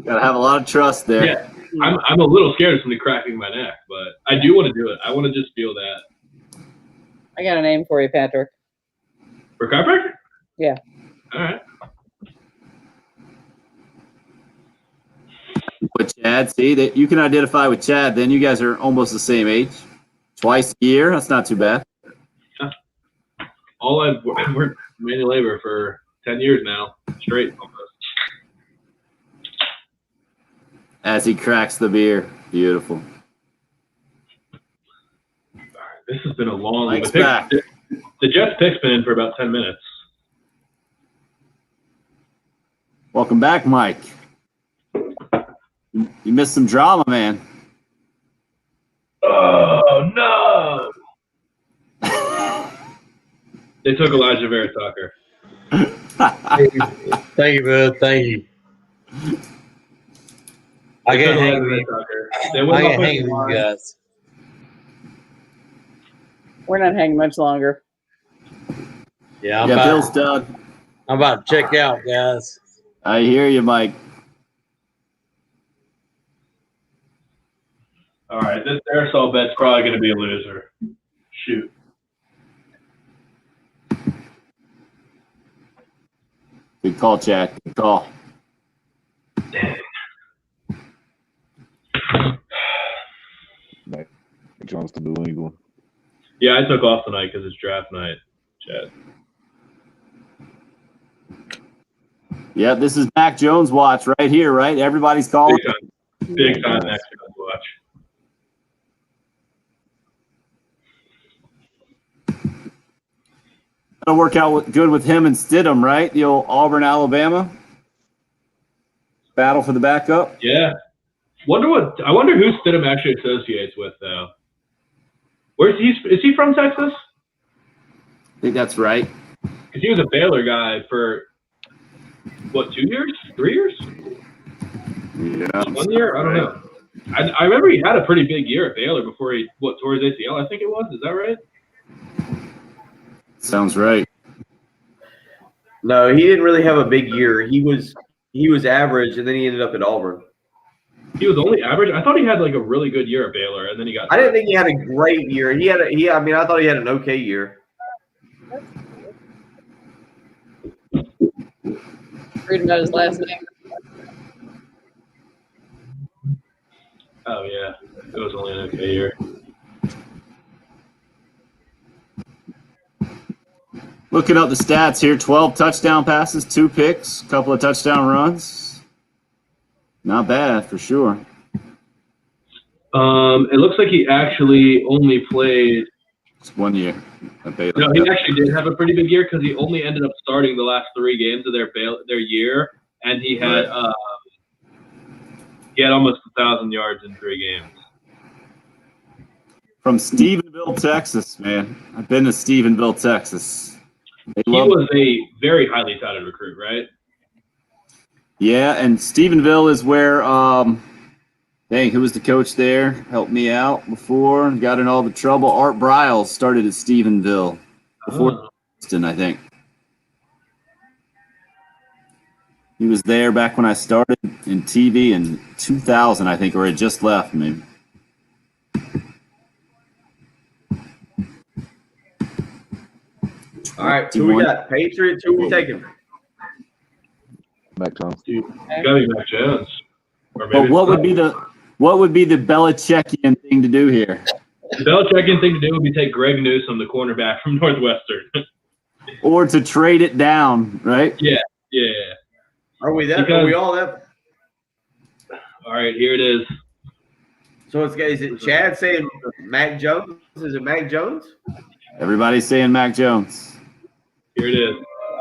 Gotta have a lot of trust there. Yeah, I'm a little scared of somebody cracking my neck, but I do want to do it. I want to just feel that. I got a name for you, Patrick. For chiropractor? Yeah. All right. With Chad, see that you can identify with Chad. Then you guys are almost the same age. Twice a year. That's not too bad. I've worked manual labor for 10 years now, straight almost. As he cracks the beer. Beautiful. This has been a long Mike's the back. The Jets pick's been in for about 10 minutes. Welcome back, Mike. You missed some drama, man. Oh, no. They took Elijah Vera Tucker. Thank you, bud. Thank you. I can't hang with you. I can't hang with you guys. We're not hanging much longer. Yeah, Bill's done. I'm about to check out, guys. I hear you, Mike. All right, this aerosol bet's probably going to be a loser. Shoot. Good call, Chad. Good call. Mac Jones to New England. Yeah, I took off tonight because it's draft night, Chad. Yeah, this is Mac Jones watch right here, right? Everybody's calling. Big time Mac Jones watch. That'll work out good with him and Stidham, right? The old Auburn, Alabama battle for the backup. Yeah. I wonder who Stidham actually associates with, though. Is he from Texas? I think that's right. Because he was a Baylor guy for, what, 2 years? 3 years? Yeah. 1 year? I don't know. I remember he had a pretty big year at Baylor before he tore his ACL, I think it was. Is that right? Sounds right. No, he didn't really have a big year. He was average, and then he ended up at Auburn. He was only average? I thought he had like a really good year at Baylor, and then he got. I didn't think he had a great year. I thought he had an okay year. Reading about his last name. Oh yeah, it was only an okay year. Looking up the stats here, 12 touchdown passes, 2 picks, a couple of touchdown runs. Not bad for sure. It looks like he actually only played. It's 1 year at Baylor. No, he actually did have a pretty big year because he only ended up starting the last 3 games of their year, and he had almost 1,000 yards in 3 games. From Stephenville, Texas, man. I've been to Stephenville, Texas. He was a very highly touted recruit, right? Yeah, and Stephenville is where, who was the coach there? Helped me out before. Got in all the trouble. Art Briles started at Stephenville before Houston, I think. He was there back when I started in TV in 2000, I think, or had just left, maybe. All right, who we got? Patriots, who we taking? Mac Jones. Dude, gotta be Mac Jones. Or maybe But what would be the What would be the Belichickian thing to do here? The Belichickian thing to do would be take Greg Newsome, the cornerback from Northwestern. Or to trade it down, right? Yeah. Are we Because- all that? All right, here it is. So is it Chad saying Mac Jones? Is it Mac Jones? Everybody's saying Mac Jones. Here it is.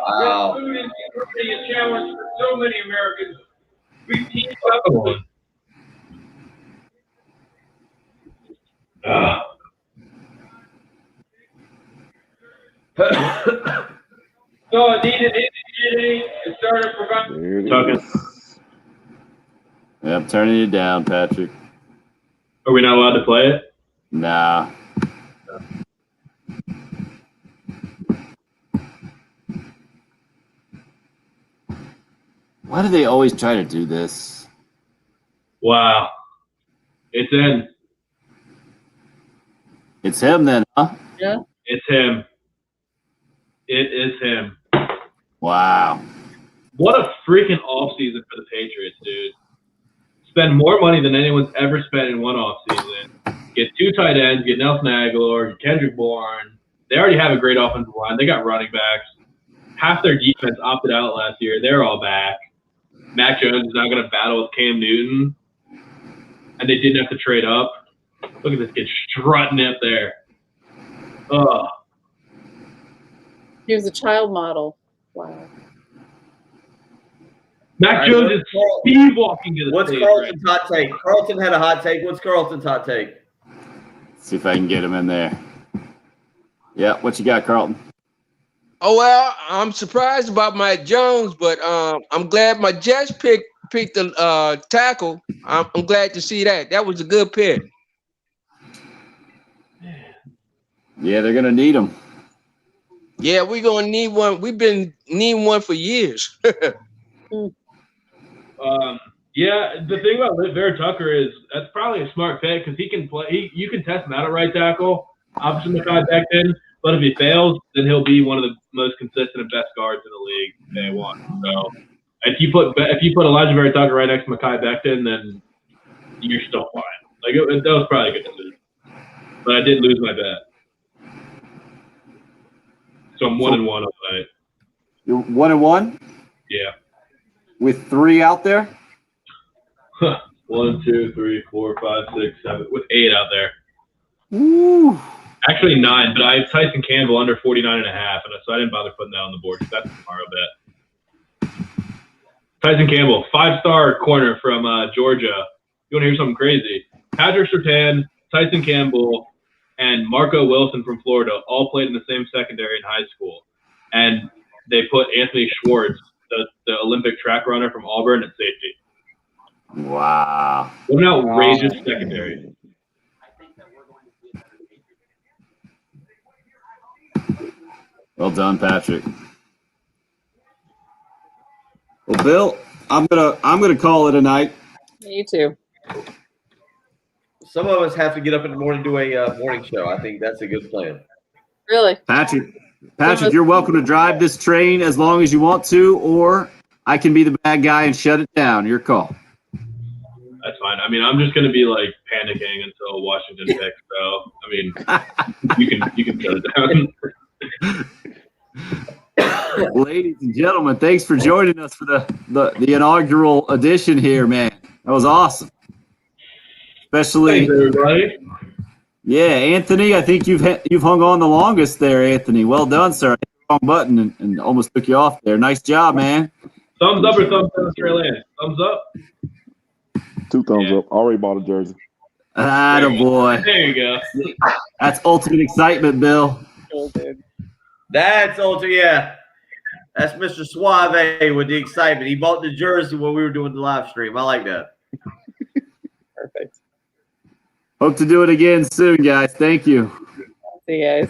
Wow. Food is already a challenge for so many Americans. We team up Come on. So I needed energy and started providing. There it Tucking. is. Yep, turning it down, Patrick. Are we not allowed to play it? Nah. Why do they always try to do this? Wow. It's in. It's him then, huh? Yeah. It's him. It is him. Wow. What a freaking offseason for the Patriots, dude. Spend more money than anyone's ever spent in one offseason. Get 2 tight ends, get Nelson Aguilar, get Kendrick Bourne. They already have a great offensive line. They got running backs. Half their defense opted out last year. They're all back. Mac Jones is now going to battle with Cam Newton. And they didn't have to trade up. Look at this kid strutting up there. Ugh. He was a child model. Wow. Mac Jones is speed walking to the What's stage. Carlton's hot take? Carlton had a hot take. What's Carlton's hot take? See if I can get him in there. Yeah, what you got, Carlton? Oh well, I'm surprised about Mike Jones, but I'm glad my Jets picked the tackle. I'm glad to see that. That was a good pick. Yeah, they're gonna need him. Yeah, we're gonna need one. We've been needing one for years. Yeah, the thing about Vera Tucker is that's probably a smart pick because he can play. You can test him out at right tackle, opposite Mekhi Becton. But if he fails, then he'll be one of the most consistent and best guards in the league day one. So if you put Elijah Vera Tucker right next to Mekhi Becton, then you're still fine. Like that was probably a good decision. But I did lose my bet, so I'm 1-1 on the night. You're 1-1 Yeah. with 3 out there. 1, 2, 3, 4, 5, 6, 7, with 8 out there. Woo. Actually 9, but I have Tyson Campbell under 49.5, and so I didn't bother putting that on the board. That's a tomorrow bet. Tyson Campbell, 5-star corner from Georgia. You want to hear something crazy? Patrick Surtain, Tyson Campbell, and Marco Wilson from Florida all played in the same secondary in high school. And they put Anthony Schwartz, the Olympic track runner from Auburn, at safety. Wow. What an outrageous secondary. Well done, Patrick. Well, Bill, I'm gonna call it a night. Me too. Some of us have to get up in the morning and do a morning show. I think that's a good plan. Really? Patrick, you're welcome to drive this train as long as you want to, or I can be the bad guy and shut it down. Your call. That's fine. I mean, I'm just going to be like panicking until Washington picks. So, I mean, you can shut it down. Ladies and gentlemen, thanks for joining us for the inaugural edition here, man. That was awesome. Especially, Thanks, everybody. Yeah, Anthony. I think you've hung on the longest there, Anthony. Well done, sir. I hit the wrong button and almost took you off there. Nice job, man. Thumbs up or thumbs down, Australia? Thumbs up. 2 thumbs up. Already bought a jersey. Attaboy. There you go. That's ultimate excitement, Bill. That's ultra, yeah. That's Mr. Suave with the excitement. He bought the jersey when we were doing the live stream. I like that. Perfect. Hope to do it again soon, guys. Thank you. See you guys.